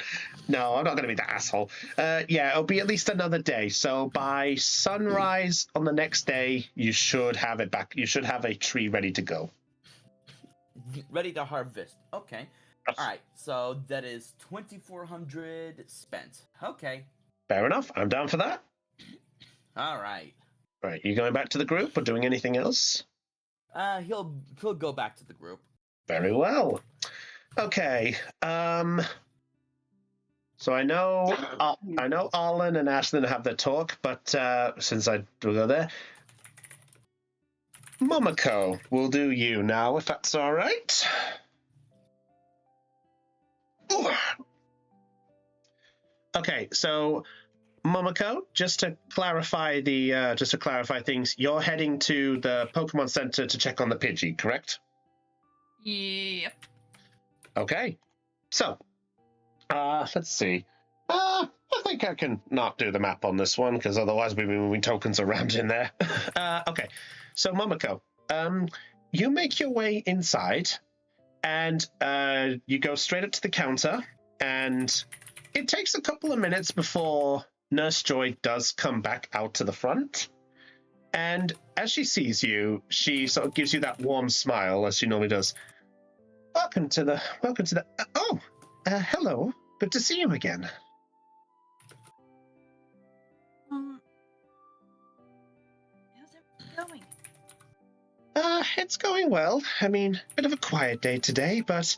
No, I'm not going to be that asshole. Yeah, it'll be at least another day. So by sunrise on the next day, you should have it back. You should have a tree ready to go. Ready to harvest. Okay. All right. So that is 2,400 spent. Okay. Fair enough. I'm down for that. All right. Right, you going back to the group or doing anything else? He'll go back to the group. Very well. Okay. So I know Arlen and Ashlyn have their talk, but since I will go there, Momoko will do you now, if that's all right. Ooh. Okay, so Momoko, just to clarify things, you're heading to the Pokemon Center to check on the Pidgey, correct? Yep. Okay. So, let's see. I think I can not do the map on this one, because otherwise we'll be moving tokens around in there. Okay. So, Momoko, you make your way inside, and you go straight up to the counter, and it takes a couple of minutes before Nurse Joy does come back out to the front. And as she sees you, she sort of gives you that warm smile, as she normally does. Welcome to the, hello. Good to see you again. How's it going? It's going well. I mean, bit of a quiet day today, but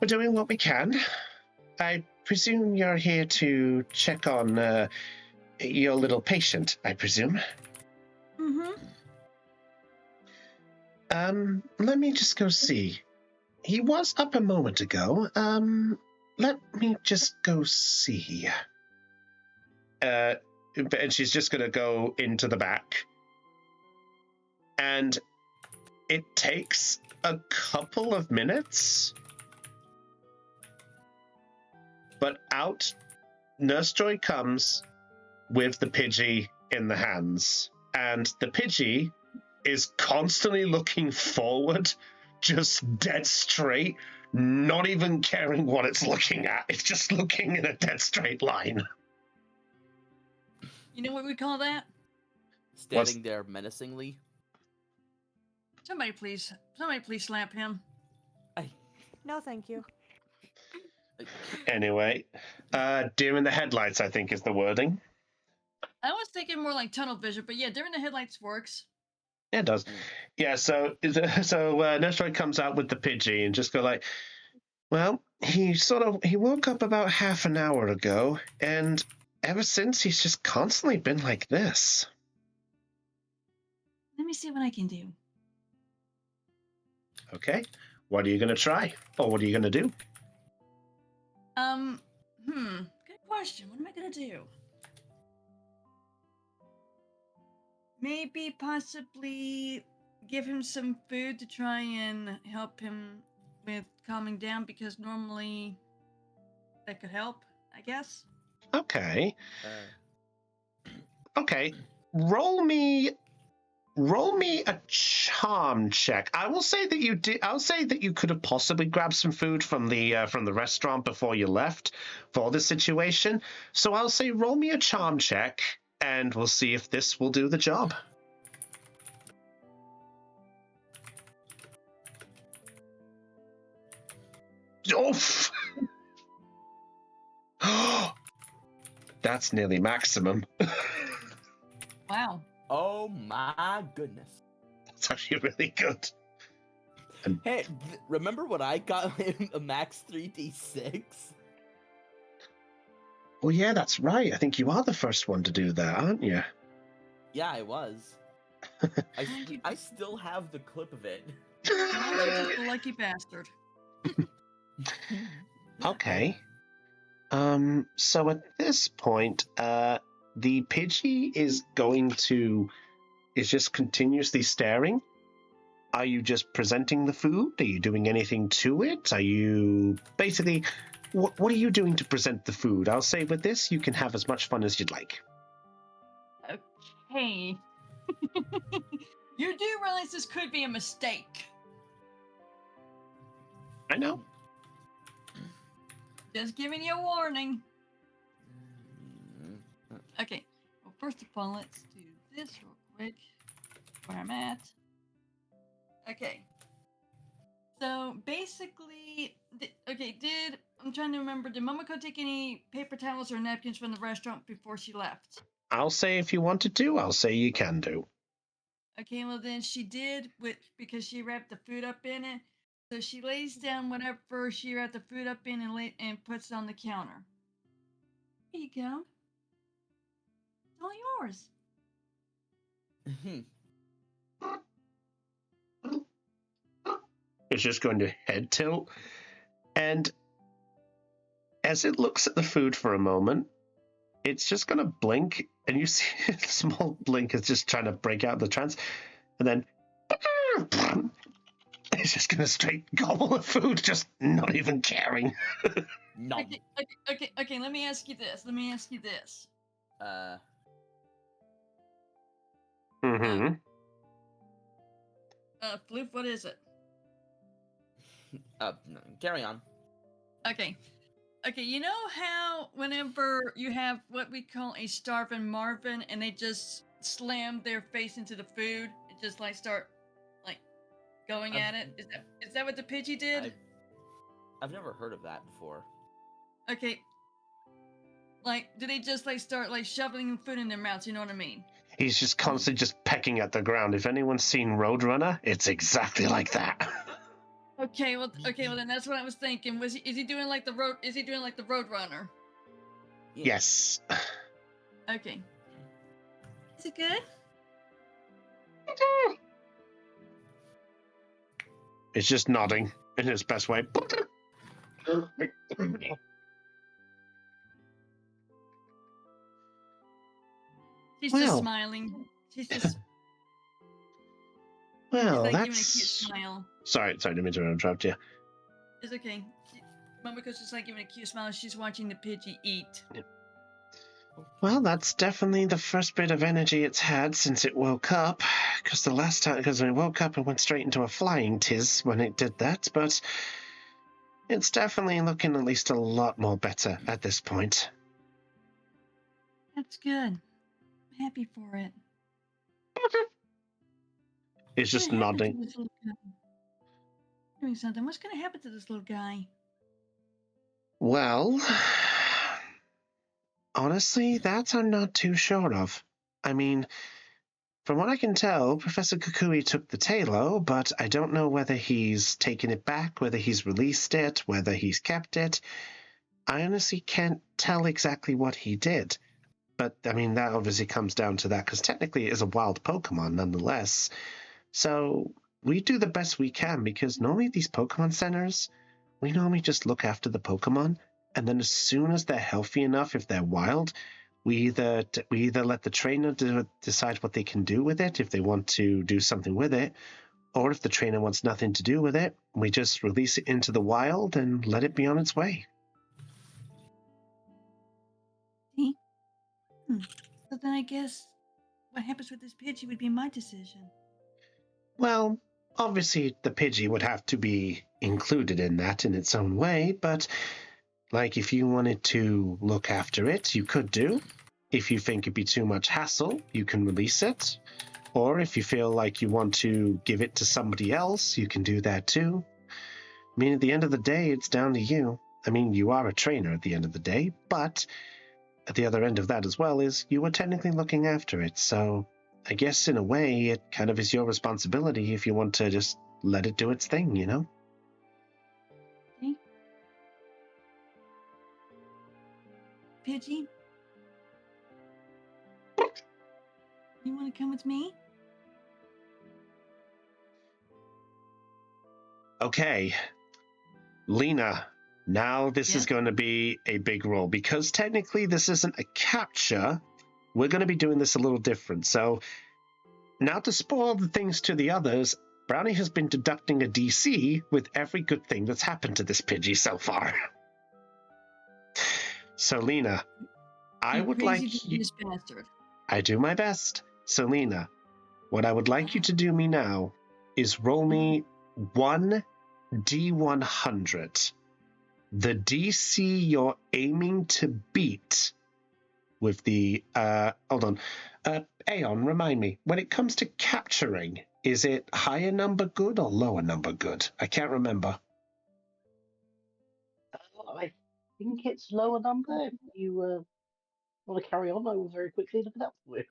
we're doing what we can. I presume you're here to check on your little patient, I presume. Mm-hmm. Let me just go see. He was up a moment ago. Let me just go see. And she's just gonna go into the back. And it takes a couple of minutes. But out Nurse Joy comes with the Pidgey in the hands. And the Pidgey is constantly looking forward, just dead straight, not even caring what it's looking at. It's just looking in a dead straight line. You know what we call that? Standing there menacingly. Somebody please slap him. No, thank you. Anyway, deer in the headlights, I think, is the wording. I was thinking more like tunnel vision, but yeah, during the headlights works. Yeah, it does. Yeah, so Nurse Joy comes out with the Pidgey and just go like, well, he woke up about half an hour ago, and ever since he's just constantly been like this. Let me see what I can do. Okay, what are you going to try? Or what are you going to do? Good question. What am I gonna do? Maybe possibly give him some food to try and help him with calming down, because normally that could help, I guess. Okay. Okay, roll me a charm check. I will say that you did. I'll say that you could have possibly grabbed some food from the restaurant before you left for this situation. So I'll say roll me a charm check, and we'll see if this will do the job. Oof! That's nearly maximum. Wow. Oh my goodness. That's actually really good. And Hey, remember when I got a max 3d6? oh yeah, that's right. I think you are the first one to do that, aren't you? Yeah, I was. I still have the clip of it. You're just a lucky bastard. Okay. So at this point, the Pidgey is just continuously staring. Are you just presenting the food? Are you doing anything to it? Are you basically, what are you doing to present the food? I'll say with this, you can have as much fun as you'd like. Okay. You do realize this could be a mistake. I know. Just giving you a warning. Okay. Well, first of all, let's do this real quick. Where I'm at. Okay. So basically, I'm trying to remember, did Momoko take any paper towels or napkins from the restaurant before she left? I'll say if you wanted to, I'll say you can do. Okay, well then she did, because she wrapped the food up in it. So she lays down whatever she wrapped the food up in and puts it on the counter. Here you go. It's all yours. It's just going to head tilt. And as it looks at the food for a moment, it's just going to blink. And you see a small blink is just trying to break out the trance. And then it's just going to straight gobble the food, just not even caring. Okay, let me ask you this. Mm-hmm. Floof, what is it? No, carry on. Okay, you know how whenever you have what we call a starving Marvin and they just slam their face into the food and just start going at it? Is that what the Pidgey did? I've never heard of that before. Okay. Do they just start shoveling food in their mouths, you know what I mean? He's just constantly just pecking at the ground. If anyone's seen Roadrunner, it's exactly like that. Okay, well then that's what I was thinking. Is he doing like the Roadrunner? Yes. Okay. Is it good? It's just nodding in its best way. She's just smiling. She's just. Well, she's that's. Giving a cute smile. Sorry, didn't mean to interrupt you. It's okay. Momoko's just giving a cute smile. She's watching the Pidgey eat. Yeah. Well, that's definitely the first bit of energy it's had since it woke up. Because when it woke up, it went straight into a flying tiz when it did that. But it's definitely looking at least a lot more better at this point. That's good. I'm happy for it. It's just nodding. Doing something. What's going to happen to this little guy? Well, honestly, that I'm not too sure of. I mean, from what I can tell, Professor Kukui took the Talo, but I don't know whether he's taken it back, whether he's released it, whether he's kept it. I honestly can't tell exactly what he did. But, I mean, that obviously comes down to that, because technically it is a wild Pokemon nonetheless. So we do the best we can, because normally these Pokemon centers, we normally just look after the Pokemon, and then as soon as they're healthy enough, if they're wild, we either let the trainer decide what they can do with it, if they want to do something with it, or if the trainer wants nothing to do with it, we just release it into the wild and let it be on its way. So then I guess what happens with this Pidgey would be my decision. Well, obviously the Pidgey would have to be included in that in its own way, but if you wanted to look after it, you could do. If you think it'd be too much hassle, you can release it. Or if you feel like you want to give it to somebody else, you can do that too. I mean, at the end of the day, it's down to you. I mean, you are a trainer at the end of the day, but at the other end of that as well is you were technically looking after it, so I guess in a way it kind of is your responsibility if you want to just let it do its thing, you know? Okay. Pidgey? You want to come with me? Okay. Lena, Now this is Yeah. going to be a big roll. Because technically this isn't a capture, we're going to be doing this a little different. So now to spoil the things to the others, Brownie has been deducting a DC with every good thing that's happened to this Pidgey so far. So Lena, I You would crazy like you... genius bastard. I do my best. So Lena, what I would like you to do me now is roll me 1d100. The DC you're aiming to beat with the hold on. Aeon, remind me, when it comes to capturing, is it higher number good or lower number good? I can't remember. I think it's lower number. If you want to carry on, I will very quickly look it up for you.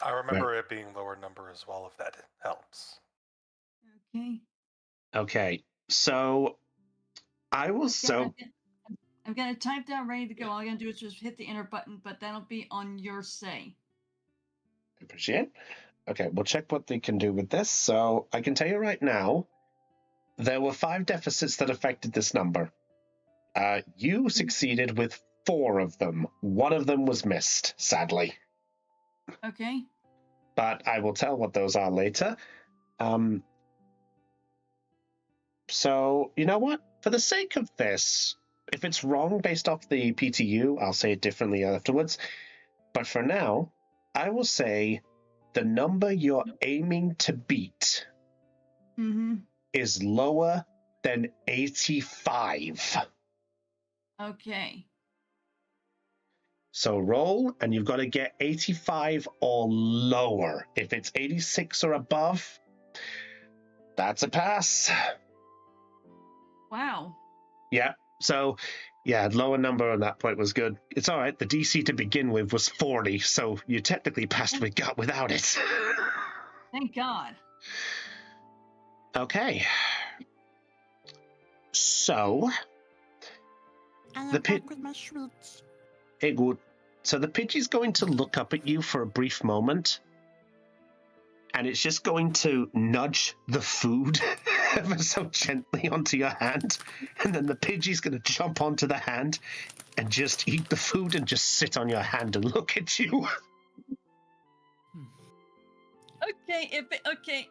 I remember it being lower number as well, if that helps. Okay. Okay, so I will I've got it typed out, ready to go. All I gotta do is just hit the enter button, but that'll be on your say. Appreciate. Okay, we'll check what they can do with this. So I can tell you right now, there were 5 deficits that affected this number. You succeeded with 4 of them. 1 of them was missed, sadly. Okay. But I will tell what those are later. So, you know what? For the sake of this, if it's wrong based off the PTU, I'll say it differently afterwards. But for now, I will say the number you're aiming to beat is lower than 85. Okay. So roll, and you've got to get 85 or lower. If it's 86 or above, that's a pass. Wow. Yeah, so, yeah, lower number on that point was good. It's all right. The DC to begin with was 40, so you technically passed without it. Thank God. Okay. So, I the am pit. back with my sweets. Hey, good. So the Pidgey's going to look up at you for a brief moment, and it's just going to nudge the food ever so gently onto your hand, and then the Pidgey's going to jump onto the hand and just eat the food and just sit on your hand and look at you. Okay.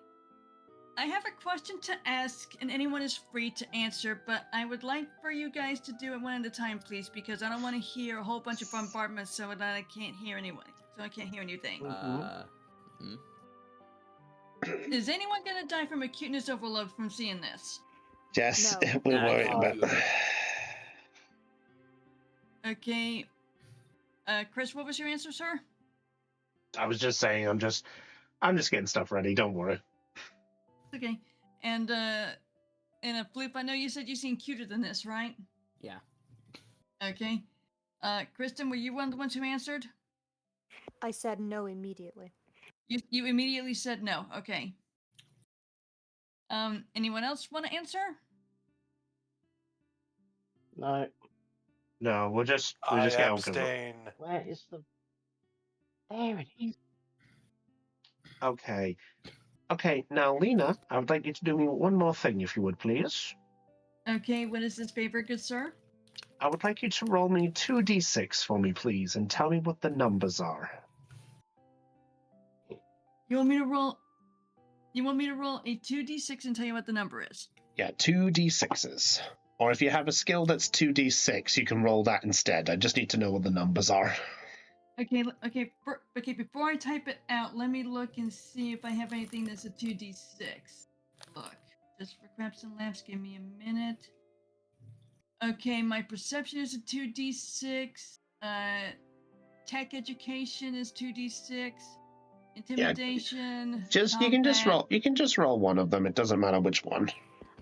I have a question to ask, and anyone is free to answer, but I would like for you guys to do it one at a time, please, because I don't want to hear a whole bunch of bombardment so that I can't hear anyone. So I can't hear anything. Is anyone gonna die from a cuteness overload from seeing this? Yes, No. we're worried about. Okay. Chris, what was your answer, sir? I was just saying, I'm just getting stuff ready. Don't worry. Okay. And Floop, I know you said you seem cuter than this, right? Yeah. Okay. Kristen, were you one of the ones who answered? I said no immediately. You immediately said no. Okay. Anyone else want to answer? No. No, we'll just I get on. abstain. Where is the... There it is. Okay. Okay, now, Lena, I would like you to do me one more thing, if you would, please. Okay, what is this favor, good sir? I would like you to roll me 2d6 for me, please, and tell me what the numbers are. You want me to roll a 2d6 and tell you what the number is? Yeah, 2d6s. Or if you have a skill that's 2d6, you can roll that instead. I just need to know what the numbers are. Okay, before I type it out, let me look and see if I have anything that's a 2d6. Look, just for craps and laughs, give me a minute. Okay, my perception is a 2d6. Tech education is 2d6. Intimidation. You can just roll one of them. It doesn't matter which one.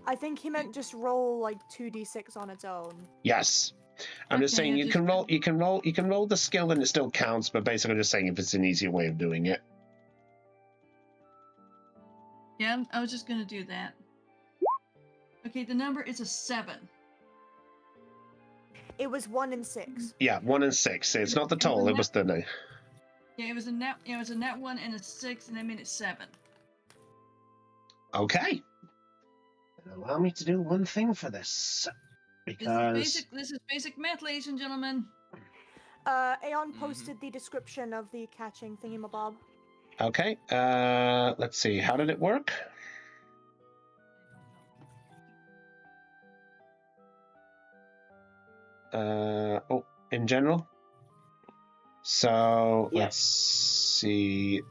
I think he meant just roll like 2d6 on its own. Yes. I'm just saying you can roll the skill and it still counts, but basically just saying if it's an easier way of doing it. Yeah, I was just gonna do that. Okay, the number is a 7. It was 1 and 6. Yeah, 1 and 6. It's not the total, it was the name. Yeah, it was a net 1 and a 6, and I made it 7. Okay. Allow me to do one thing for this. Because This is basic math, ladies and gentlemen. Aeon posted the description of the catching thingamabob. okay, let's see. How did it work? In general. So Yeah. let's see.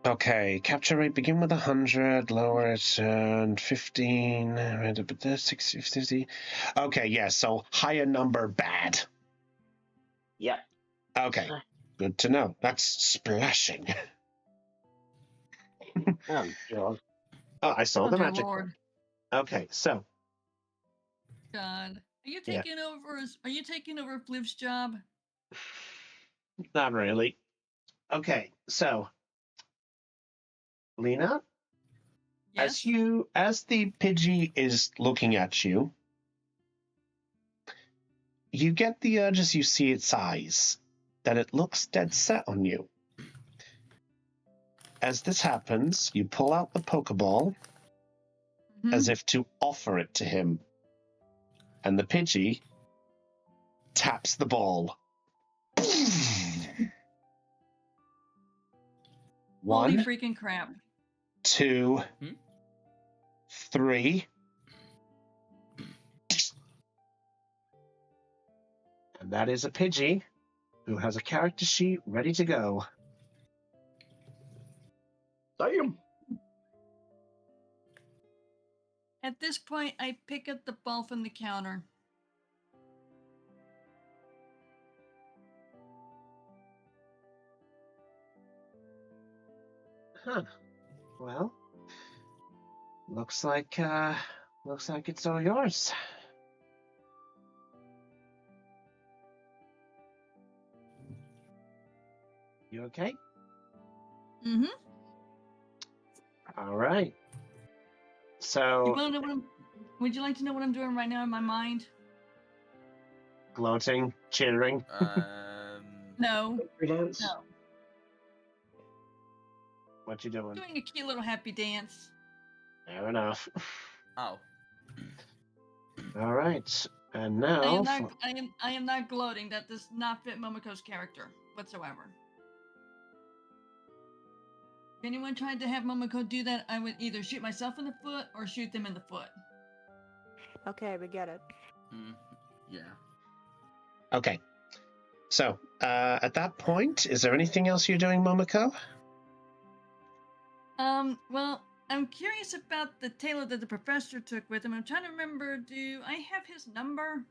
Okay, capture rate begin with 100, lower it and 15, 60, 50. Okay, yeah, so higher number bad. Yeah. Okay, good to know. That's splashing. Oh god. Oh, I saw Oh the dear magic. lord. Okay, so God. Are you Yeah. taking over? Are you taking over Flip's job? not really. Okay, so Lena, Yes. as the Pidgey is looking at you, you get the urge as you see its eyes that it looks dead set on you. As this happens, you pull out the Pokeball Mhm. as if to offer it to him, and the Pidgey taps the ball. Holy One, freaking crap. 2, 3. And that is a Pidgey who has a character sheet ready to go. Damn. At this point, I pick up the ball from the counter. Huh. Well, looks like it's all yours. You okay? Mm-hmm. All right. You So, wanna know would you like to know what I'm doing right now in my mind? gloating, cheering. No. Dance. No. What you doing? Doing a cute little happy dance. Fair enough. Oh. All right. And I now, am not I am not gloating. That does not fit Momoko's character whatsoever. If anyone tried to have Momoko do that, I would either shoot myself in the foot or shoot them in the foot. Okay, we get it. Yeah. okay. So, at that point, is there anything else you're doing, Momoko? Well, I'm curious about the tailor that the professor took with him. I'm trying to remember, do I have his number?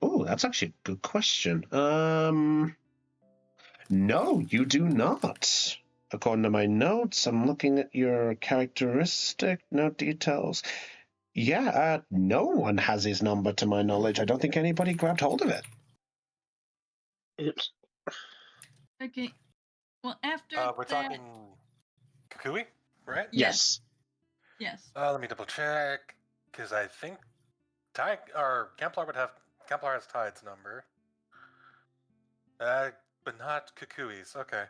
Oh, that's actually a good question. No, you do not. According to my notes, I'm looking at your characteristic note details. Yeah, no one has his number to my knowledge. I don't think anybody grabbed hold of it. Oops. Okay. Well, after We're that, talking Kukui, right? Yes. yes. Let me double check, because I think Camplar has Tide's number. But not Kukui's. Okay.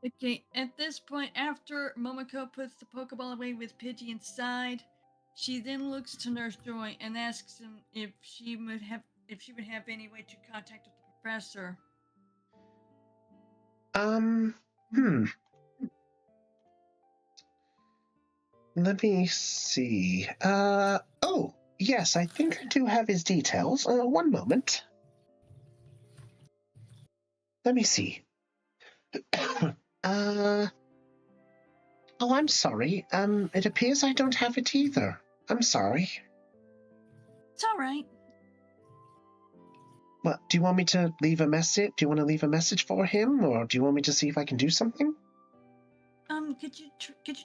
Okay, at this point, after Momoko puts the Pokeball away with Pidgey inside, she then looks to Nurse Joy and asks him if she would have any way to contact with the professor. Let me see. Oh, yes, I think I do have his details. One moment. Let me see. Oh, I'm sorry. It appears I don't have it either. I'm sorry. It's all right. Well, do you want me to leave a message? Do you want to leave a message for him, or do you want me to see if I can do something? Could you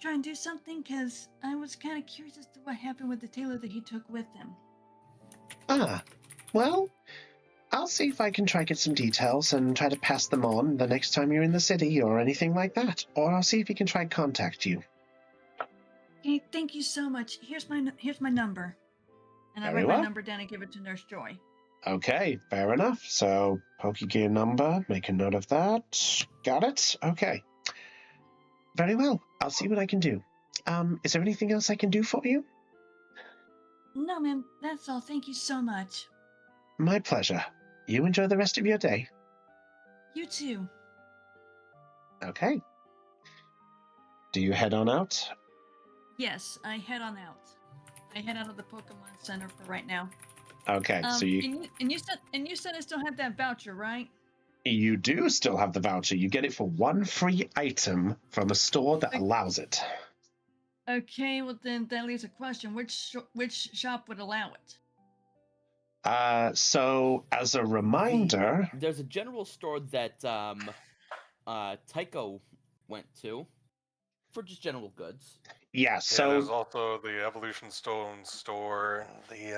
try and do something? Cause I was kind of curious as to what happened with the tailor that he took with him. Ah, well, I'll see if I can try get some details and try to pass them on the next time you're in the city or anything like that. Or I'll see if he can try contact you. Okay, thank you so much. Here's my number, and I Very write well. my number down and give it to Nurse Joy. Okay, fair enough. So, Pokegear number, make a note of that. Got it? Okay. Very well. I'll see what I can do. Is there anything else I can do for you? No, ma'am, that's all. Thank you so much. My pleasure. You enjoy the rest of your day. You too. Okay. Do you head on out? Yes, I head on out. I head out of the Pokemon Center for right now. Okay, so and you said I still have that voucher, right? you do still have the voucher. You get it for one free item from a store that allows it. Okay, well then that leaves a question: which shop would allow it? So as a reminder, There's a general store that Tycho went to for just general goods. yeah. Yeah, So there's also the Evolution Stone store, the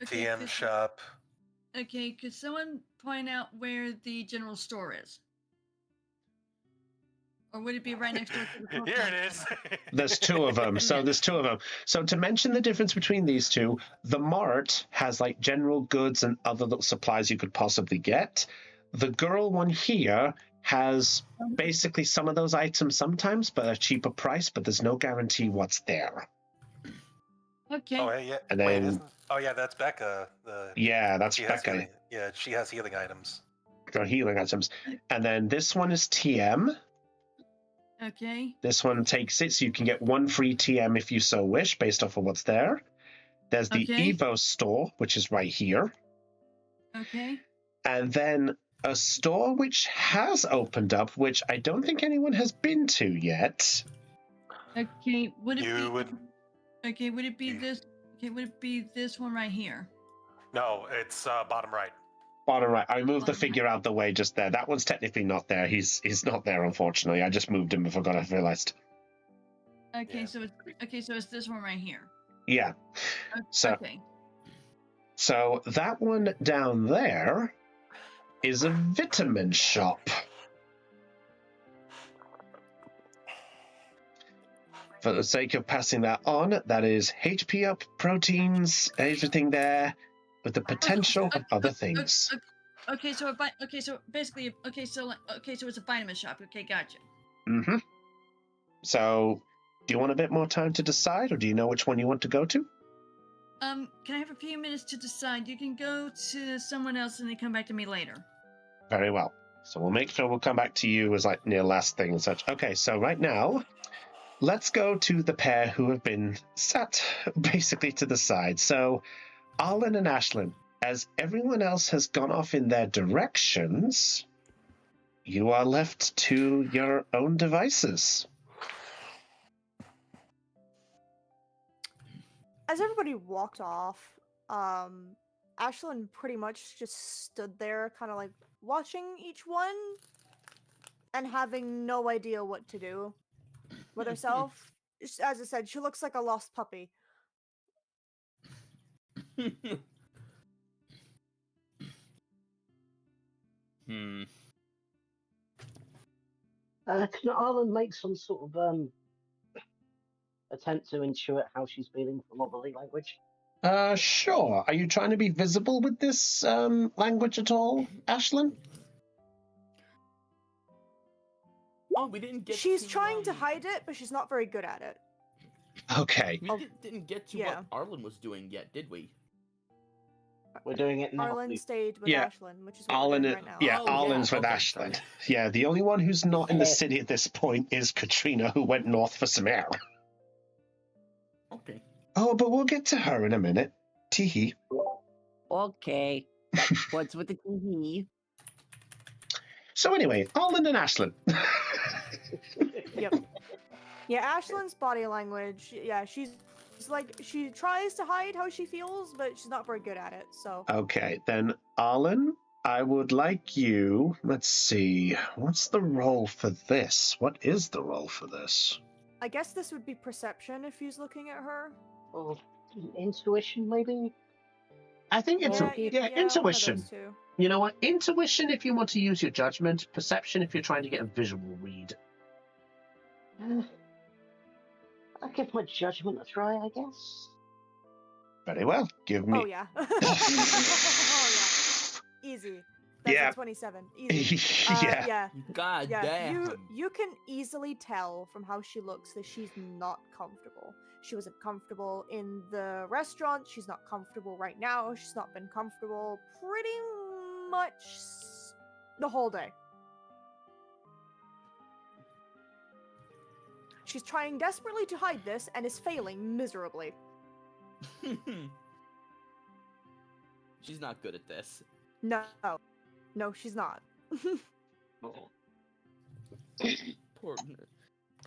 TM shop. Okay, could someone point out where the general store is? Or would it be right next door to the Pokemon? Here it is. there's two of them. So there's two of them. So to mention the difference between these two, the Mart has like general goods and other little supplies you could possibly get. The girl one here has basically some of those items sometimes, but a cheaper price. But there's no guarantee what's there. Okay. Oh, yeah. And Wait, then that's Becca. that's She has Becca. healing, yeah, she has healing items. For healing items. And then this one is TM. Okay. This one takes it, so you can get one free TM if you so wish, based off of what's there. There's the Okay. Evo store, which is right here. Okay. And then a store which has opened up, which I don't think anyone has been to yet. Okay. Would it You be? would. Okay. Would it be this? Okay. Would it be this one right here? No, it's bottom right. Bottom right. I moved the figure out the way just there. That one's technically not there. He's not there, unfortunately. I just moved him and forgot I realized. Okay. Yeah. So it's this one right here. Yeah. So Okay. So that one down there is a vitamin shop. For the sake of passing that on, that is HP up, proteins, everything there, with the potential of other things. Okay. So basically, so it's a vitamin shop. Okay, gotcha. Mm-hmm. So, do you want a bit more time to decide, or do you know which one you want to go to? Can I have a few minutes to decide? You can go to someone else and then come back to me later. Very well. So we'll make sure we'll come back to you as like near last thing and such. Okay, so right now, let's go to the pair who have been sat basically to the side. So, Arlen and Ashlyn, as everyone else has gone off in their directions, you are left to your own devices. As everybody walked off, Ashlyn pretty much just stood there, kind of like watching each one and having no idea what to do with herself. As I said, she looks like a lost puppy. Can Arlen make some sort of attempt to intuit how she's feeling from our body language? Sure. Are you trying to be visible with this language at all, Ashlyn? Oh, we didn't get. She's trying to hide it, but she's not very good at it. Okay. We didn't get to what Arlen was doing yet, did we? We're doing it now. Arlen stayed with Yeah. Ashlyn, which is what we're doing right now. Yeah, Oh, Arlen's yeah. with Okay, Ashlyn. sorry. Yeah, the only one who's not in the city at this point is Katrina, who went north for some air. Okay. Oh, but we'll get to her in a minute. Teehee. Okay. What's with the TV? So anyway, Arlen and Ashlyn. Yep. Yeah, Ashlyn's body language. Yeah, she's like, she tries to hide how she feels, but she's not very good at it. So. Okay, then Arlen, I would like you. Let's see. What's the role for this? What is the role for this? I guess this would be perception if he's looking at her. Or intuition, maybe? I think it's one of intuition. those two. You know what? Intuition if you want to use your judgment. Perception if you're trying to get a visual read. I'll give my judgment a try, I guess. Very well. Give me. Oh yeah. Oh Easy. That's Yeah. a 27. Easy. Yeah. Yeah. God Yeah. damn. You can easily tell from how she looks that she's not comfortable. She wasn't comfortable in the restaurant. She's not comfortable right now. She's not been comfortable pretty much the whole day. She's trying desperately to hide this and is failing miserably. She's not good at this. No. No, she's not. Poor.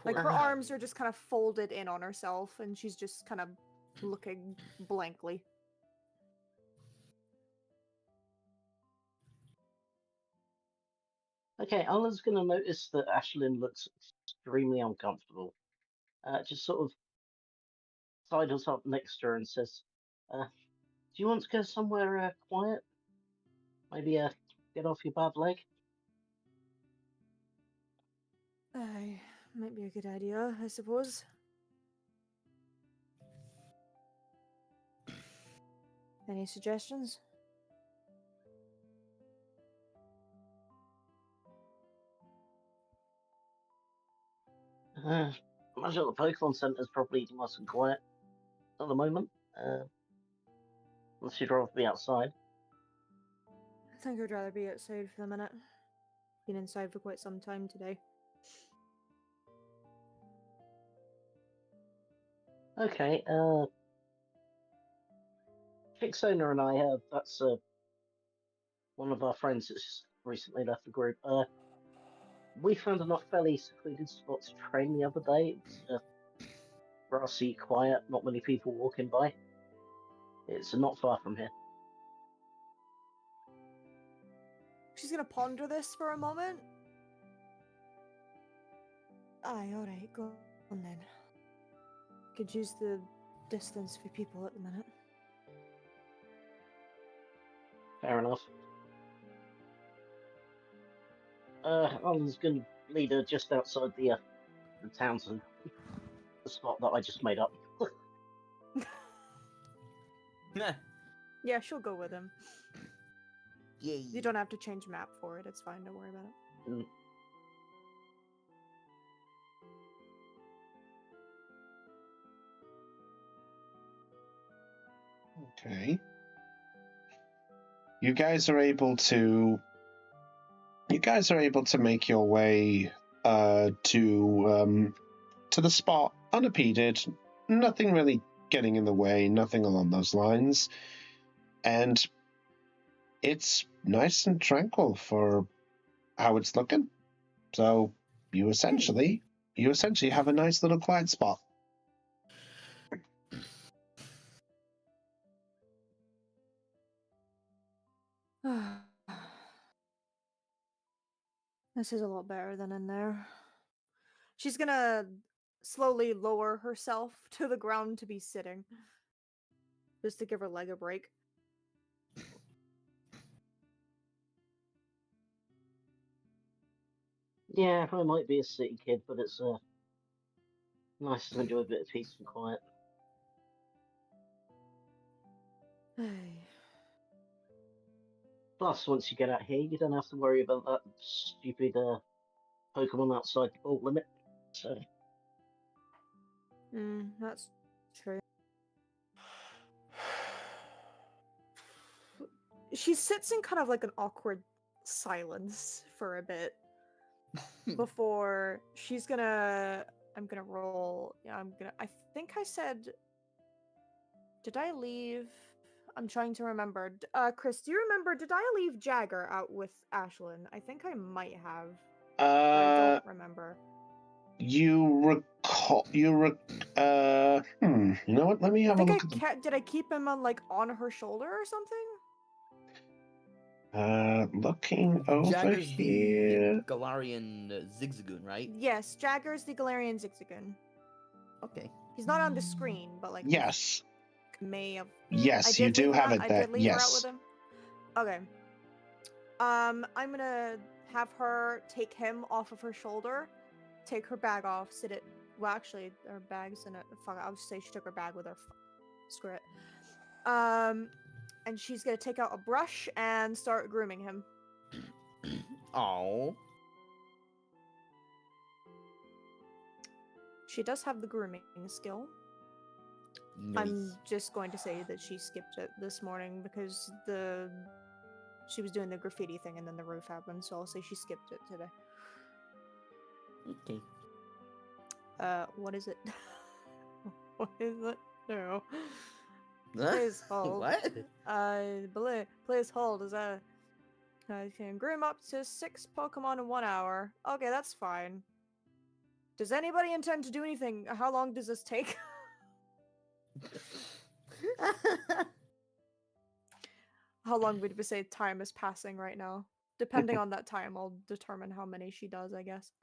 Like, poor her guy. arms are just kind of folded in on herself, and she's just kind of looking blankly. Okay, Alan's going to notice that Ashlyn looks extremely uncomfortable. Just sort of sidles up next to her and says, do you want to go somewhere quiet? Maybe get off your bad leg? Might be a good idea, I suppose. Any suggestions? Imagine the Pokemon Center's probably nice and quiet at the moment. Unless you'd rather be outside. I think I'd rather be outside for the minute. Been inside for quite some time today. Okay, Kicksona and I, that's one of our friends that's just recently left the group. We found enough fairly secluded spot to train the other day. It's grassy, quiet, not many people walking by. It's not far from here. She's gonna ponder this for a moment. Aye, alright, go on then. Could use the distance for people at the minute. Fair enough. Alan's going to lead her just outside the town to the spot that I just made up. Yeah, she'll go with him. Yay. You don't have to change map for it, it's fine, don't worry about it. Mm. Okay. You guys are able to make your way to the spot unimpeded, nothing really getting in the way, nothing along those lines. And it's nice and tranquil for how it's looking. So you essentially have a nice little quiet spot. This is a lot better than in there. She's gonna slowly lower herself to the ground to be sitting. Just to give her leg a break. Yeah, I might be a city kid, but it's nice to enjoy a bit of peace and quiet. Plus, once you get out here, you don't have to worry about that stupid Pokemon outside the ball limit. So, That's true. She sits in kind of like an awkward silence for a bit before she's gonna. I'm gonna roll. Yeah, I think I said. Did I leave? I'm trying to remember. Chris, do you remember? Did I leave Jagger out with Ashlyn? I think I might have. But I don't remember. You recall? You know what? Let me have a look at Did I keep him on on her shoulder or something? looking over Jagger's here. the Galarian Zigzagoon, right? Yes, Jagger's the Galarian Zigzagoon. Okay. He's not on the screen, but Yes. May have. Yes, you do have it I there. did leave her out Yes. with him. Okay. I'm gonna have her take him off of her shoulder, take her bag off, sit it. Well, actually, her bag's in it. Fuck, I'll just say she took her bag with her. Screw it. and she's gonna take out a brush and start grooming him. Oh. She does have the grooming skill. Nice. I'm just going to say that she skipped it this morning because she was doing the graffiti thing and then the roof happened, so I'll say she skipped it today. Okay. What is it? What is it? No. Huh? Please hold. What? Please hold is I can groom up to 6 Pokemon in 1 hour. Okay, that's fine. Does anybody intend to do anything? How long does this take? How long would we say time is passing right now? Depending on that time, I'll determine how many she does, I guess.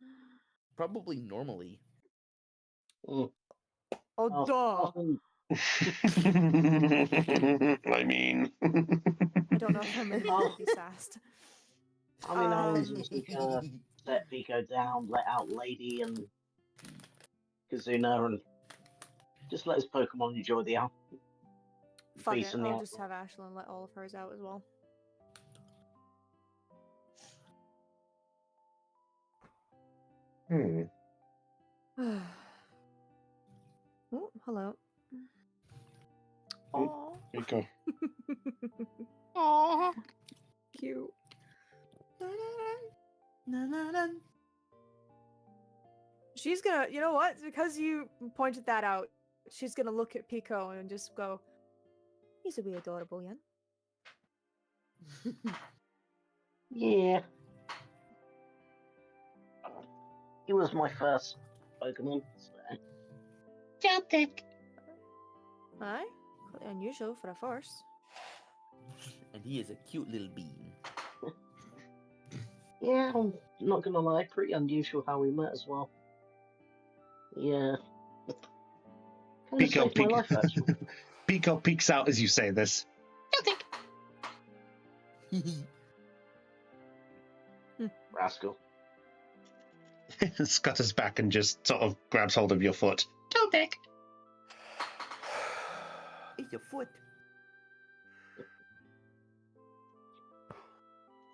Probably normally. Mm. Oh, duh. Often, I mean, I don't know if I'm meant to be sassed. I mean, Alan's just gonna set Pico down, let out Lady and Kazuna, and just let his Pokemon enjoy the Fuck peace it, and the I'll just outdoors. have Ashlyn let all of hers out as well. Oh, hello. Oh, Aww. Pico. Aww. Cute. She's gonna, you know what? Because you pointed that out, she's gonna look at Pico and just go, "He's a wee adorable yen." Yeah. He was my first Pokemon, so. Celtic. Aye, quite unusual for a first. And he is a cute little bean. Yeah, I'm not gonna lie, pretty unusual how we met as well. Yeah. Kind of Pico, saved my life, actually. Pico peeks out as you say this. Rascal. Scutters back and just sort of grabs hold of your foot. Celtic. It's your foot.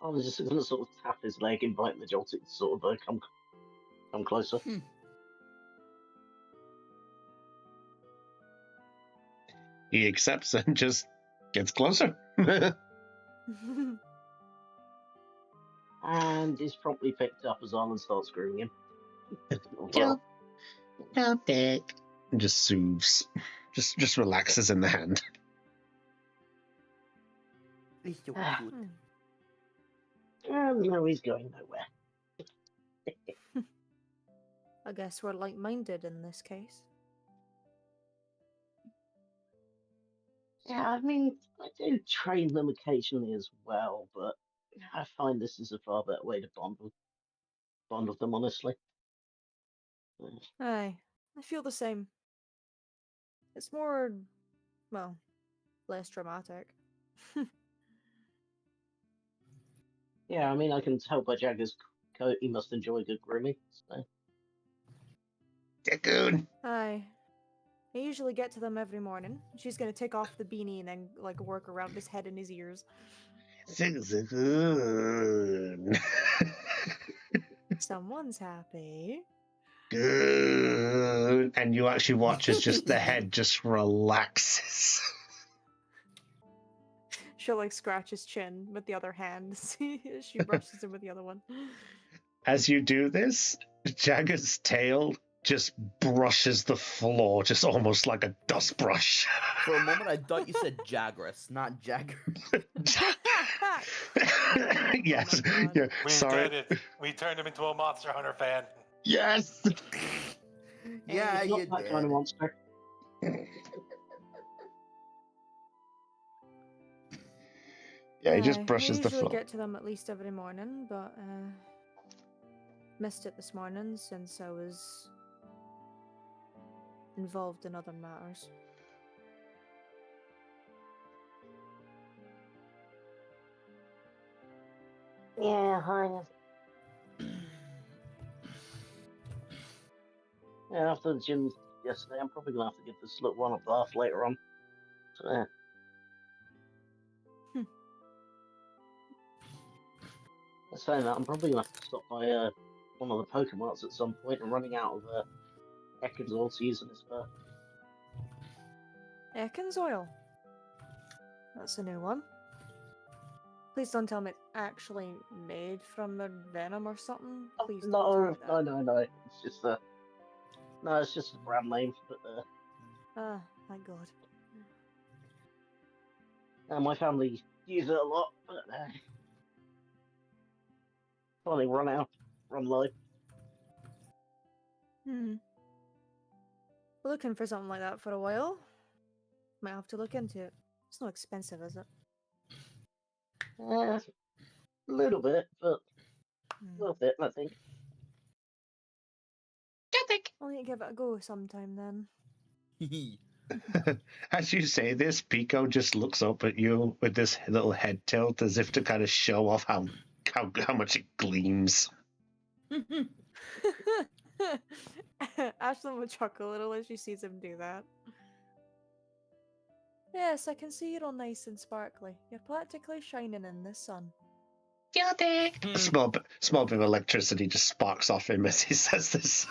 I was just gonna sort of tap his leg, invite the Joltik to sort of come closer. He accepts and just gets closer. And is promptly picked up as Arlen starts grooming him. Celtic. And just soothes. Just relaxes in the hand. It's your foot. And now he's going nowhere. I guess we're like-minded in this case. Yeah, I mean, I do train them occasionally as well, but I find this is a far better way to bond with them, honestly. Aye, I feel the same. It's more, well, less dramatic. Yeah, I mean, I can tell by Jagger's coat he must enjoy good grooming. So. Good. Aye. I usually get to them every morning. She's gonna take off the beanie and then like work around his head and his ears. Good. Someone's happy. Good. And you actually watch as just the head just relaxes. She'll like scratch his chin with the other hand. She brushes him with the other one. As you do this, Jagger's tail just brushes the floor, just almost like a dust brush. For a moment, I thought you said Jagras, not Jagger. Yes. Oh my God. Yeah. We Sorry. did it. We turned him into a Monster Hunter fan. Yes. Yeah, He's not you that did. kind of monster. Yeah, he just Aye, brushes I the usually floor. get to them at least every morning, but missed it this morning since I was involved in other matters. Yeah, hi. Yeah, after the gym yesterday, I'm probably gonna have to give this little one a bath later on. So, yeah. Saying that, I'm probably gonna have to stop by one of the Pokemarts at some point. I'm running out of Ekans oil to use in this fur. Ekans oil. That's a new one. Please don't tell me it's actually made from the venom or something. Please don't tell me that. No. It's just it's just a brand name. But Ah, thank God. my family use it a lot. But finally run low. Looking for something like that for a while. Might have to look into it. It's not expensive, is it? A little bit, but worth it, I think. I'll need to give it a go sometime then. As you say this, Pico just looks up at you with this little head tilt as if to kind of show off how much it gleams. Ashlyn will chuckle a little as she sees him do that. Yes, I can see you're all nice and sparkly. You're practically shining in the sun. A small bit of electricity just sparks off him as he says this.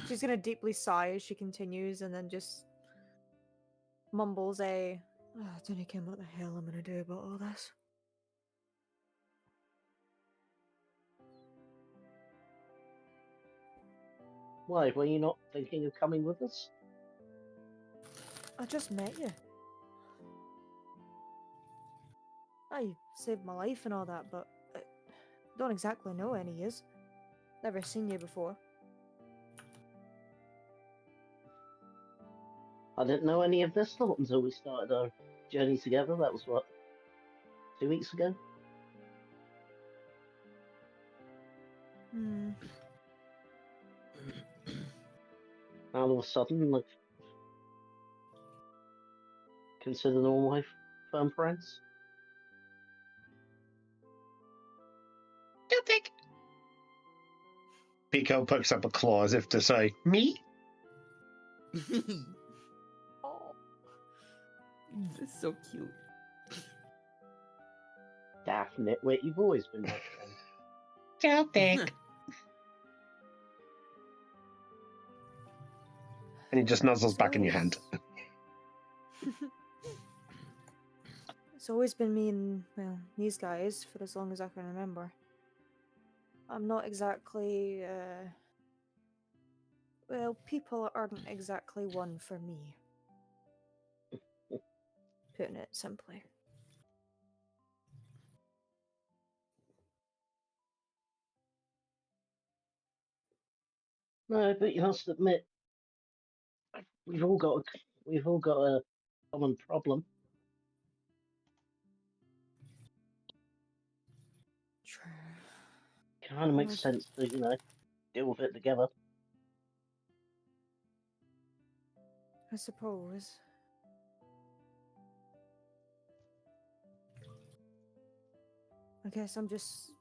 She's gonna deeply sigh as she continues and then just mumbles I don't know what the hell I'm gonna do about all this. Why, were you not thinking of coming with us? I just met you. You saved my life and all that, but I don't exactly know any yous. Never seen you before. I didn't know any of this thought until we started our journey together. That was what, 2 weeks ago? All of a sudden, like, consider all my firm friends. Pico pokes up a claw as if to say, me? Oh. This is so cute. Daft nitwit, you've always been my friend. Celtic. And he just nuzzles back in your hand. It's always been me and, well, these guys for as long as I can remember. I'm not exactly, well, people aren't exactly one for me. Putting it simply. No, but you must admit, we've all got a common problem. True. Kind of makes sense to, deal with it together. I suppose. I guess I'm just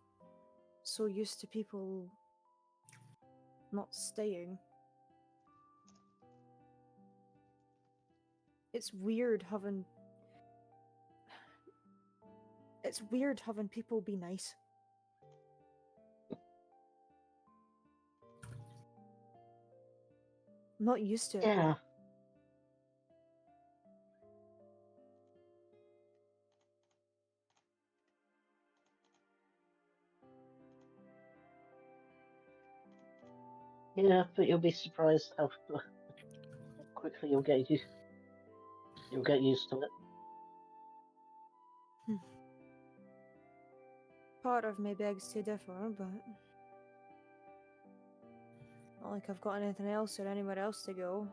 so used to people not staying. It's weird having people be nice. I'm not used to it. Yeah. Yeah, but you'll be surprised how quickly you'll get used to it. Part of me begs to differ, but not like I've got anything else or anywhere else to go.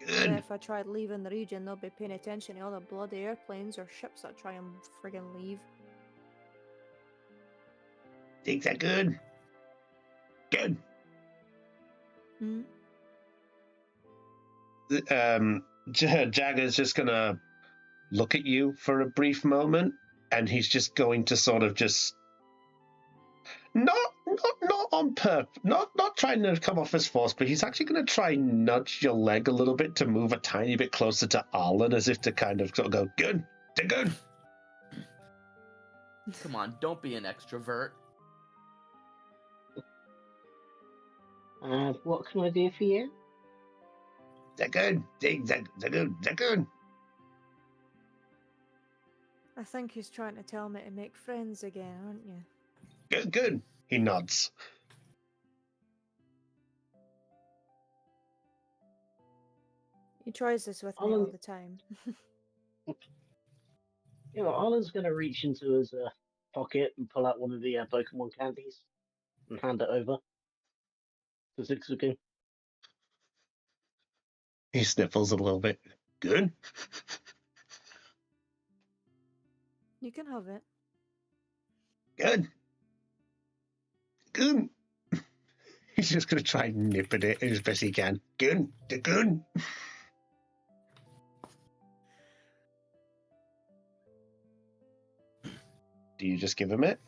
Good. And if I tried leaving the region, they'll be paying attention to all the bloody airplanes or ships that try and friggin' leave. Think that good? Good. Jagger's just gonna look at you for a brief moment, and he's just going to sort of just Not on purpose. Not trying to come off as force, but he's actually going to try and nudge your leg a little bit to move a tiny bit closer to Arlen, as if to kind of sort of go, good, they're good. Come on, don't be an extrovert. What can I do for you? They're good. They're good. They're good. I think he's trying to tell me to make friends again, aren't you? Good, good. He nods. He tries this with me all the time. You know, Arlen's going to reach into his pocket and pull out one of the Pokemon candies and hand it over to Zigzagoon. He sniffles a little bit. Good. You can have it. Good. Good. He's just going to try and nip at it as best he can. Good. They're good. Do you just give him it?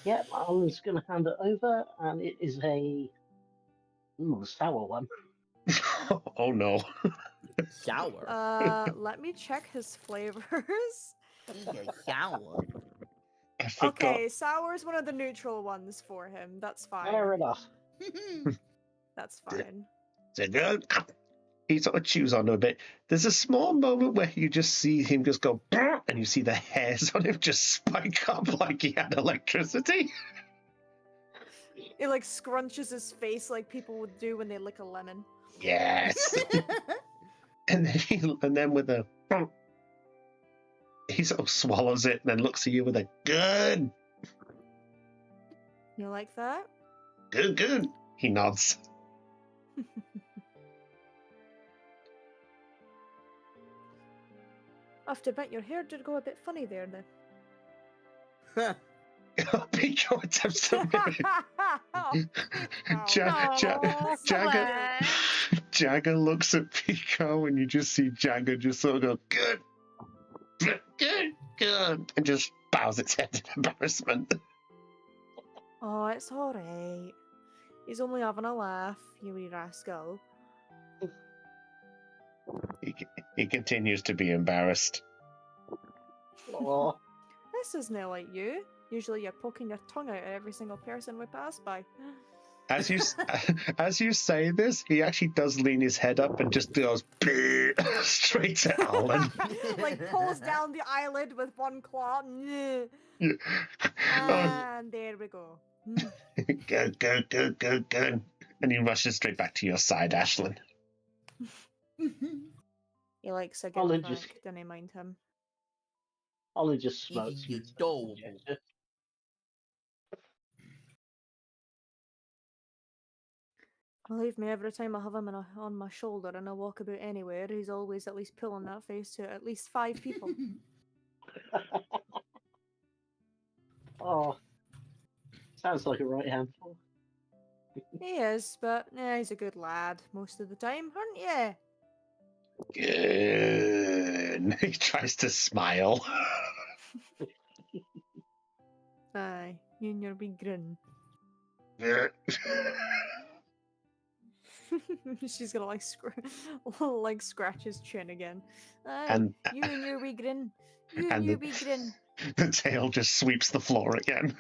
Yep, Arlen's going to hand it over, and it is a sour one. Oh no. Sour. Let me check his flavors. Sour. I forgot. Okay, sour's one of the neutral ones for him. That's fine. Fair enough. That's fine. They're good. He sort of chews on it a bit. There's a small moment where you just see him just go, "Brr," and you see the hairs on him just spike up like he had electricity. It like scrunches his face like people would do when they lick a lemon. Yes. and then with a, "Brr," he sort of swallows it and then looks at you with a good. You like that? Good, good. He nods. I have to admit, your hair did go a bit funny there then. Pico attempts to mimic. Jagger looks at Pico and you just see Jagger just sort of go, good, good, good, and just bows its head in embarrassment. Oh, it's alright. He's only having a laugh, you wee rascal. He continues to be embarrassed. Aw. This isn't like you. Usually you're poking your tongue out at every single person we pass by. As you say this, he actually does lean his head up and just goes straight to Alan. Like pulls down the eyelid with one claw. Yeah. And there we go. Good, good, good, good, good. And he rushes straight back to your side, Ashlyn. He likes a good Alan prank, just- don't mind him. Ollie just smokes. He's adorable. Believe me, every time I have him on my shoulder and I walk about anywhere, he's always at least pulling that face to at least 5 people. Oh, sounds like a right handful. He is, but yeah, he's a good lad most of the time, aren't you? Good. He tries to smile. Aye, you and your big grin. She's gonna like scratch his chin again. Aye, And- you and your wee grin. You and and your the- wee grin. The tail just sweeps the floor again.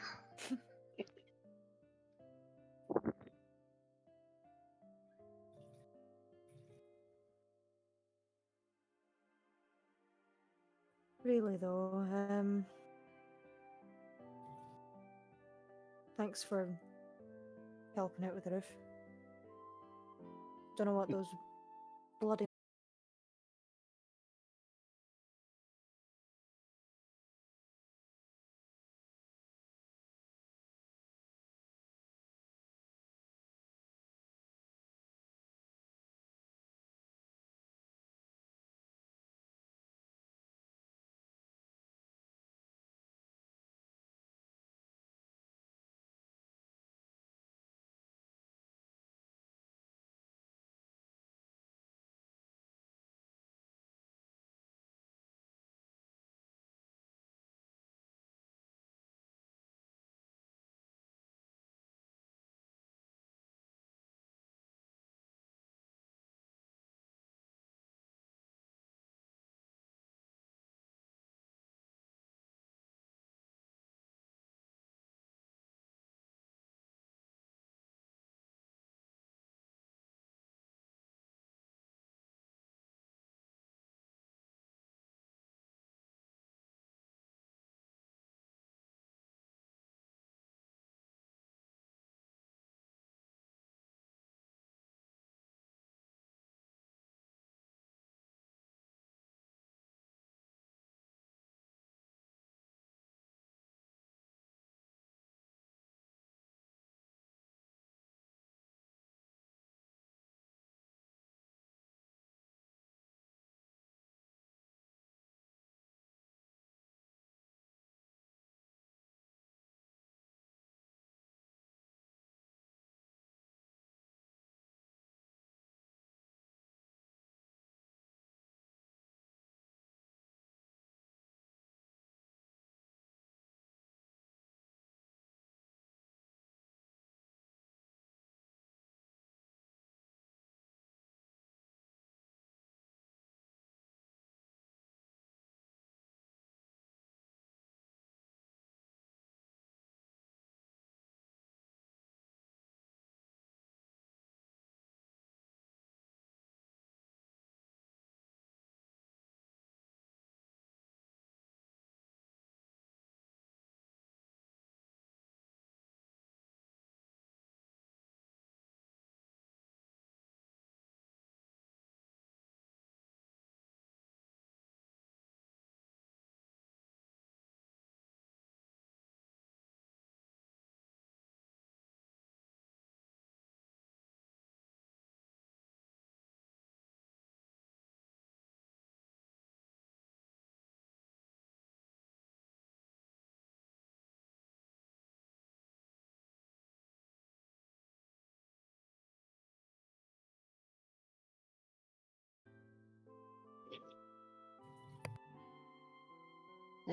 Really though, thanks for helping out with the roof. Don't know what those bloody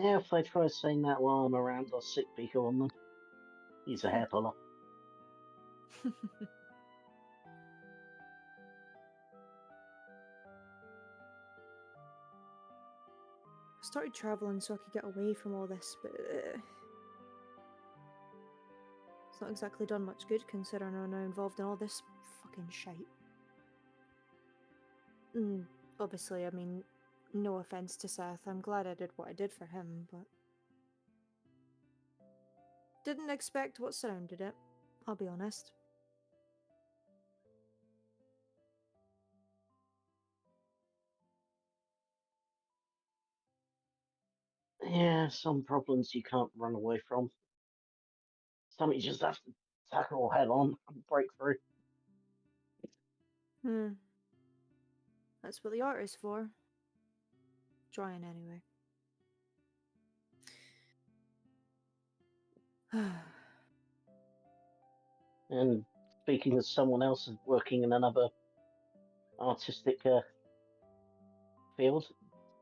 Yeah, if I try saying that while I'm around, I'll sick Pico on them. He's a hair puller. I started traveling so I could get away from all this, but it's not exactly done much good considering I'm now involved in all this fucking shite. Obviously, I mean, no offense to Seth, I'm glad I did what I did for him, but didn't expect what surrounded it, I'll be honest. Yeah, some problems you can't run away from. Some you just have to tackle head on and break through. That's what the art is for. Trying anyway. And speaking as someone else working in another artistic field,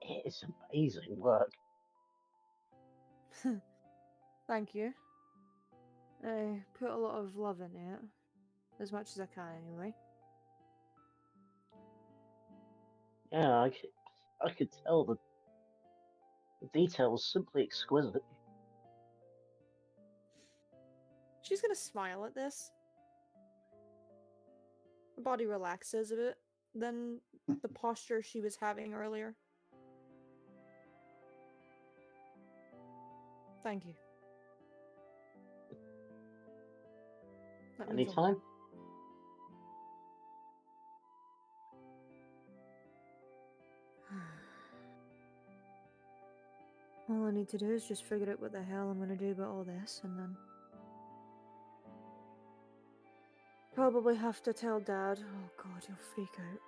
it's amazing work. Thank you. I put a lot of love in it. As much as I can, anyway. Yeah, I could tell that the detail was simply exquisite. She's gonna smile at this. Her body relaxes a bit. Then the posture she was having earlier. Thank you. That means a lot. Anytime. All I need to do is just figure out what the hell I'm gonna do about all this, and then probably have to tell Dad. Oh God, he'll freak out.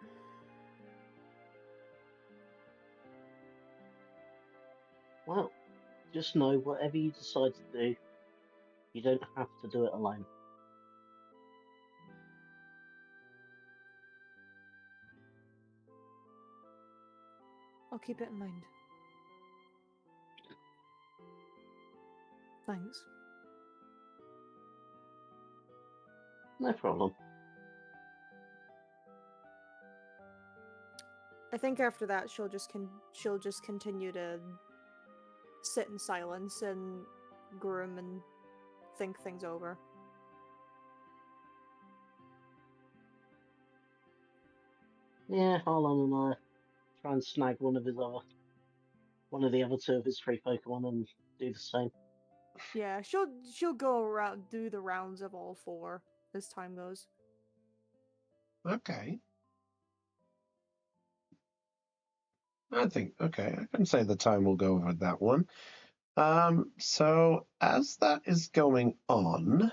Well, just know whatever you decide to do, you don't have to do it alone. I'll keep it in mind. Thanks. No problem. I think after that she'll just continue to sit in silence and groom and think things over. Yeah, Harlan and I try and snag one of the other two of his free Pokemon and do the same. Yeah, she'll go around, do the rounds of all four as time goes. Okay. I can say the time will go over that one. So as that is going on,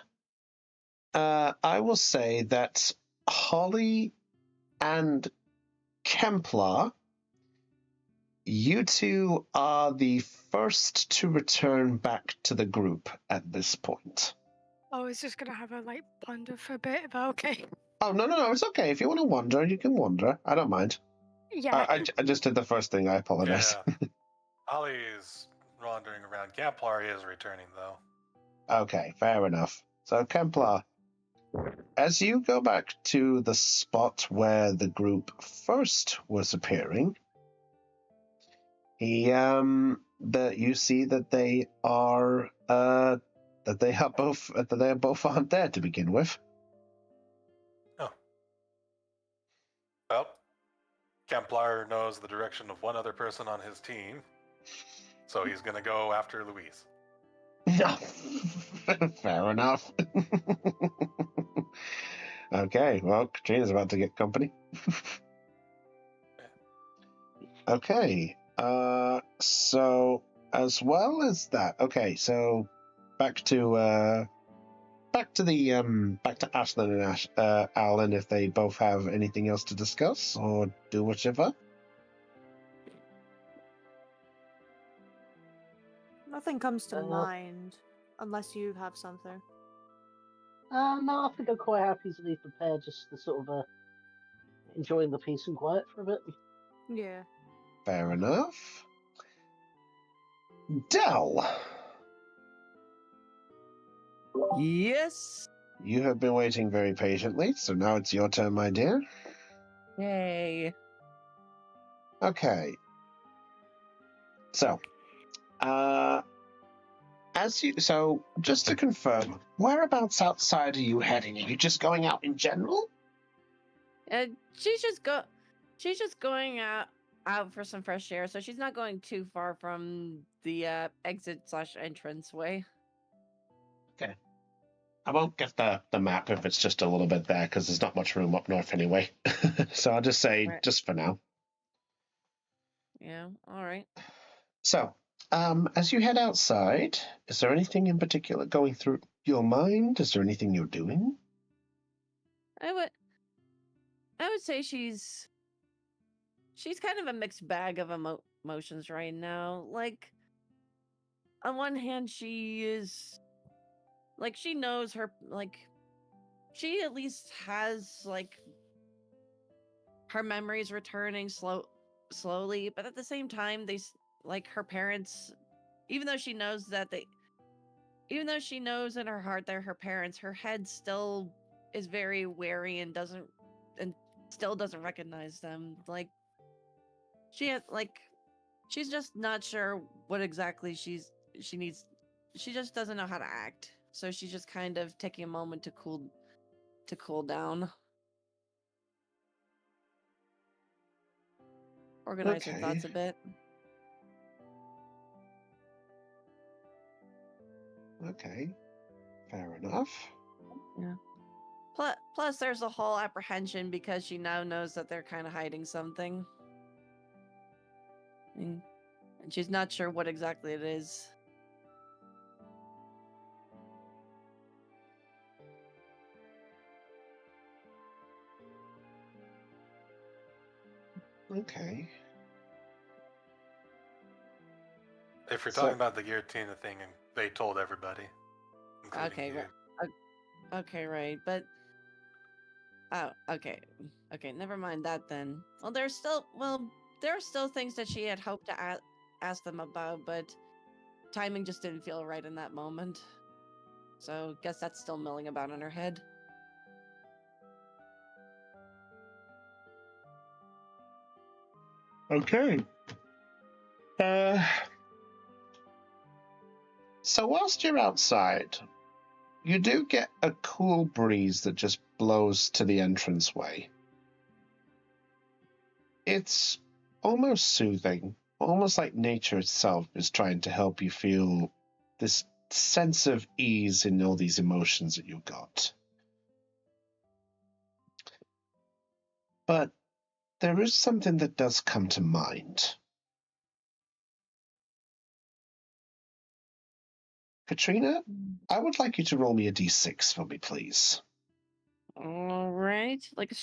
I will say that Holly and Kemplar, you two are the first to return back to the group at this point. I was just gonna have a ponder for a bit, but okay. Oh, no, it's okay. If you want to wander, you can wander. I don't mind. Yeah. I just did the first thing. I apologize. Yeah. Ollie is wandering around. Gamplar is returning, though. Okay, fair enough. So, Kemplar, as you go back to the spot where the group first was appearing, you see that they are both aren't there to begin with. Oh. Well, Gamplar knows the direction of one other person on his team, so he's going to go after Louise. No, fair enough. Okay, well, Katrina's about to get company. Okay, so as well as that, okay, so back to Ashlyn and Alan, if they both have anything else to discuss or do whichever. Nothing comes to mind unless you have something. No, I think I'm quite happy to be prepared, just to sort of enjoying the peace and quiet for a bit. Yeah. Fair enough. Dell, Yes. you have been waiting very patiently, so now it's your turn, my dear. Yay. Okay. So, uh, so just to confirm, whereabouts outside are you heading? Are you just going out in general? She's just going out for some fresh air, so she's not going too far from the exit/entrance way. Okay. I won't get the map if it's just a little bit there, because there's not much room up north anyway. So I'll just say, Right. just for now. Yeah, all right. So, as you head outside, is there anything in particular going through your mind? Is there anything you're doing? I would say she's kind of a mixed bag of emotions right now. Like, on one hand, she is like, she knows her, like, she at least has like her memories returning slowly, but at the same time, like, her parents, even though she knows that even though she knows in her heart they're her parents, her head still is very wary and still doesn't recognize them. Like, she's just not sure what exactly she needs. She just doesn't know how to act, so she's just kind of taking a moment to cool down, organize her Okay. thoughts a bit. Okay. Fair enough. Yeah. Plus, there's a whole apprehension because she now knows that they're kind of hiding something, and she's not sure what exactly it is. Okay. If you're So- talking about the guillotine thing, and they told everybody, including Okay, you. Okay, right, but oh, okay, never mind that then. Well, there are still things that she had hoped to ask them about, but timing just didn't feel right in that moment. So, guess that's still milling about in her head. Okay. So whilst you're outside, you do get a cool breeze that just blows to the entranceway. It's almost soothing, almost like nature itself is trying to help you feel this sense of ease in all these emotions that you've got. But there is something that does come to mind. Katrina, I would like you to roll me a d6 for me, please. All right, like a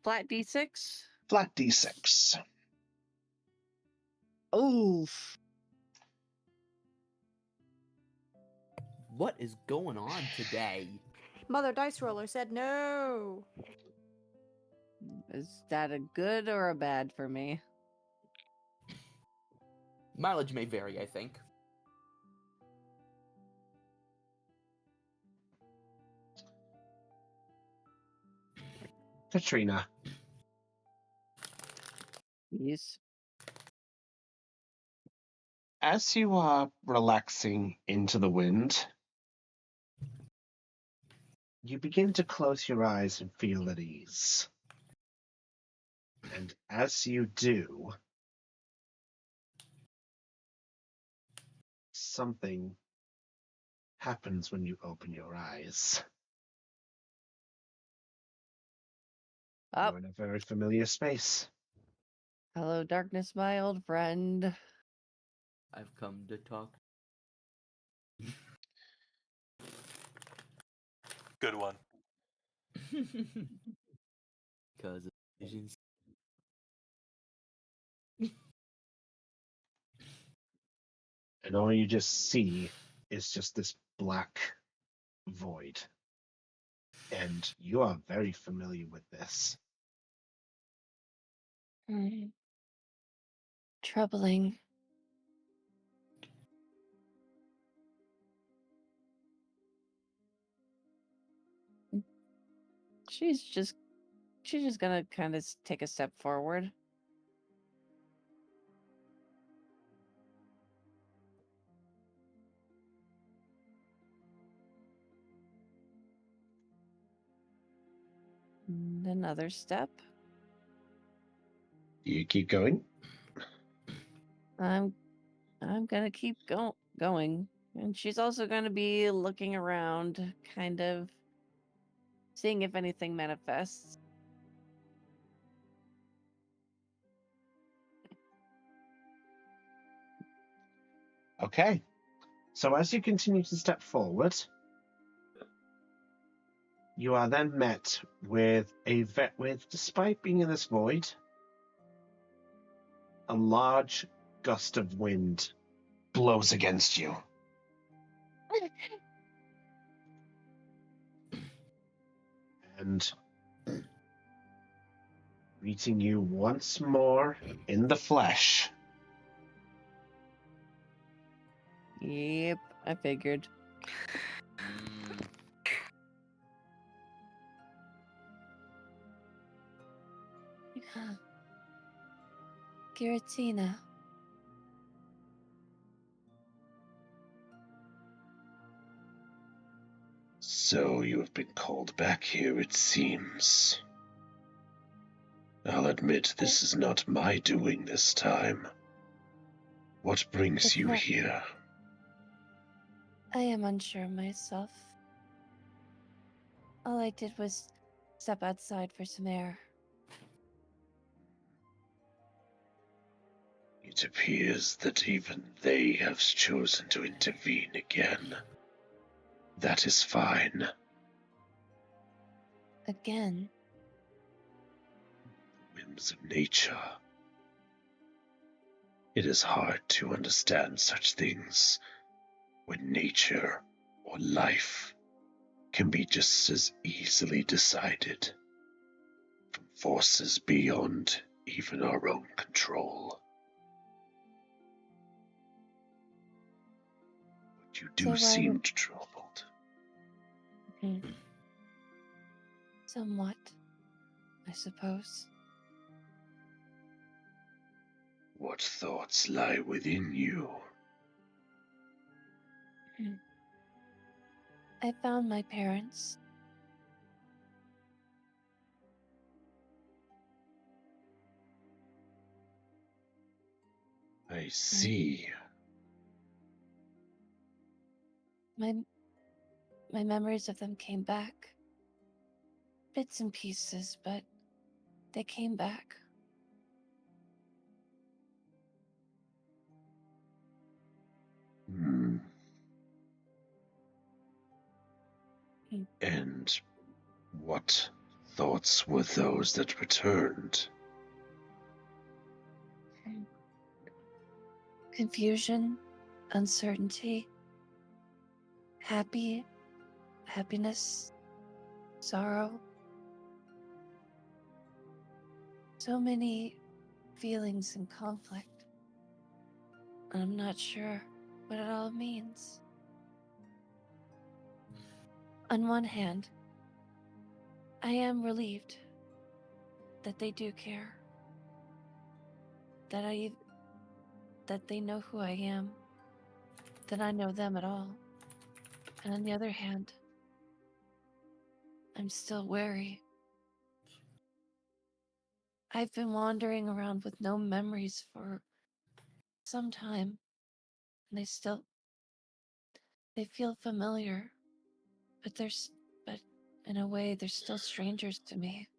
flat d6. Flat d6. Oof. What is going on today? Mother Dice Roller said no. Is that a good or a bad for me? Mileage may vary, I think. Katrina, Yes. as you are relaxing into the wind, you begin to close your eyes and feel at ease. And as you do, something happens when you open your eyes. Up. You're in a very familiar space. Hello, darkness, my old friend. I've come to talk. Good one. Because visions. And all you just see is just this black void. And you are very familiar with this. Troubling. She's just gonna kind of take a step forward. And another step. Do you keep going? I'm gonna keep going. And she's also gonna be looking around, kind of seeing if anything manifests. Okay. So as you continue to step forward, you are then met with despite being in this void, a large gust of wind blows against you. And meeting you once more in the flesh. Yep, I figured. Giratina. So you have been called back here, it seems. I'll admit this is not my doing this time. What brings It's you not- here? I am unsure myself. All I did was step outside for some air. It appears that even they have chosen to intervene again. That is fine. Again? Whims of nature. It is hard to understand such things when nature or life can be just as easily decided from forces beyond even our own control. But you do So why seem would- troubled. Somewhat, I suppose. What thoughts lie within you? I found my parents. I see. My memories of them came back. Bits and pieces, but they came back. Hmm. And what thoughts were those that returned? Confusion, uncertainty, happiness, sorrow. So many feelings in conflict. I'm not sure what it all means. On one hand, I am relieved that they do care. That they know who I am. That I know them at all. And on the other hand, I'm still wary. I've been wandering around with no memories for some time, and they feel familiar, but in a way, they're still strangers to me.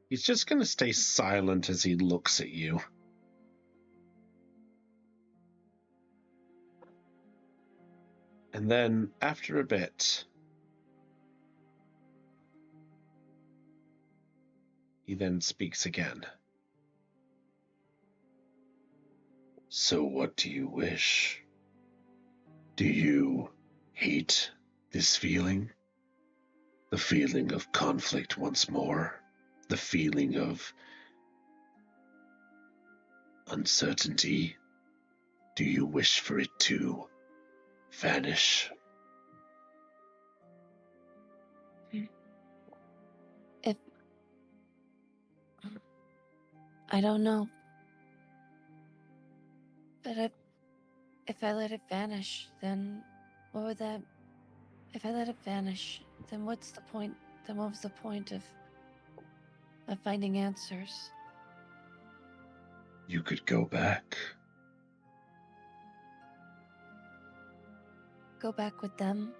He's just going to stay silent as he looks at you. And then, after a bit, he then speaks again. So what do you wish? Do you hate this feeling? The feeling of conflict once more? The feeling of uncertainty, do you wish for it to vanish? If I don't know, but if I let it vanish, then what would that? If I let it vanish, then what's the point? Then what was the point of finding answers? You could go back. Go back with them?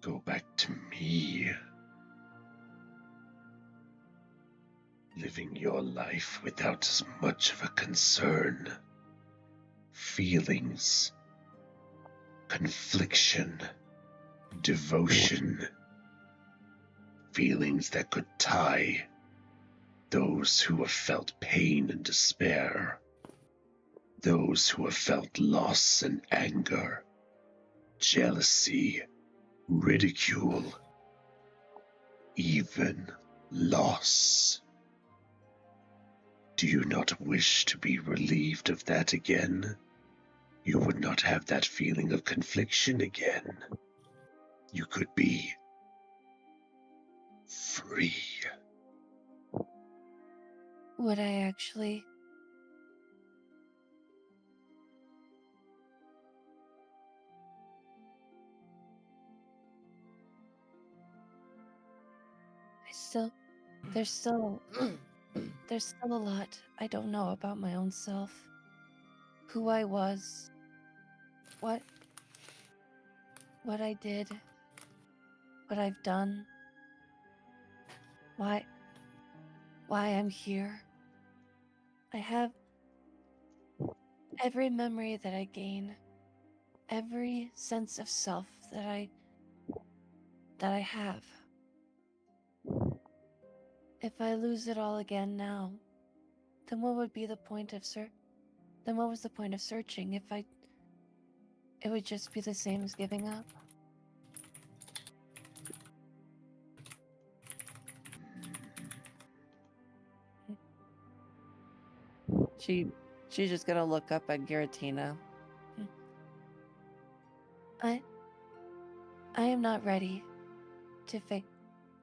Go back to me. Living your life without as much of a concern. Feelings. Confliction. Devotion. Feelings that could tie those who have felt pain and despair. Those who have felt loss and anger. Jealousy. Ridicule. Even loss. Do you not wish to be relieved of that again? You would not have that feeling of confliction again. You could be free. Would I actually? There's still a lot I don't know about my own self. Who I was. What I did. What I've done. Why I'm here. I have every memory that I gain, every sense of self that I have. If I lose it all again now, then what would be the point of then what was the point of searching if it would just be the same as giving up? She's just gonna look up at Giratina. I am not ready to face.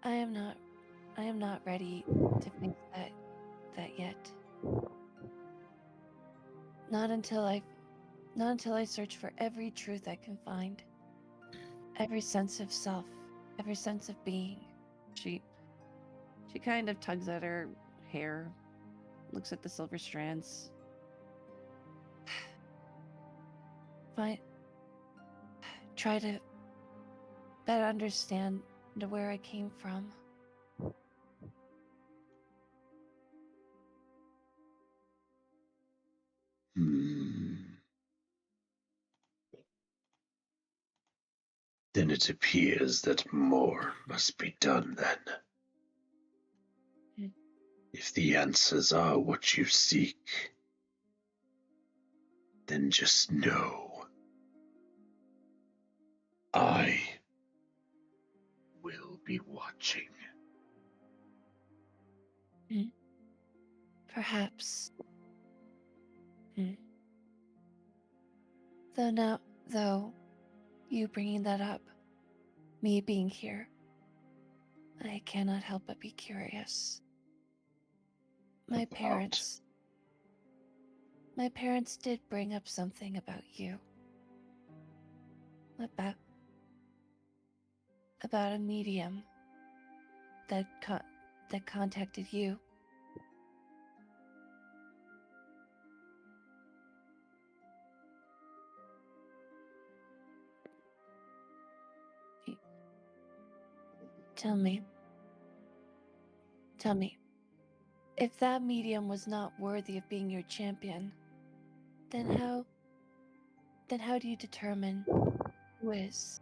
I am not ready to face that yet. Not until I search for every truth I can find. Every sense of self, every sense of being. She kind of tugs at her hair, looks at the silver strands. Try to better understand where I came from. Then it appears that more must be done then. If the answers are what you seek, then just know I will be watching. Perhaps. Though, you bringing that up, me being here, I cannot help but be curious. My parents did bring up something about you. About a medium that contacted you. Tell me, if that medium was not worthy of being your champion, then how do you determine who is?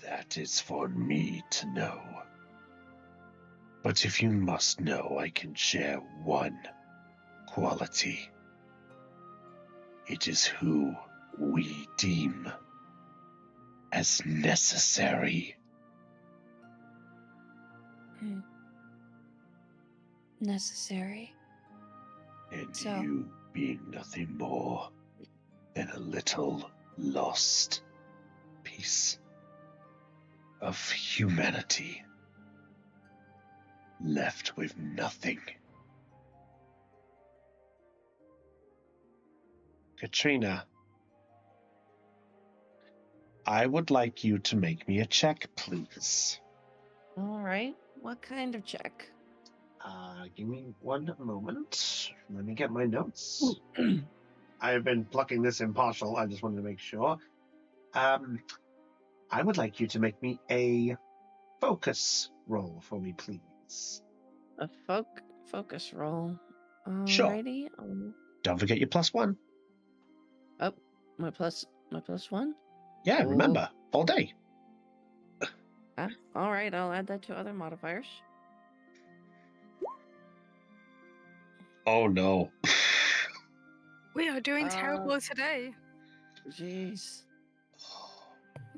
That is for me to know. But if you must know, I can share one quality. It is who we deem as necessary. Necessary. And So- you being nothing more than a little lost piece of humanity, left with nothing. Katrina, I would like you to make me a check, please. All right. What kind of check? Give me one moment. Let me get my notes. I've been plucking this impartial. I just wanted to make sure. I would like you to make me a focus roll for me, please. A focus roll. Sure. Alrighty. Don't forget your +1. Oh, my plus one. Yeah, Oh. remember, all day. All right. I'll add that to other modifiers. Oh no. We are doing terrible today. Jeez.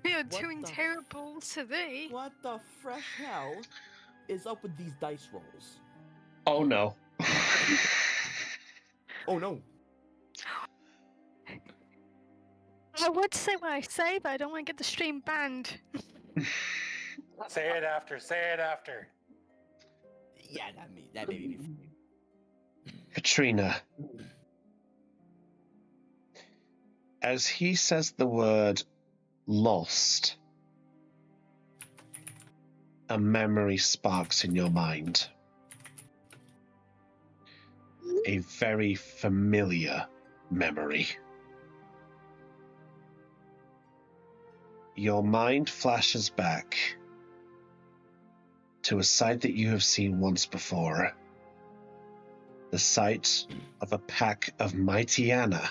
We are What doing the terrible today. What the fresh hell is up with these dice rolls? Oh no. Oh no. I would say what I say, but I don't want to get the stream banned. Say it after. Say it after. Yeah, that may be funny. Katrina, as he says the word lost, a memory sparks in your mind. A very familiar memory. Your mind flashes back to a sight that you have seen once before. The sight of a pack of mighty Anna.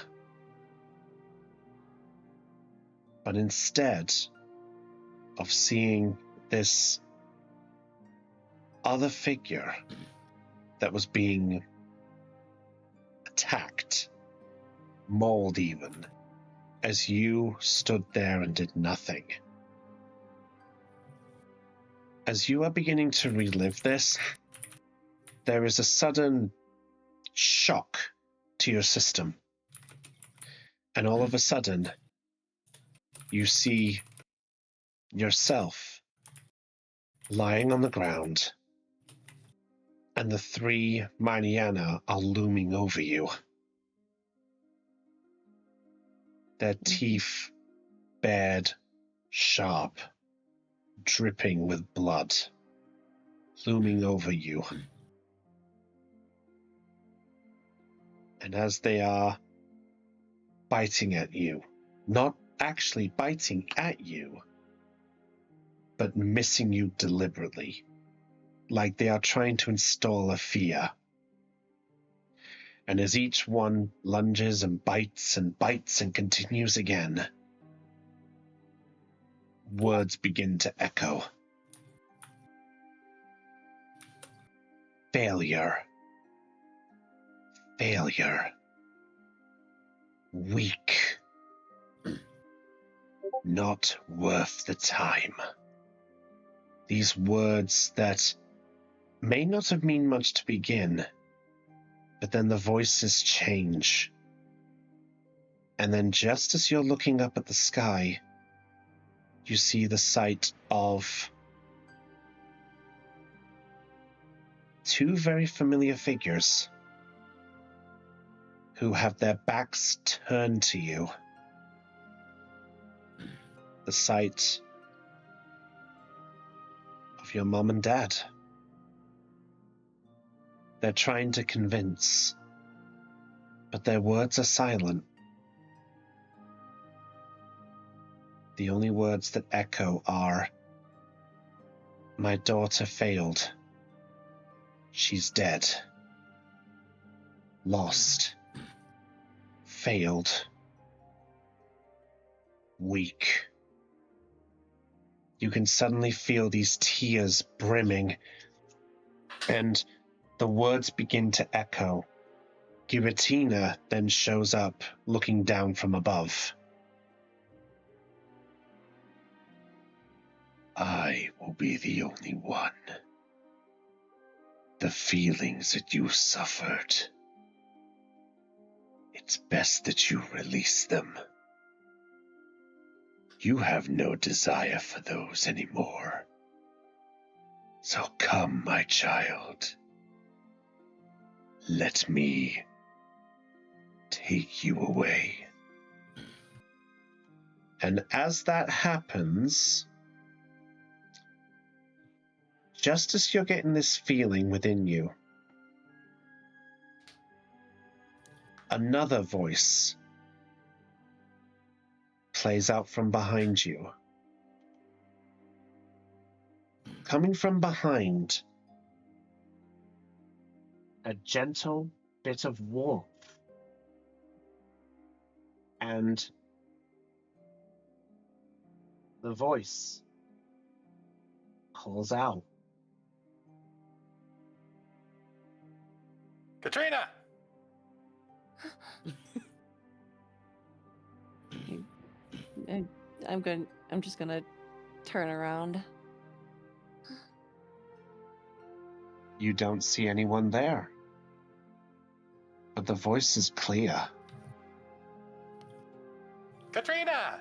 But instead of seeing this other figure that was being attacked, mauled even, as you stood there and did nothing. As you are beginning to relive this, there is a sudden shock to your system. And all of a sudden, you see yourself lying on the ground, and the three Mariana are looming over you. Their teeth bared, sharp, dripping with blood, looming over you. And as they are biting at you, not actually biting at you, but missing you deliberately, like they are trying to install a fear. And as each one lunges and bites and continues again, words begin to echo. Failure. Failure. Weak. Not worth the time. These words that may not have meant much to begin, but then the voices change. And then just as you're looking up at the sky, you see the sight of two very familiar figures who have their backs turned to you. The sight of your mom and dad. They're trying to convince, but their words are silent. The only words that echo are, "My daughter failed. She's dead. Lost. Failed. Weak." You can suddenly feel these tears brimming, and the words begin to echo. Giratina then shows up, looking down from above. I will be the only one. The feelings that you suffered, it's best that you release them. You have no desire for those anymore. So come, my child. Let me take you away. And as that happens, just as you're getting this feeling within you, another voice plays out from behind you. Coming from behind, a gentle bit of warmth and the voice calls out. Katrina! I'm just gonna turn around. You don't see anyone there, but the voice is clear. Katrina!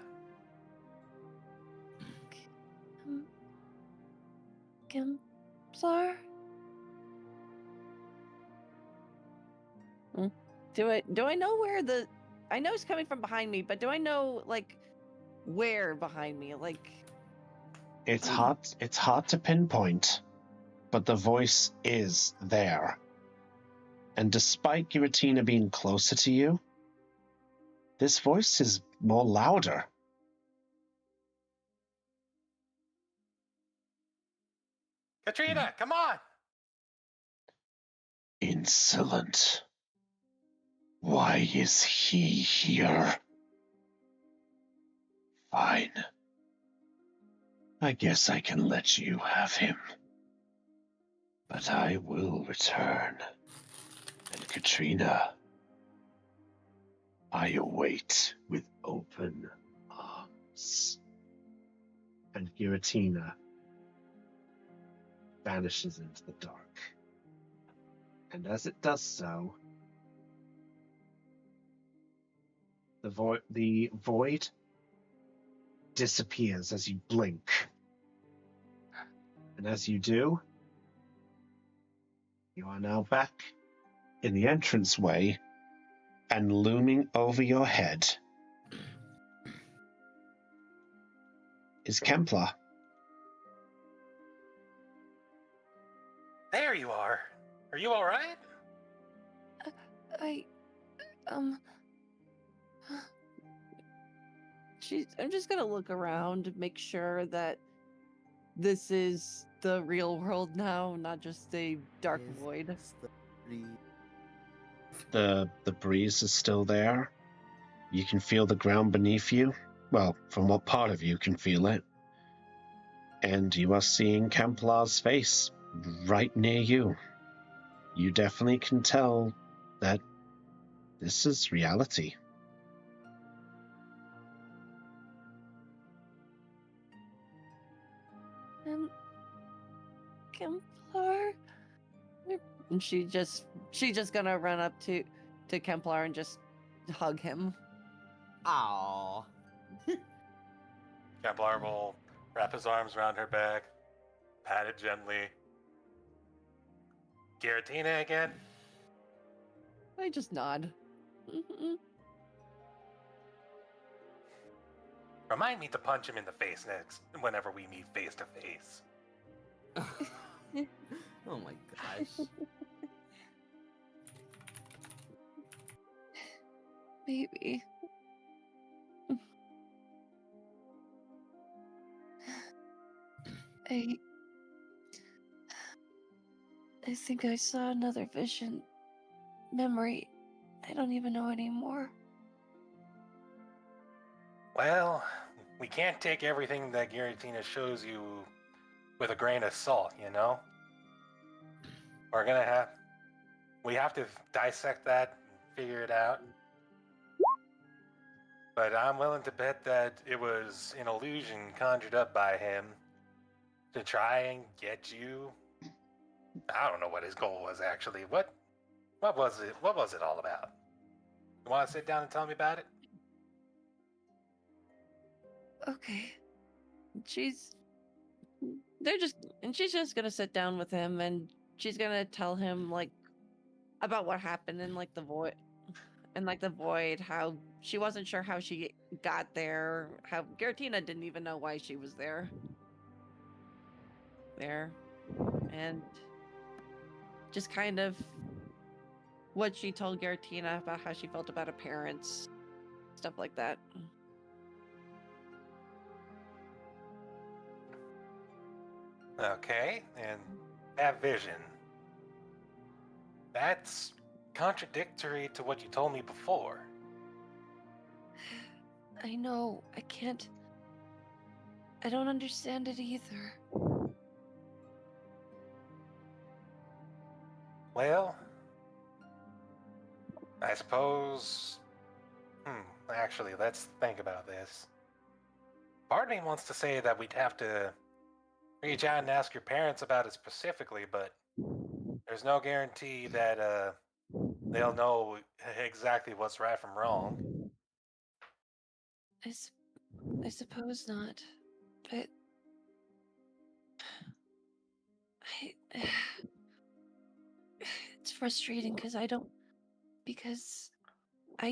Kemplar? Do I know where the... I know it's coming from behind me, but do I know, like, where behind me? Like... It's hard to pinpoint, but the voice is there. And despite Giratina being closer to you, this voice is more louder. Katrina, come on! Insolent. Why is he here? Fine. I guess I can let you have him. But I will return. And Katrina, I await with open arms. And Giratina vanishes into the dark. And as it does so, the void disappears as you blink. And as you do, you are now back in the entranceway, and looming over your head is Kempler. There you are. Are you alright? I'm just gonna look around to make sure that this is the real world now, not just a dark void. The breeze is still there. You can feel the ground beneath you. Well, from what part of you can feel it. And you are seeing Kemplar's face right near you. You definitely can tell that this is reality. Kemplar? And she's just gonna run up to Kemplar and just hug him. Aww. Kevlar will wrap his arms around her back, pat it gently. Giratina again? I just nod. Remind me to punch him in the face next, whenever we meet face to face. Oh my gosh. Maybe. I think I saw another vision. Memory. I don't even know anymore. Well, we can't take everything that Giratina shows you with a grain of salt, you know? We have to dissect that and figure it out. But I'm willing to bet that it was an illusion conjured up by him to try and get you. I don't know what his goal was actually. What was it? What was it all about? You want to sit down and tell me about it? Okay. She's she's just gonna sit down with him and she's gonna tell him like about what happened in like the void, how she wasn't sure how she got there, how Giratina didn't even know why she was there. And just kind of what she told Giratina about how she felt about her parents, stuff like that. Okay, and that vision. That's contradictory to what you told me before. I know. I don't understand it either. Well, I suppose. Actually, let's think about this. Part of me wants to say that we'd have to reach out and ask your parents about it specifically, but there's no guarantee that they'll know exactly what's right from wrong. I suppose not. But I it's frustrating because I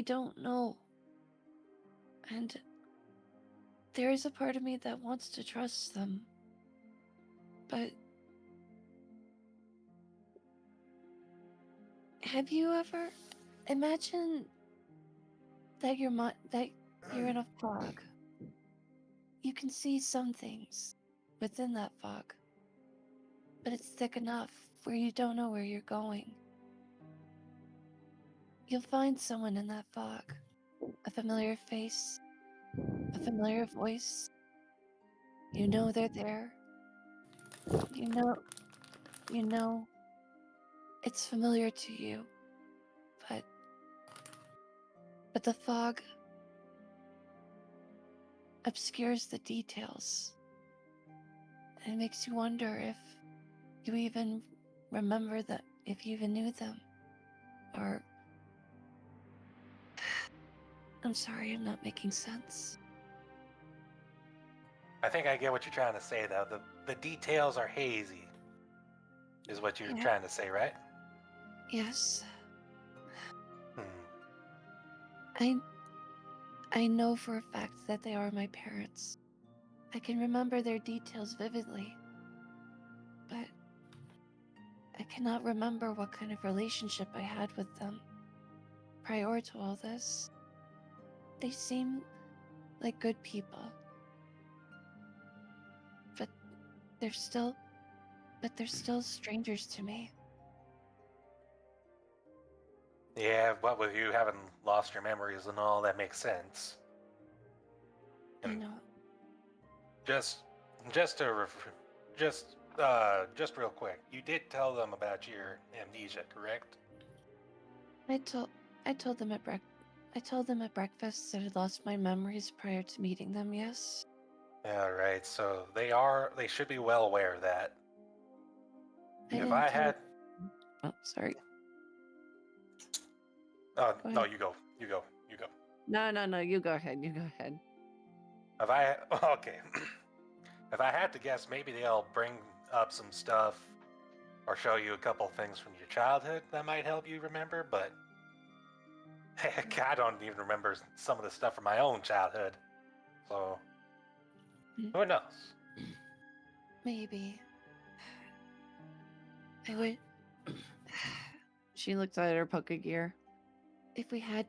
don't know. And there is a part of me that wants to trust them. But have you ever imagine that you're in a fog? You can see some things within that fog, but it's thick enough where you don't know where you're going. You'll find someone in that fog, a familiar face, a familiar voice. You know they're there. You know it's familiar to you, but the fog obscures the details. And it makes you wonder if you even remember that, if you even knew them. Or I'm sorry, I'm not making sense. I think I get what you're trying to say, though. The details are hazy, is what you're Yeah. trying to say, right? Yes, Hmm. I know for a fact that they are my parents. I can remember their details vividly, but I cannot remember what kind of relationship I had with them prior to all this. They seem like good people, but they're still strangers to me. Yeah, what with you having lost your memories and all, that makes sense. I And know. just real quick, you did tell them about your amnesia, correct? I told them at breakfast that I'd lost my memories prior to meeting them. Yes. All right, so they should be well aware of that. I If didn't I tell. had, Oh, sorry. oh Go no, ahead. you go. No, you go ahead. You go ahead. If I okay, if I had to guess, maybe they'll bring up some stuff or show you a couple things from your childhood that might help you remember. But heck, I don't even remember some of the stuff from my own childhood. So who knows? Maybe. I would. She looks at her poke gear. If we had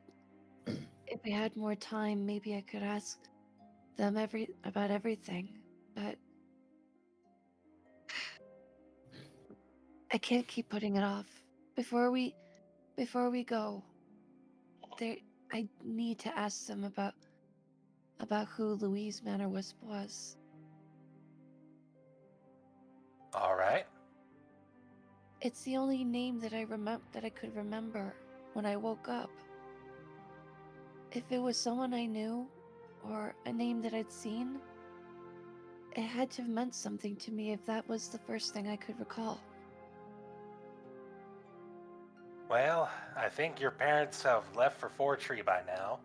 more time, maybe I could ask them about everything. But I can't keep putting it off. Before we go, I need to ask them about who Louise Manor-Wisp was. All right. It's the only name that I could remember when I woke up. If it was someone I knew or a name that I'd seen, It had to have meant something to me if that was the first thing I could recall. Well, I think your parents have left for Fortree by now.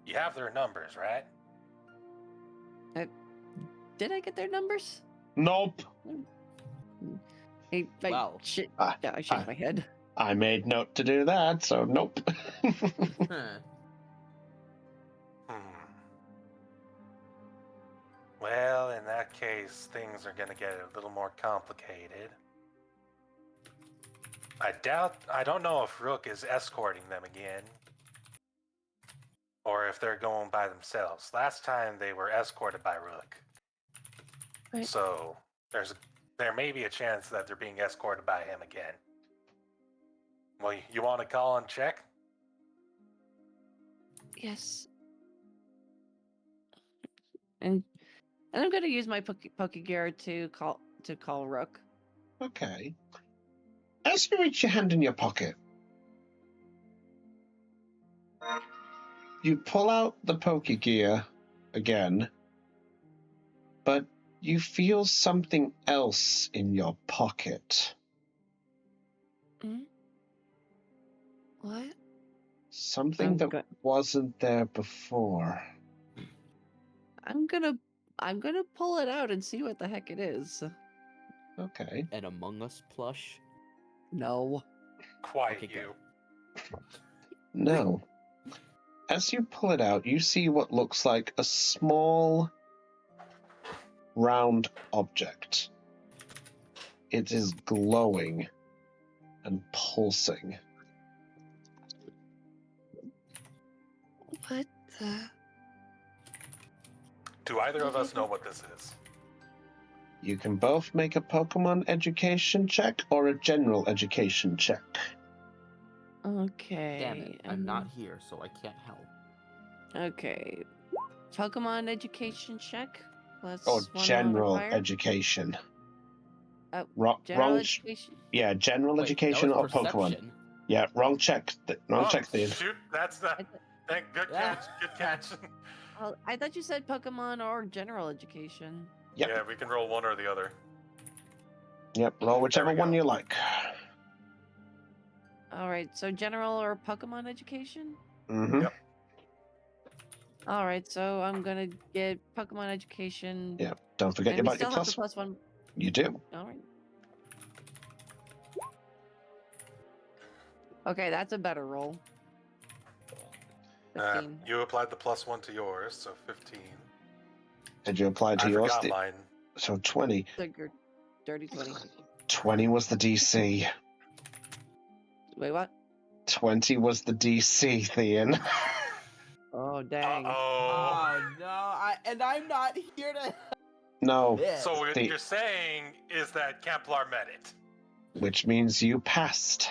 You have their numbers, right? Did I get their numbers? Nope. Wow. I shake my head. I made note to do that, so nope. Well, in that case, things are gonna get a little more complicated. I don't know if Rook is escorting them again. Or if they're going by themselves. Last time they were escorted by Rook. Right. So there may be a chance that they're being escorted by him again. Well, you want to call and check? Yes. And I'm gonna use my Poke Gear to call Rook. Okay. As you reach your hand in your pocket, you pull out the Poke-Gear again, but you feel something else in your pocket. What? Something that wasn't there before. I'm gonna pull it out and see what the heck it is. Okay. An Among Us plush? No. Quiet Okay, you. No. As you pull it out, you see what looks like a small, round object. It is glowing and pulsing. What the? Do either of us know what this is? You can both make a Pokemon education check or a general education check. Okay. Damn it, I'm not here, so I can't help. Okay. Pokemon education check. Plus Or one general modifier. education. General wrong. education. Yeah, general Wait, education that or was Pokemon. perception. Yeah, wrong check. Wrong Oh, check, Thea. shoot, that's the... Good catch, good catch. I thought you said Pokemon or general education. Yep. Yeah, we can roll one or the other. Yep, roll whichever we one go. you like. All right. So general or Pokemon education. Mm-hmm. Yep. All right. So I'm gonna get Pokemon education. Yeah, don't forget And we about your still have the plus. +1. You do. All right. Okay, that's a better roll. 15. You applied the +1 to yours, so 15. Did you apply to I yours? forgot mine. So 20. So you're dirty 20. 20 was the DC. Wait, what? 20 was the DC, Thean. Oh dang. Uh-oh. Oh no, I'm not here to. No, This. So what The- you're saying is that Kemplar met it. which means you passed.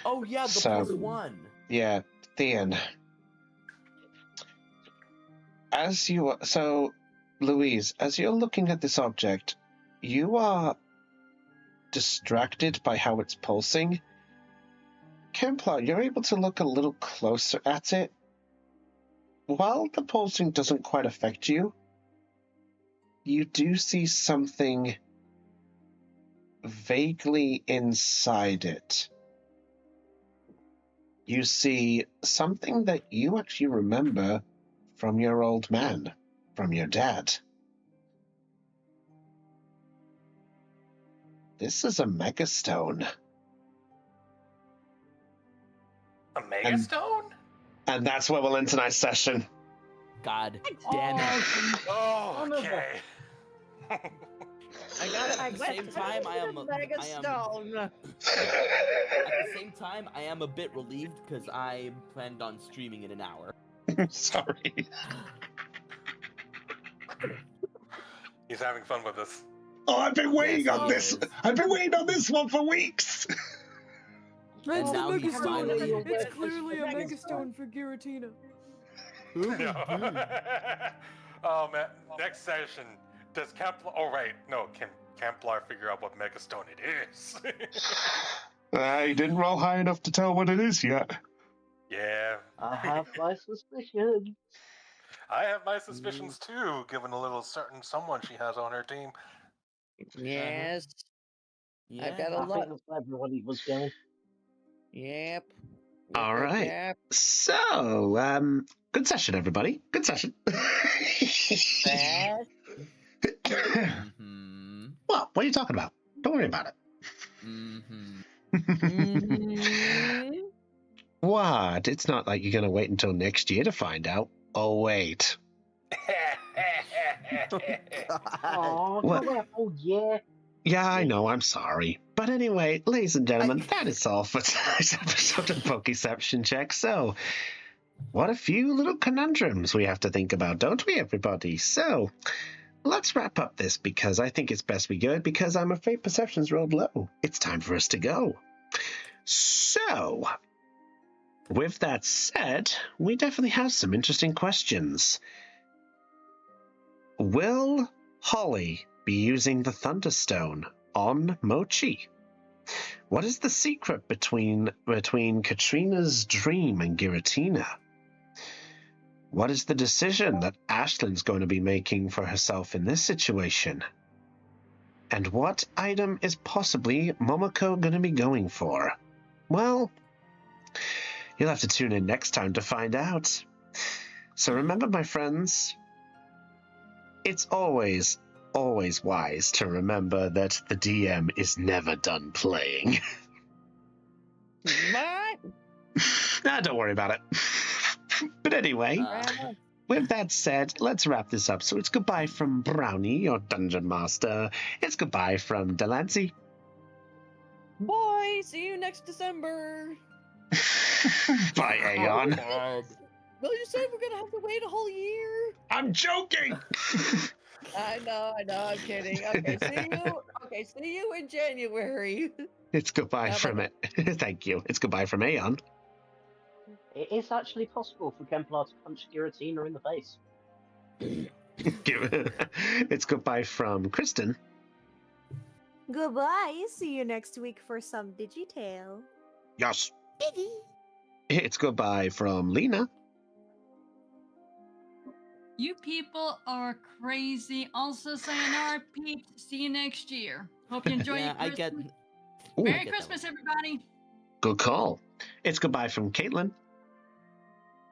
Oh yeah, the So- +1. Yeah, Thean. Louise, as you're looking at this object, you are distracted by how it's pulsing. Kemplar, you're able to look a little closer at it. While the pulsing doesn't quite affect you, you do see something vaguely inside it. You see something that you actually remember from your old man, from your dad. This is a Megastone. A Megastone? And that's where we'll end tonight's session. God damn it. Oh, okay. I got it. At the same time, I am. Megastone. At the same time, I am a bit relieved because I planned on streaming in an hour. Sorry. He's having fun with us. Oh, I've been waiting Yes, on he this. is. I've been waiting on this one for weeks. And now he's finally. It's clearly a Megastone for Giratina. No. Oh man, next session, does Kemplar... Oh right, no, can Kemplar figure out what Megastone it is? I didn't roll high enough to tell what it is yet. Yeah. I have my suspicions. I have my suspicions too, given a little certain someone she has on her team. Yes. Yeah. I've got a I lot. think that's where everybody was going. Yep. All right. So, good session, everybody. Good session. Fast. Mm-hmm. What are you talking about? Don't worry about it. Mm-hmm. Mhm. What? It's not like you're going to wait until next year to find out. Oh, wait. Oh, What? not that whole year. Yeah, I know, I'm sorry. But anyway, ladies and gentlemen, that is all for tonight's episode of Poke-Ception Check. So, what a few little conundrums we have to think about, don't we, everybody? So, let's wrap up this because I think it's best we go because I'm afraid perception's rolled low. It's time for us to go. So, with that said, we definitely have some interesting questions. Will Holly be using the Thunderstone on Mochi? What is the secret between Katrina's dream and Giratina? What is the decision that Ashlyn's going to be making for herself in this situation? And what item is possibly Momoko going to be going for? Well, you'll have to tune in next time to find out. So remember, my friends, it's always wise to remember that the DM is never done playing. What? Don't worry about it. But anyway, with that said, let's wrap this up. So it's goodbye from Brownie, your dungeon master. It's goodbye from Delancey. Boy, see you next December. Bye, Aeon. Well, you said we're gonna have to wait a whole year. I'm joking. I know, I'm kidding. Okay, see you in January. It's goodbye How from about it. Thank you. It's goodbye from Aeon. It is actually possible for Kemplar to punch Giratina in the face. It's goodbye from Kristen. Goodbye. See you next week for some Digitale. Yes. It's goodbye from Lena. You people are crazy. Also, sayonara, peeps. See you next year. Hope you enjoy your I get. Christmas. Ooh, Merry I get Christmas, everybody. Good call. It's goodbye from Caitlin.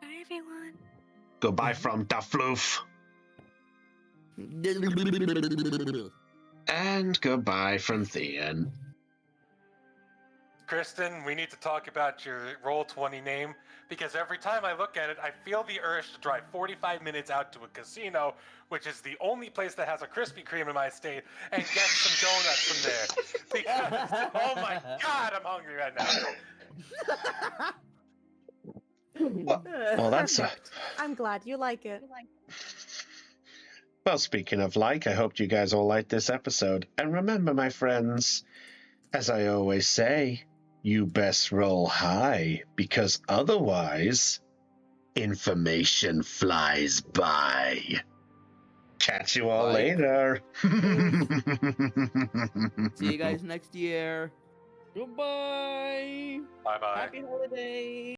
Bye, everyone. Goodbye from Dafloof. And goodbye from Thean. Kristen, we need to talk about your Roll20 name because every time I look at it, I feel the urge to drive 45 minutes out to a casino, which is the only place that has a Krispy Kreme in my state, and get some donuts from there. Because, oh my God, I'm hungry right now. Well, that's Perfect. I'm glad you like it. Well, speaking of like, I hope you guys all liked this episode. And remember, my friends, as I always say, you best roll high, because otherwise, information flies by. Catch you all Bye. later. See you guys next year. Goodbye. Bye-bye. Happy holidays.